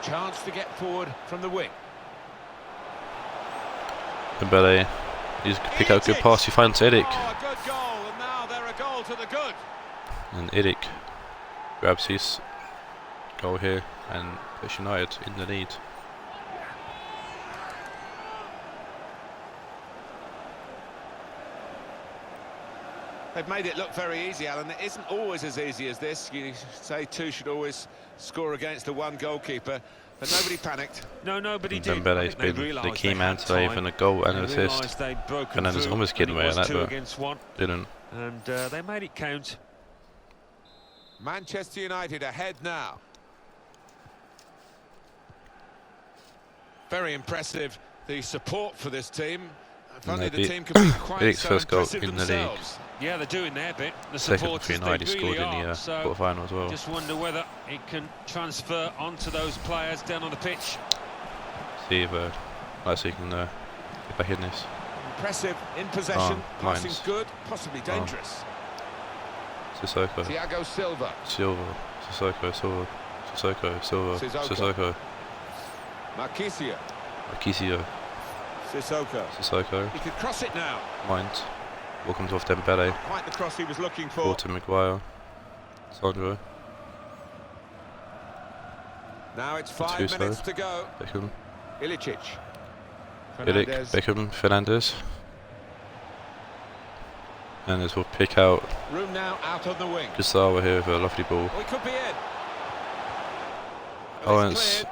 Chance to get forward from the wing. Dembele. He's pick out a good pass. He finds Illich. Oh, a good goal, and now they're a goal to the good. And Illich grabs his goal here and puts United in the lead. They've made it look very easy, Alan. It isn't always as easy as this. You say two should always score against a one goalkeeper, but nobody panicked. No, nobody did. Dembele's been the key man today for a goal and an assist. And then there's almost getting away with that, but didn't. And they made it count. Manchester United ahead now. Very impressive, the support for this team. If only the team could be quite so first goal impressive in the themselves. Yeah, they're doing their bit. The Second for supporters, United, they really scored in the quarter-final as well. Just wonder whether it can transfer onto those players down on the pitch. See if Leipzig can get back in this. Impressive in possession, passing's good, possibly dangerous. Sissoko. Thiago Silva. Sissoko. Marquisio. Sissoko. He could cross it now. Mind. Ball comes off Dembele. Quite the cross he was looking for. Ball to Maguire. Sandro. Now it's 5 minutes to go. Beckham. Ilicic. Beckham, Fernandes. And this will pick out. Room now out on the wing. Gazzara here with a lovely ball. Oh, it could be in. Well, it's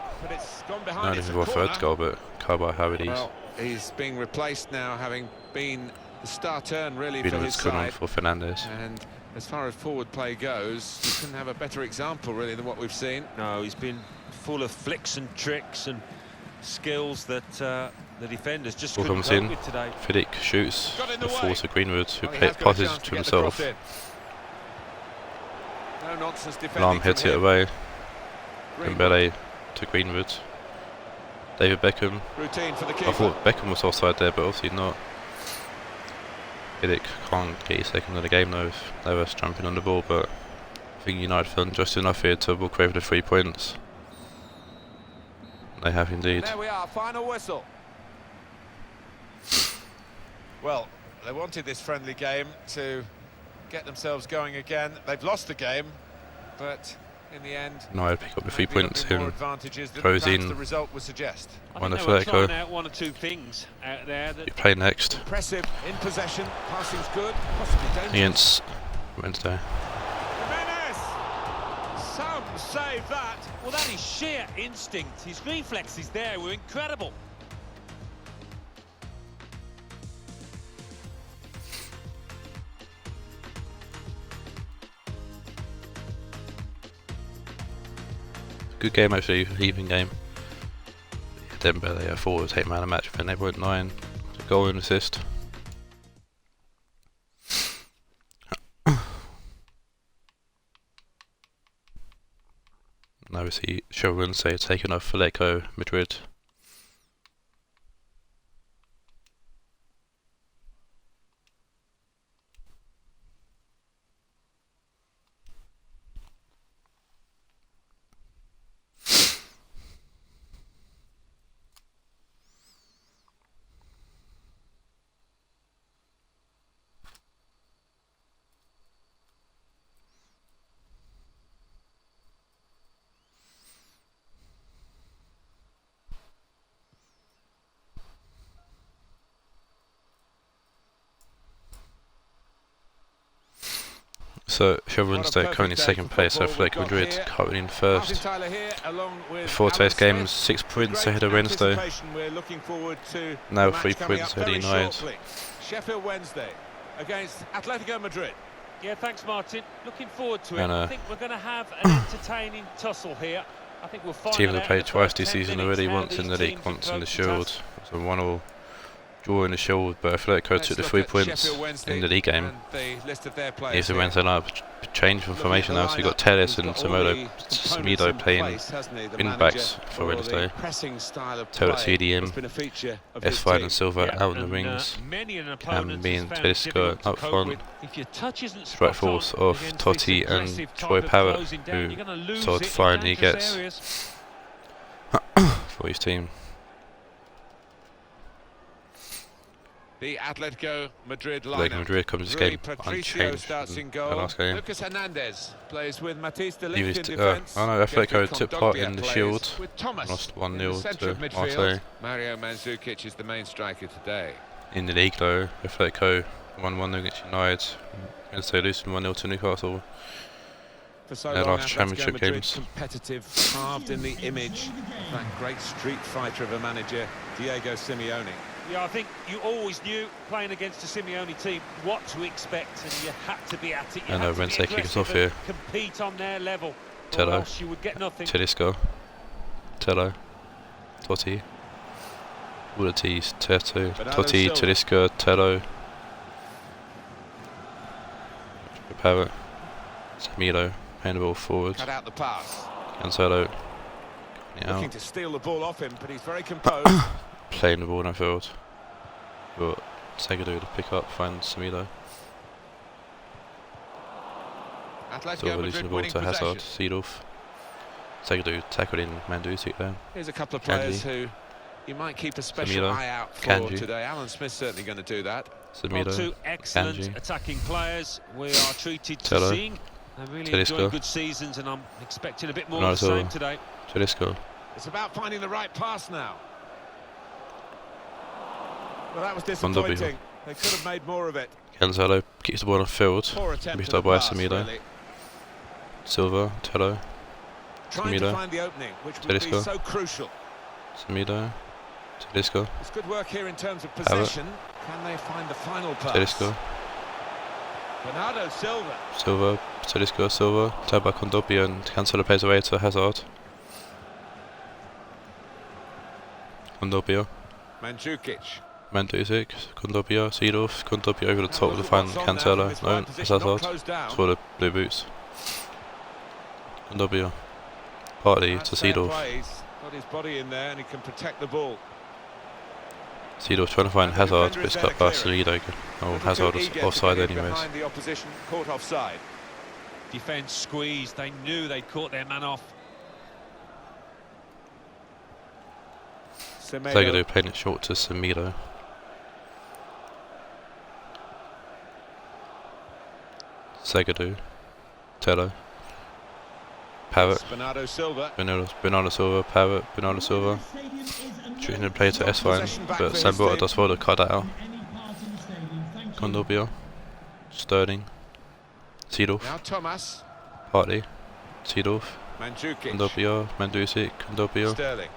gone behind. not even for third goal, but Carby Havertz. Well, he's being replaced now, having been the star turn really for his side. For Fernandes. And as far as forward play goes, you couldn't have a better example really than what we've seen. No, he's been full of flicks and tricks and skills that the defenders just couldn't cope with today. Fidic shoots the force of Greenwood, who passes to himself. No nonsense defending. Lam hits it away. Dembele to Greenwood. David Beckham. Routine for the keeper. I thought Beckham was offside there, but obviously not. Fidic can't get his second of the game though if they were jumping on the ball, but I think United have done just enough here to walk away with the 3 points. They have indeed. And there we are, final whistle. Well, they wanted this friendly game to get themselves going again. They've lost the game, but in the end, I'd pick up the 3 points in. Goes in. The result would suggest. I think they were trying out one or two things out there. That you play next. Impressive in possession, passing's good, possibly dangerous. Against Wednesday. Jimenez! Some save that. Well, that is sheer instinct. His reflexes there were incredible. Good game actually, even game. Dembele, I thought would take man of the match, but they went 9. A goal and assist. And obviously, Wednesday taken off Atletico Madrid. So Wednesday currently second place, so Atletico Madrid currently in first. Before today's game, 6 points ahead of Wednesday. Now 3 points ahead of United. Sheffield Wednesday against Atletico Madrid. Yeah, thanks Martin. Looking forward to it. I think we're going to have an entertaining tussle here. I think we'll find team have played twice this season already, once in the league, once in the Shield. So 1-1 draw in the Shield, but Atletico took the 3 points in the league game. Here's the Wednesday night change from formation now, so you've got Telles and Semedo playing wing backs for Wednesday. Telles CDM, S5 and Silva out in the wings, and me and Tedesco up front. Strike force of Totti and Troy Parrott, who Todd finally gets for his team. The Atletico Madrid lineup. Atletico Madrid comes this game unchanged starts in the goal. last game. Lucas Hernandez plays with Matisse de He was Ligt in defence. I know Atletico took part in the Shield, lost 1-0 to Marseille. Mario Mandzukic is the main striker today. In the league though, Atletico 1-1 against United. I'm going to say losing 1-0 to Newcastle. For so Their long, last Atletico Championship Madrid games. competitive, carved in the image of that great street fighter of a manager, Diego Simeone. Yeah, I think you always knew, playing against a Simeone team, what to expect, and you had to be at it. You had to be kick us off aggressive here. and compete on their level, or Tello. else you would get nothing. Tedesco. Tello. Totti. All the T's. Teto. Totti, Tedesco, Tello. Parrott. Samiro. Playing the ball forward. Cut out the pass. Cancelo. Looking to steal the ball off him, but he's very composed. Playing the ball in the field. But Segedou to pick up, find Samilo. Silva losing the ball to Hazard. Seedorf. Segedou tackling Mandzukic there. Here's a couple of players who you might keep a special eye out for today. Alan Smith's certainly going to do that. Well, two excellent attacking players we are treated to seeing. They're really enjoying good seasons, and I'm expecting a bit more of the same today. Tedesco. It's about finding the right pass now. Well, that was disappointing. They could have made more of it. Cancelo keeps the ball on the field. Can be stopped by Samilo. Really. Silva, Tello. Trying to find the opening, which would be so crucial. Samilo. Tedesco. It's good work here in terms of possession. Can they find the final pass? Tedesco. Bernardo Silva. Silva, Tedesco, Silva. Taba Kondogbia, and Cancelo plays away to Hazard. Kondogbia. Mandzukic, Kondogbia, Seedorf, Kondogbia over the top to find Cancelo. No, it's Hazard. It's for the blue boots. Kondogbia. Partly to Seedorf. Got his body in there and he can protect the ball. Seedorf trying to find Hazard, but it's cut by Salido. Oh, Hazard was offside anyways. The opposition caught offside. Defence squeezed, they knew they'd caught their man off. Segedou playing it short to Samiro. Segedou. Tello. Parrott. Bernardo Silva. Bernardo Silva. Parrott. Bernardo Silva. Choosing to play to S-Fine, but Sambota does well to cut that out. Kondogbia. Sterling. Seedorf. Now Thomas. Partly. Seedorf. Mandzukic. Kondogbia. Mandzukic. Kondogbia.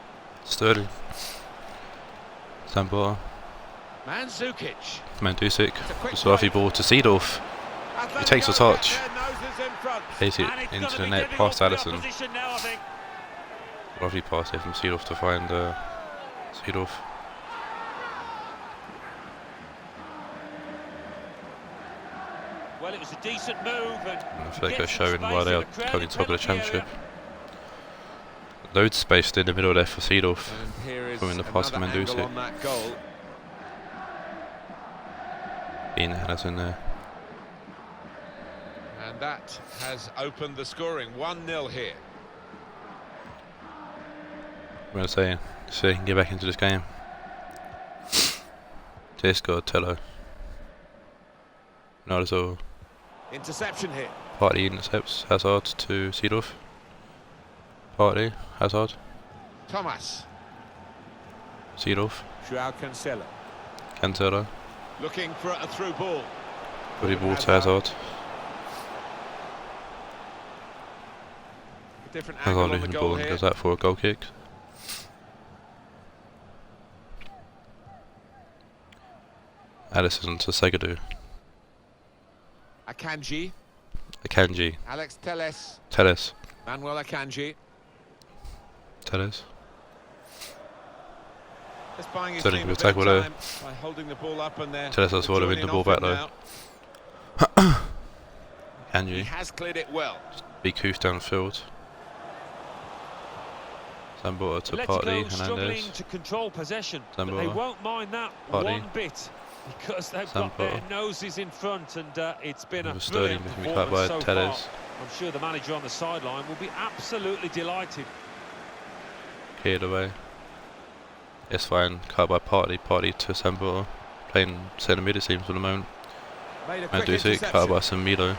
Sterling. Sambota. Mandzukic. It's a lovely ball to Seedorf. He takes a touch. Plays it into the net past Allison. Lovely pass here from Seedorf to find Seedorf. Well, it was a decent move, and Atletico showing why they are currently top of the Championship. Loads spaced in the middle there for Seedorf, from the pass to Mandzukic. Ian Allison there. And that has opened the scoring. 1-0 here. I'm going to say, so he can get back into this game. Tedesco, Tello. Bernardo. Interception here. Partey intercepts Hazard to Seedorf. Partey, Hazard. Thomas. Seedorf. Joao Cancelo. Cancelo. Looking for a through ball. Good ball to Hazard. A different Hazard angle on the losing the goal ball here. and goes out for a goal kick. Allison to Segedou. Akanji. Alex Telles. Manuel Akanji. Telles. Just buying his Sterling team a with bit of tackle there. time by holding the ball up, and they're Telles has to win the ball back though. He has cleared it well. Big hoof downfield. Sambota to Partey, Hernandez. To control possession, but they won't mind that one bit, because they've got their noses in front, and it's been a brilliant performance so far. I'm sure the manager on the sideline will be absolutely delighted. Cleared away. Yes, fine. Cut by Partey to Sambota. Playing centre mid it seems for the moment. Mandzukic cut by Samilo.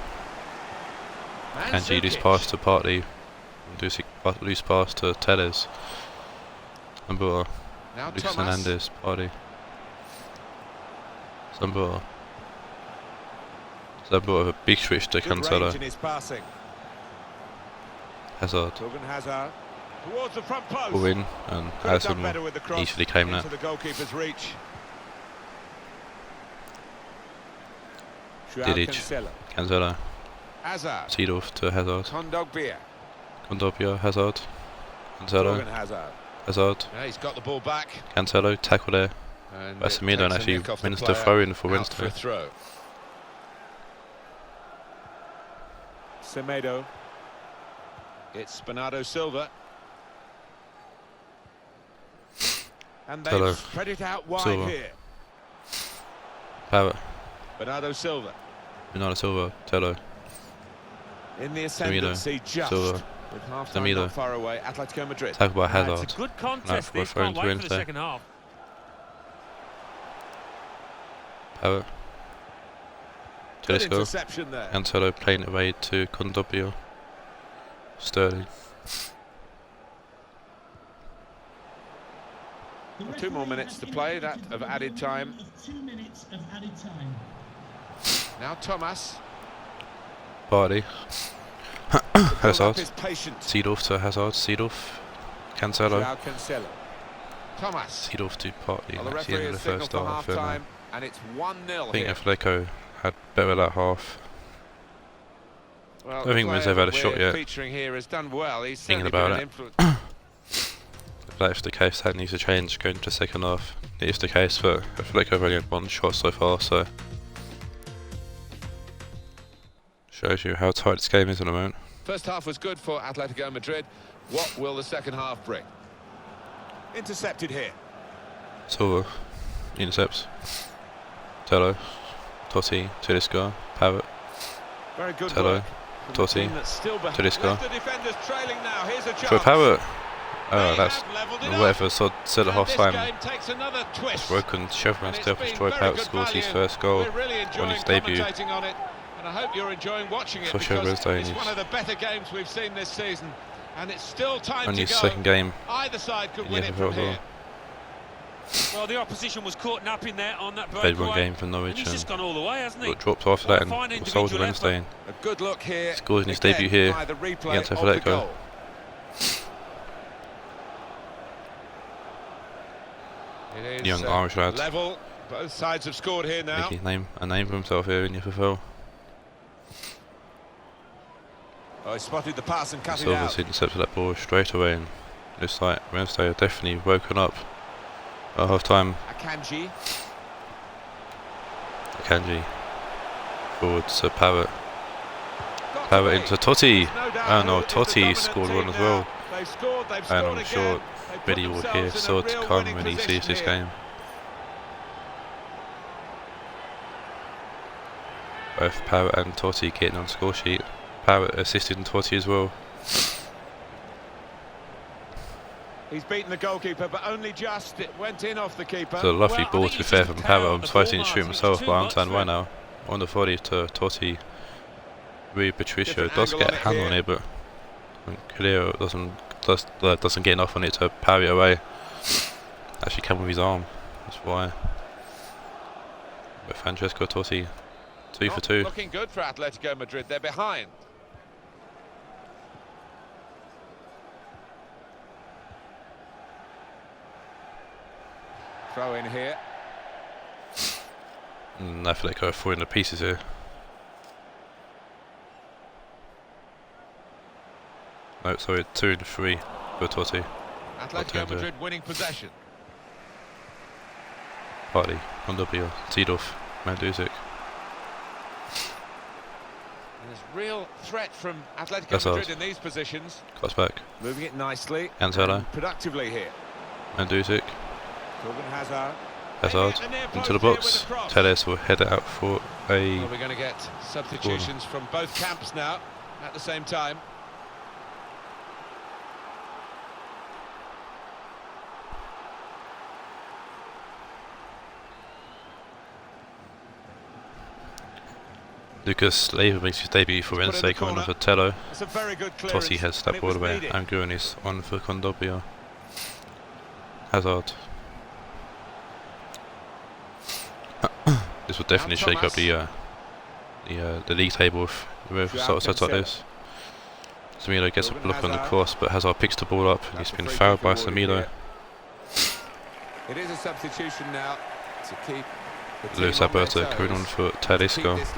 Kanji loose pass to Partey. Mandzukic loose pass to Telles. Sambota. Lucas Hernandez. Partey. Sambota. So a bit of a big switch to Cancelo. Hazard. Towards the front post. Ball in, and Alisson easily came that. The goalkeeper's reach. Didic, Cancelo. Hazard. Seedorf to Hazard. Kondogbia, Hazard. Cancelo. Hazard. Yeah, he's got the ball back. Cancelo, tackle there. Casemiro and actually wins the throw in for Wednesday. Semedo. It's Bernardo Silva. And they spread it out wide Silva. here. Power. Bernardo Silva. Bernardo Silva, Tello. In the ascendancy just. Silva. With half time not far away, Atletico Madrid. Tackle by Hazard. It's a good contest. This can't wait for the second half. Power. Telesco. Cancelo playing it away to Kondogbia. Sterling. 2 more minutes to play, that of added time. 2 minutes of added time. Now Thomas. Party. Hazard. Seedorf to Hazard. Seedorf. Cancelo. Thomas. Seedorf to Party. Well, That's the end of the first half. And it's 1-0. I think Atletico had better that half. Well, I don't think Wednesday had a shot yet. Featuring here has done well. He's thinking about it. If that's the case, that needs to change going into the second half. It is the case, but Atletico have only had 1 shot so far, so shows you how tight this game is at the moment. First half was good for Atletico Madrid. What will the second half bring? Intercepted here. Silva intercepts. Tello. Totti. Tedesco. Pavett. Very good. Tello. Totti. Tedesco. For Pavett. Oh, that's whatever said at half time. Broken Sheffield still destroyed Pavett scores his first goal on his debut. And I hope you're enjoying watching it, For because sure, it's one of the better games we've seen this season, and it's still time only to go. His second game. Either side could win it from here. Well, the opposition was caught napping there on that breakaway. Played 1 game for Norwich. He's just gone all the way, hasn't he? Got dropped after that and sold to Wednesday. A good look here. Scores in his debut here against Atletico. Young Irish lad. Level. Both sides have scored here now. Making a name for himself here in the FFL. Oh, he spotted the pass and cut it out. Silva's intercepted that ball straight away, and looks like Wednesday are definitely woken up at half time. Akanji. Forward to Pavett. Pavett into Totti. Oh no, Totti scored 1 as well. And I'm sure Billy will hear so to come when he sees this game. Both Pavett and Totti getting on the score sheet. Pavett assisted Totti as well. He's beaten the goalkeeper, but only just. It went in off the keeper. It's a lovely ball to be fair from Pavett. I'm surprised he didn't shoot himself, but I understand why now. On the body to Totti. Rui Patricio does get a hand on it, but Calero doesn't get enough on it to parry it away. Actually came with his arm. That's why. But Francesco Totti, 2 for 2. Looking good for Atletico Madrid. They're behind. Throw in here. Atletico are falling to pieces here. No, sorry, 2 and 3 for Totti. Atletico Madrid winning possession. Partly, Kondogbia, Seedorf, Mandzukic. There's real threat from Atletico Madrid in these positions. Cuts back. Moving it nicely. Cancelo. Productively here. Mandzukic. Hazard. Hazard into the box. Teles will head it out for a. Well, we're going to get substitutions from both camps now at the same time. Lucas Leiva makes his debut for Wednesday, coming on for Tello. Totti heads that ball away. Anguin is on for Kondogbia. Hazard. This will definitely shake up the the league table with sort of sets like this. Samilo gets a block on the cross, but Hazard picks the ball up and he's been fouled by Samilo. It is a substitution now to keep Luis Alberto coming on for Talisco. There's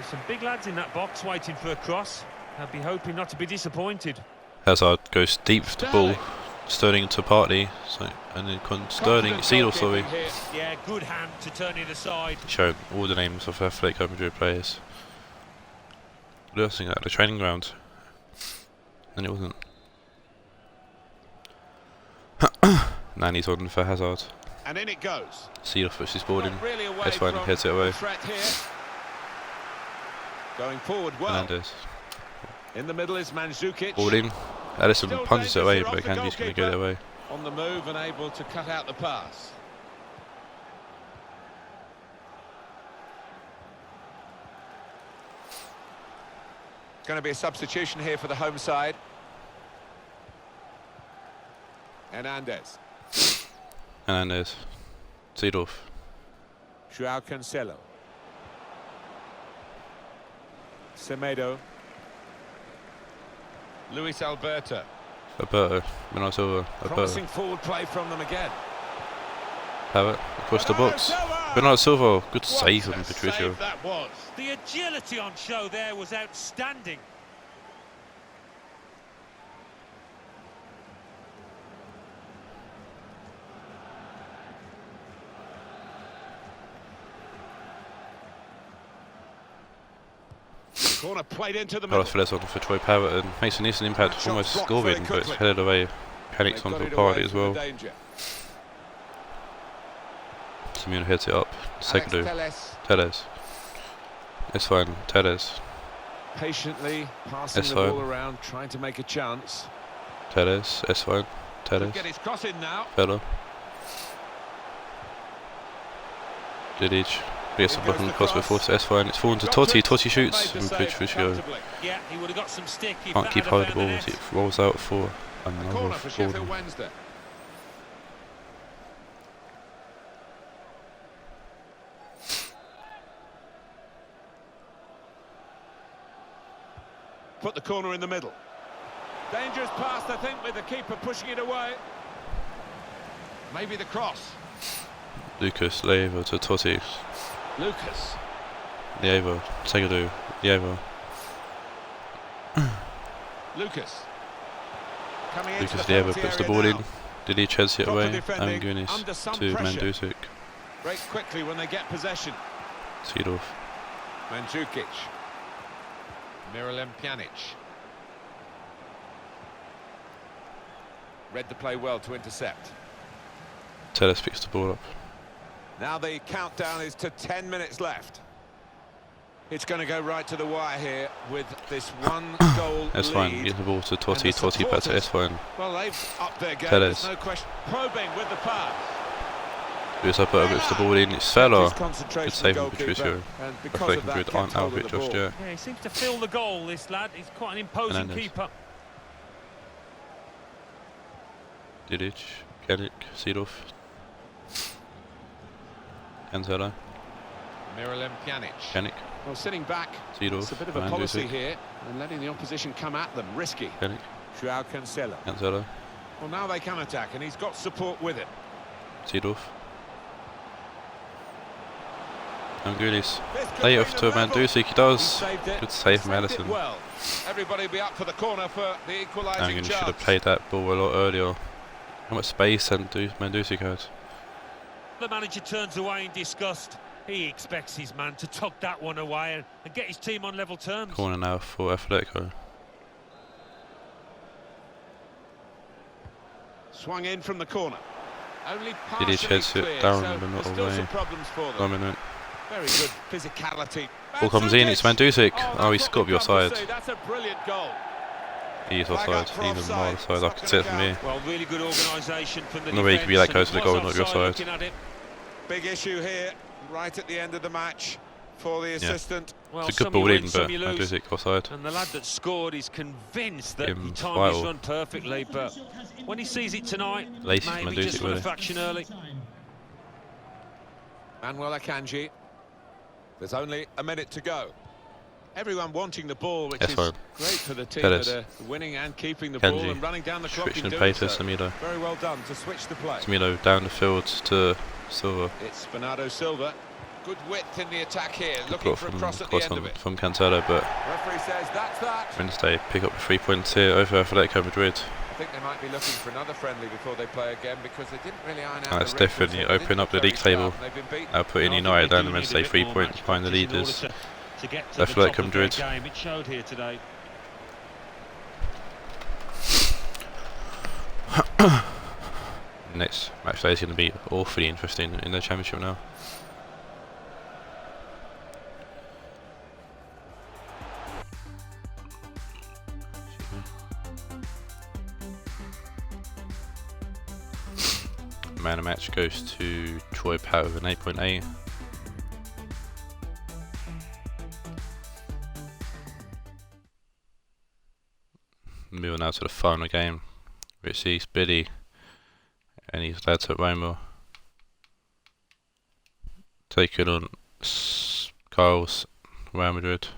some big lads in that box waiting for a cross. I'll be hoping not to be disappointed. Hazard goes deep with the ball. Sterling to Partey, and then Sterling, Seedorf, sorry. Yeah, good hand to turn it aside. Show all the names of Atletico Madrid players. Losing at the training ground. And it wasn't. Nani's on for Hazard. And in it goes. Seedorf pushes ball in. That's fine, heads it away. Going forward well. Fernandez. In the middle is Mandzukic. Ball in. Alisson punches it away, but Kandi's going to get it away. On the move and able to cut out the pass. Going to be a substitution here for the home side. Hernandez. Seedorf. Joao Cancelo. Semedo. Luis Alberto. Bernardo Silva. Promising forward play from them again. Have it across the box. Bernardo Silva, good save from Patricio. That was. The agility on show there was outstanding. Corner played into the middle. Carlos on for Troy Parrott and makes an instant impact, almost scoring, but it's headed away. Panics on for Partey as well. Simeone heads it up. Segedou. Tellez. It's fine. Tellez. Patiently passing the ball around, trying to make a chance. Tellez. It's fine. Tellez. Get his cross in now. Fella. Didic. Gets a block on the cross before it's fine. It's fallen to Totti. Totti shoots and Patricio can't keep hold of the ball as it rolls out for another corner. Put the corner in the middle. Dangerous pass, I think, with the keeper pushing it away. Maybe the cross. Lucas, Leiva to Totti. Lucas. Leiva, Segedou, Leiva. Lucas. Lucas Leiva puts the ball in. Didic heads it away. Angunis to Mandzukic. Break quickly when they get possession. Seedorf. Mandzukic. Miralem Pjanic. Read the play well to intercept. Tellez picks the ball up. Now the countdown is to 10 minutes left. It's going to go right to the wire here with this one goal lead. S1 gives the ball to Totti. Totti back to S1. Well, they've upped their game. Tellez. No question. Probing with the pass. Luis Alberto puts the ball in. It's Fella. Good save from Patricio. Reflecting good on Albert Josh Joe. Yeah, he seems to fill the goal, this lad. He's quite an imposing keeper. Didic, Kenik, Seedorf. Cancelo. Miralem Pjanic. Kenik. Well, sitting back, Seedorf. it's a bit of a policy here, and letting the opposition come at them. Risky. Kenik. Joao Cancelo. Cancelo. Well, now they can attack, and he's got support with him. Seedorf. Angulis. Lay off to Mandzukic, he does. Good save from Alisson. Well. Everybody be up for the corner for the equalising Angulis should have played that ball a lot earlier. How much space Mandzukic has. The manager turns away in disgust. He expects his man to tug that one away and get his team on level terms. Corner now for Atletico. Swung in from the corner. Only Didic heads it down, but not away. Dominant. Very good physicality. Ball comes in, it's Mandzukic. Oh, he's got to be offside. That's a brilliant goal. He is offside, even more offside. I can see it from here. Well, really good organisation from the no way you could be that close to the goal and not be offside. Big issue here, right at the end of the match for the assistant. Well, it's a good ball in, but Mandzukic offside. And the lad that scored is convinced that he timed his run perfectly, but when he sees it tonight, maybe just run a fraction early. Manuel Akanji. There's only a minute to go. Everyone wanting the ball, which is great for the team that are winning and keeping the ball and running down the clock in doing so. Very well done to switch the play. Samito down the field to Silva. It's Bernardo Silva. Good width in the attack here, looking for a cross at the end of it. From Cancelo, but referee says that's that. Wednesday pick up the 3 points here over Atletico Madrid. I think they might be looking for another friendly before they play again, because they didn't really iron out. That's definitely open up the league table. Now putting United down and Wednesday 3 points behind the leaders. Atletico Madrid. It showed here today. Next match day is going to be awfully interesting in the Championship now. Man of match goes to Troy Power with an 8.8. Moving now to the final game, which sees Billy and his lads at Roma taking on Carl's Real Madrid.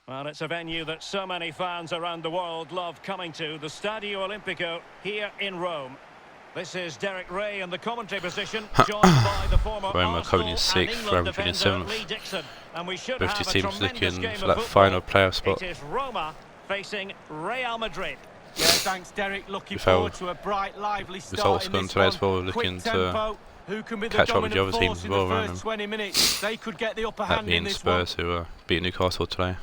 Well, it's a venue that so many fans around the world love coming to, the Stadio Olimpico here in Rome. This is Derek Ray in the commentary position, joined by the former Roma currently 6th, Real Madrid in 7th. Both these teams looking for that final playoff spot. It is Roma facing Real Madrid. Yeah, thanks, Derek. Looking forward to a bright, lively start in this as well, one. looking to who can be the catch up with the other dominant teams force as in well the around first them. 20 minutes. They could get the upper That hand in being this Spurs, one. who beat Newcastle today.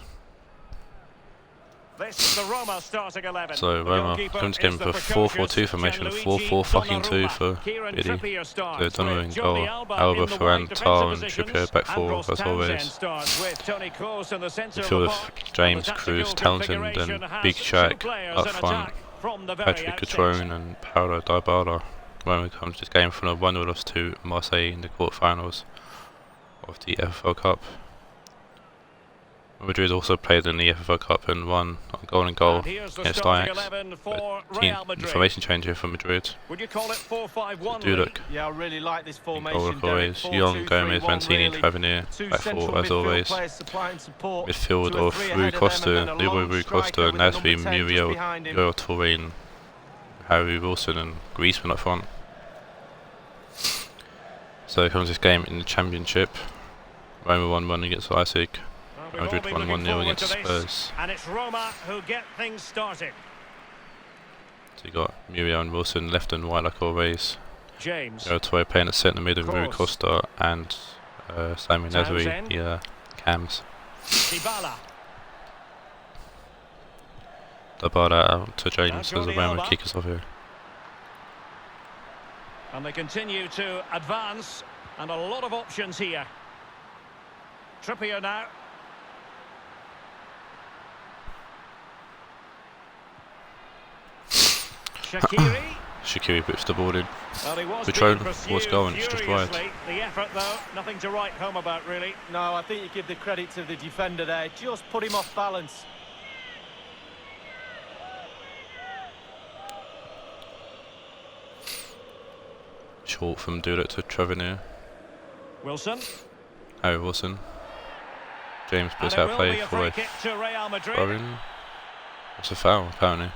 This is the Roma starting 11. So Roma comes again for 4-4-2 formation, 4-4-2 for Billy. The Donovan in goal, Alba, Ferran, Tar and Trippier back four as always. Midfield of James, Cruz, Townsend and Big Shaq up front. Patrick Catrone and Paulo Dybala. Roma comes this game from a 1-0 loss to Marseille in the quarterfinals of the FFL Cup. Madrid also played in the FFL Cup and won on goal against Ajax. Formation change here for Madrid. Would you call it 4-5-1? Dudek. Yeah, I really like this formation. Always, Young, Gomez, Mancini, Tavernier, back four as always. Midfield of Rui Costa, Leroy Rui Costa, Nasri, Muriel, Yoel Touré, Harry Wilson and Griezmann up front. So here comes this game in the Championship. Roma 1-1 against Leipzig. Madrid 1-1 against Spurs. And it's Roma who get things started. So you got Muriel and Wilson left and right like always. James. Touré playing at centre mid and Rui Costa and Sami Nasri, the cams. Dybala out to James as the Roma kick us off here. And they continue to advance, and a lot of options here. Trippier now. Shaqiri puts the ball in. Patron was going, it's just wide. The effort though, nothing to write home about really. No, I think you give the credit to the defender there. Just put him off balance. Short from Dudek to Tavernier. Wilson. Harry Wilson. James puts out play for a throw-in. It's a foul apparently.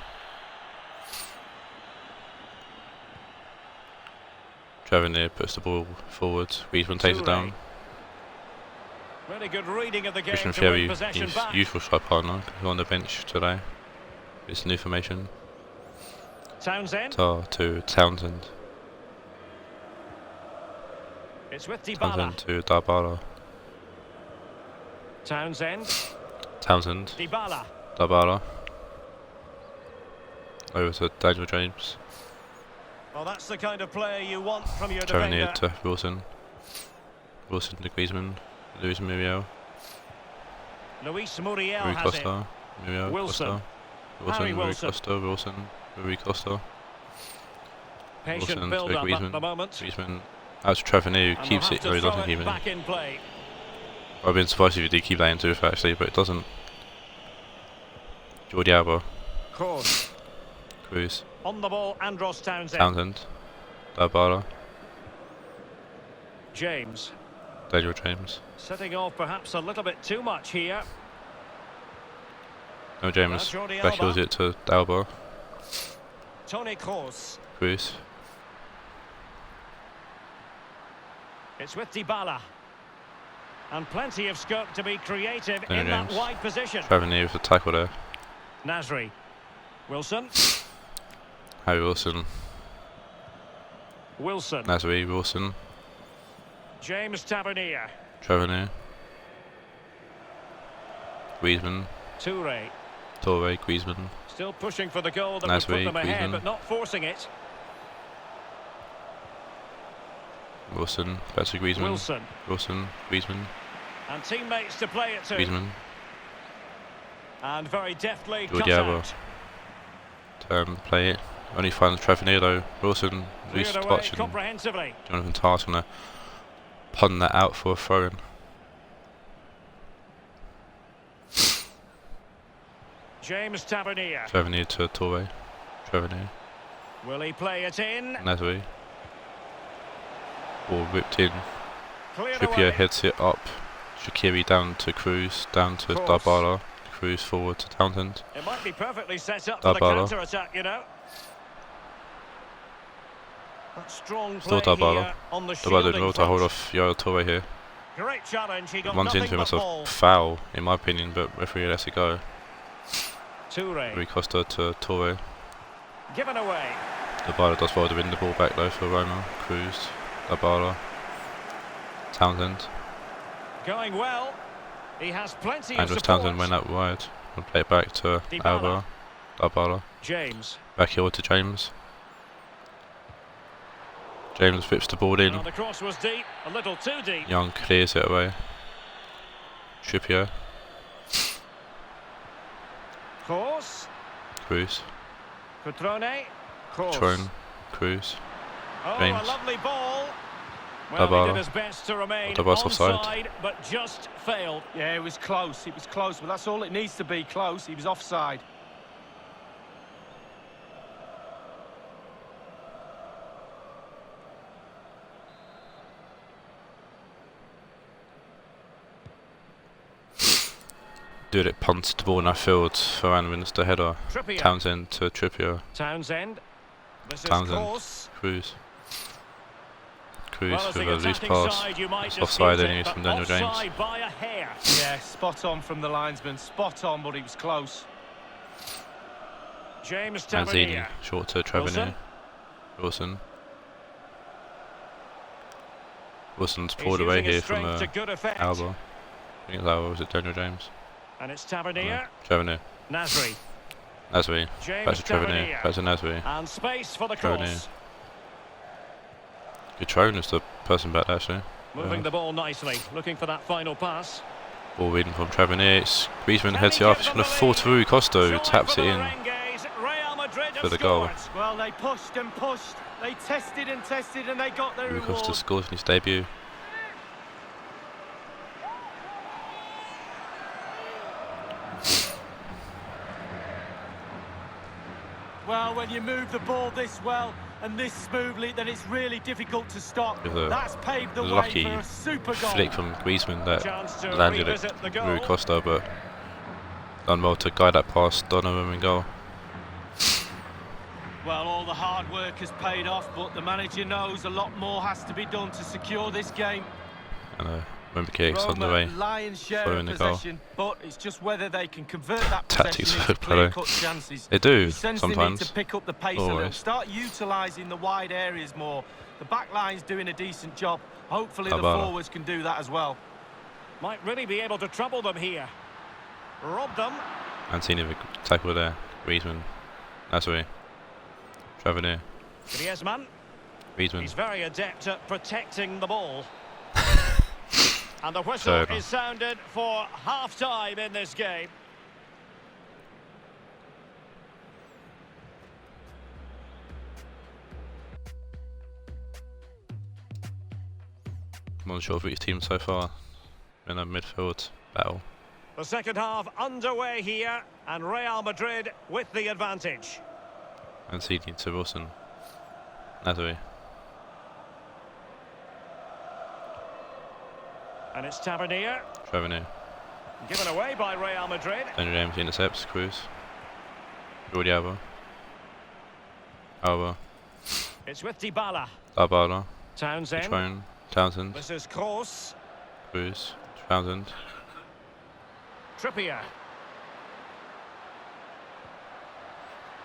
Tavernier puts the ball forward. Griezmann takes it down. Really good reading of the game. Christian Fieri, his usual strike partner, is on the bench today. It's a new formation. Townsend. Tar to Townsend. It's with Dybala. Townsend to Dybala. Townsend. Townsend. Dybala. Dybala. Over to Daniel James. Well, that's the kind of player you want from your Tony defender. to Wilson. Wilson to Griezmann. Luis Muriel. Luis Muriel Rui has Costa. Muriel. Wilson. Costa. Wilson. Rui Wilson. Costa. Wilson. Rui Costa. Patient Wilson build to up Griezmann. at the moment. Griezmann. That's Trevor who keeps it, or he doesn't keep it. Back in play. I've been surprised if he did keep that into it actually, but it doesn't. Jordi Alba. Kroos. Cruz. On the ball, Andros Townsend. Townsend. Dybala. James. Daniel James. Setting off perhaps a little bit too much here. No James. Jordi Back heels Alba. it to Alba. Toni Kroos. Cruz. It's with Dybala. And plenty of scope to be creative Daniel in that James. wide position. Trevor with the tackle there. Nasri. Wilson. Harry Wilson. Wilson. Nasri. Wilson. James Tavernier. Trevor Griezmann. Toure. Toure. Griezmann. Still pushing for the goal that Nasri, would put them ahead, Griezmann. but not forcing it. Wilson. Back to Griezmann. Wilson. Wilson. Griezmann. And teammates to play it to. Griezmann. And very deftly cut Jordi Alba. out. Turn. Play it. Only finds Trevor though. Wilson. Loose Cleared away touch and comprehensively. Jonathan Tarr's gonna pun that out for a throw-in. James Tavernier. Trevor to Toure. Trevor. Will he play it in? Nasri. Ball whipped in. Cleared Trippier away. heads it up. Shaqiri down to Cruz. Down to Kroos. Dybala. Cruz forward to Townsend. It might be perfectly set up for the Dybala. counter-attack, you know. That strong Still play Dybala. here on the Dybala doing shielding well to hold front. off Yaya Toure here. Great challenge, he got Runs nothing into him but as a ball. foul, in my opinion, but referee lets it go. Toure. Rui Costa to Toure. Given away. Dybala does well to win the ball back though for Roma. Cruz. Dybala. Townsend. Going well. He has plenty of Andros support. Townsend went out wide. We'll play it back to Dybala. Alba. Dybala. James. Back here to James. James whips the ball in. Well, the cross was deep, a little too deep. Young clears it away. Trippier. Kroos. Cruz. Cutrone. Kroos. Tron. Cruz. Oh, James. a lovely ball. Well, he Dybala. did his best to remain Dybala's offside. onside, but just failed. Yeah, it was close, but that's all it needs to be, close. He was offside. Dude, it punts the ball in our field. Varane wins the header. Trippier. Townsend to Trippier. Townsend. This Townsend. is Kroos. Cruz. Cruz Well, as with the a loose attacking pass. side, you might That's dispute offside it, anyways but from Daniel James. offside by a hair. Yeah, spot on from the linesman. Spot on, but he was close. James Mazzini Tavernier. short to Trevor. Wilson. Wilson. Wilson's He's pulled away using his here from strength to good effect. Alba. I think it's Alba, was it Daniel James? And it's Tavernier. Trevor. Nasri. Nasri. James Back to Trevor. Tavernier. Back to Nasri. And space for the Tavernier. cross. Cutrone is the person back there, actually. Moving the ball nicely, looking for that final pass. Ball in from Trevor. It's Griezmann Can heads he it up. give It's them going to the fall lead? to Rui Costa, who Surely taps for it the in Merengues, Real Madrid for have the goal. scored. Well, they pushed and pushed. They tested and tested, and they got their Rui reward. Costa scores in his debut. Well, when you move the ball this well and this smoothly, then it's really difficult to stop. With a That's paved the way lucky for a super goal. flick from Griezmann that Chance to landed revisit at the goal. Rui Costa, but done well to guide that past Donovan and goal. Well, all the hard work has paid off, but the manager knows a lot more has to be done to secure this game. And Remember kicks on the Roma, way, lion's share following of the goal. possession, but it's just whether they can convert that Tactics possession of into play. clear-cut chances. They do, You sense they need to sometimes. pick up the pace a little, Always. start utilising the wide areas more. The back line's doing a decent job. Hopefully the Dybala. forwards can do that as well. Might really be able to trouble them here. Rob them. Mancini with a tackle there. Griezmann. Nasri. Travener. Griezmann. Griezmann. He's very adept at protecting the ball. And the whistle is sounded for half-time in this game. I'm not sure of each team so far in a midfield battle. The second half underway here, and Real Madrid with the advantage. And ceding to Wilson. Nazari. And it's Tavernier. Tavernier. Given away by Real Madrid. Daniel James intercepts. Cruz. Jordi Alba. Alba. It's with Dybala. Dybala. Townsend. Townsend. This is Kroos. Cruz. Townsend. Trippier.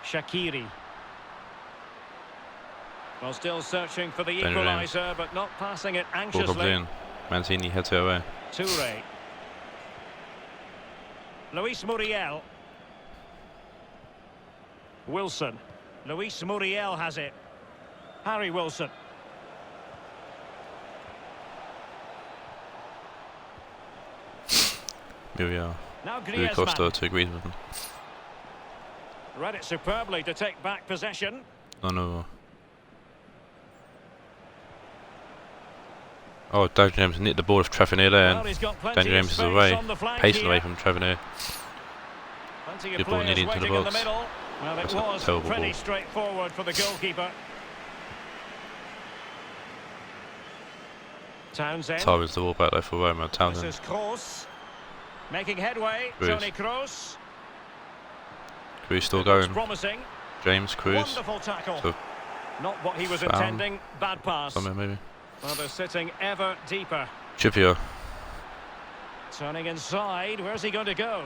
Shaqiri. Well, still searching for the equaliser, but not passing it anxiously. Ball comes in. Mancini heads it away. Toure. Luis Muriel. Wilson. Luis Muriel has it. Harry Wilson. Muriel. Now Rui Costa Griezmann. to Griezmann. Read it superbly to take back possession. No. Oh, Daniel James nicked the ball of Tavernier there. Well, Daniel James is away, pacing away from Tavernier. Good ball nearly into the box. Well, it was pretty ball. straightforward for the goalkeeper. Townsend. Targets the ball back there for Roma. Townsend. This is Kroos. Making headway. Cruz. Toni Kroos. Cruz still going. Promising. James Cruz. Wonderful tackle. So not what he was intending. Bad pass. somewhere maybe. Well, they're sitting ever deeper. Trippier. Turning inside. Where's he going to go?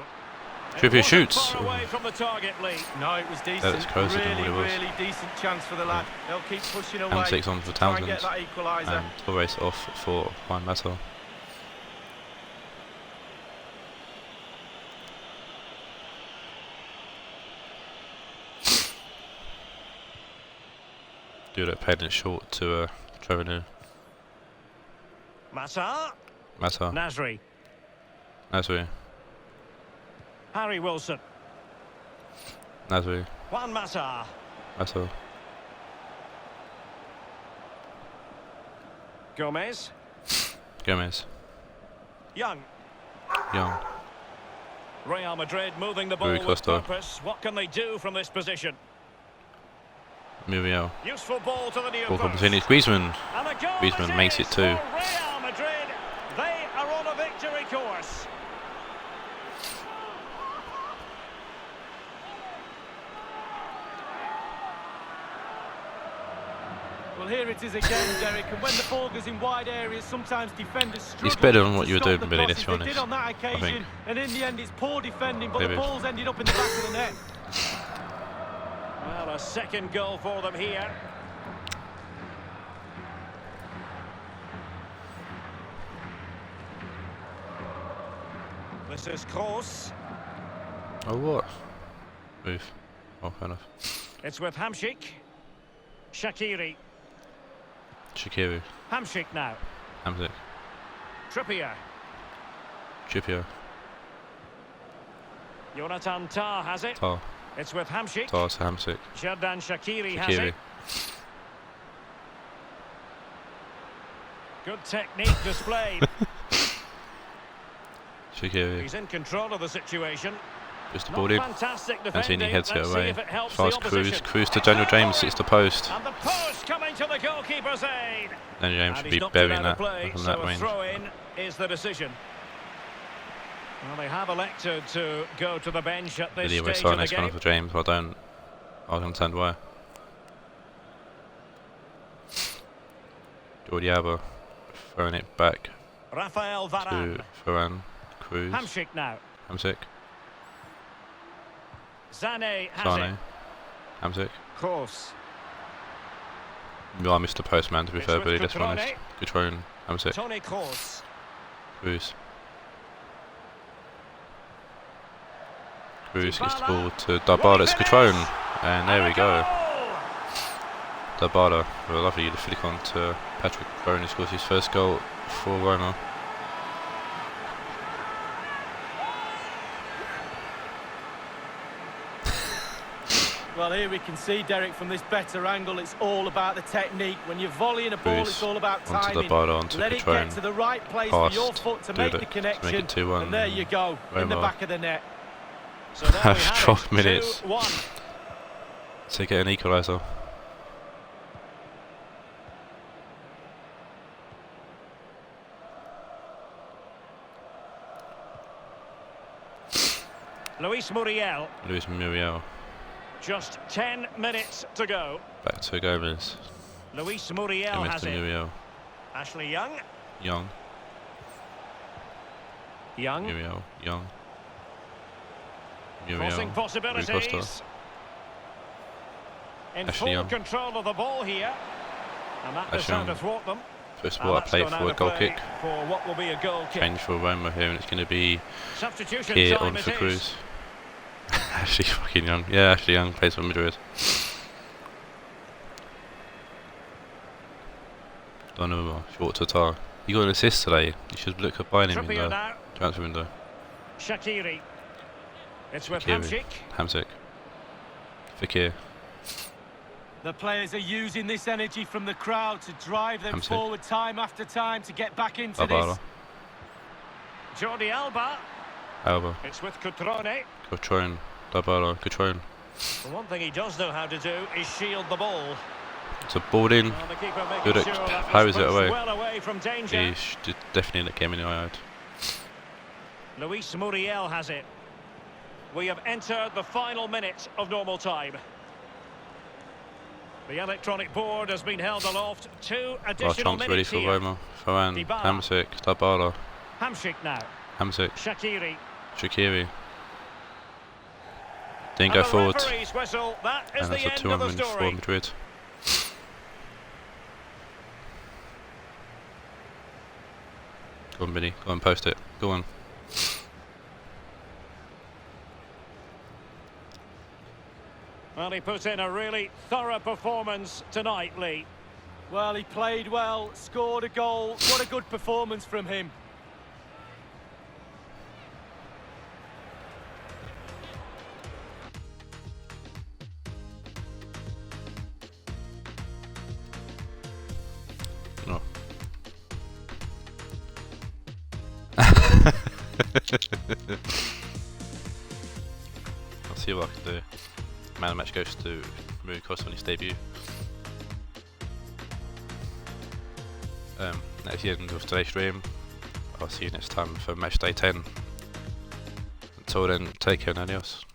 Trippier shoots. Far away from the target lead. No, it was decent. That's closer than what it was. Really decent chance for the lad. They'll keep pushing away. And 6 on for try and Townsend. get that equaliser. And Torres off for Juan Mata. Do that played it short to Tavernier. Mata. Nasri. Harry Wilson. Nasri. Juan Mata. Gomez. Young. Real Madrid moving the ball Rui with Costa. purpose. What can they do from this position? Muriel. Useful ball to the near Ball post. comes in. It's Griezmann. And a goal Griezmann makes it too. for Real Madrid. They are on a victory course. Well, here it is again, Derek, and when the ball goes in wide areas, sometimes defenders struggle. It's better than what you were to stop doing, the Billy, let's be crosses. They honest. did on that occasion, and in the end it's poor defending, but Maybe. the ball's ended up in the back of the net. Well, a second goal for them here. This is Kroos. Oh, what? Move. Oh, fair enough. It's with Hamšík. Shaqiri. Hamšík now. Hamšík. Trippier. Jonathan Tah has it. Tah. It's with Hamšík. Tah to Hamšík. Xherdan Shaqiri has it. Good technique displayed. Shaqiri. He's in control of the situation. Just the ball in. Fantastic defending. Mancini heads it Let's see away. if it helps Fast the opposition. Cruz to Daniel James. It's the post. And the post coming to the goalkeeper's aid. Daniel James And should he's be knocked burying it out that of play, from so that a range. throw-in is the decision. Well, they have elected to go to the bench at this Video we're stage of the this one game. for James. I don't understand why. Jordi Alba throwing it back Rafael Varane. to Varane. Cruz. Hamšík now. Hamšík. Sané has it. Hamšík. Kroos. No, I missed the postman to be It's fair, with but let's be Cutrone. honest. Cutrone. Hamšík. Toni Kroos. Cruz. Cruz gets the Dybala. ball to Dybala. It's Cutrone. And there we go. Dabada with a lovely flick on to Patrick Brown, who scores his first goal for Roma. Well, here we can see, Derek, from this better angle, it's all about the technique. When you're volleying a ball, it's all about timing. Let it get to the right place for your foot to make the connection, and there you go, in the back of the net. So there we have 12 it, minutes 2-1. to get an equaliser. Luis Muriel. Luis Muriel. Just 10 minutes to go. Back to Gomez. Luis Muriel has it. Muriel. Ashley Young. Young. Young. Young. Crossing possibilities. In Ashley full Young. control of the ball here. And that is how to thwart them. First of all, I play for a goal kick. For what will be a goal kick. Change for Roma here, and it's going to be Substitution here time on for Cruz. Ashley fucking Young. Yeah, Ashley Young plays for Madrid. Donnarumma, short to Tar. You got an assist today. You should look at buying him in the transfer window. Shaqiri. It's with Hamsik. Hamsik. Fekir. The players are using this energy from the crowd to drive them forward time after time to get back into this. Jordi Alba. Alba. It's with Cutrone. Cutrone. Dabala. Cutrone. The one thing he does know how to do is shield the ball. It's a ball in. Well, Good at how is it away? Well away from danger. He should definitely let game in the eye out. Luis Muriel has it. We have entered the final minute of normal time. The electronic board has been held aloft. 2 additional minutes ready for here. Roma. Varane, Hamsik, Dabala. Hamsik now. Hamsik. Shaqiri. Shaqiri. Didn't go forward. Whistle. That is And that's the a end 2-1 of the win story. for Madrid. Go on, Vinny. Go on, post it. Go on. Well, he put in a really thorough performance tonight, Lee. Well, he played well, scored a goal. What a good performance from him. No. I'll see what I can do. Man of the match goes to Newcastle on his debut. That's the end of today's stream. I'll see you next time for Matchday 10. Until then, take care and adios.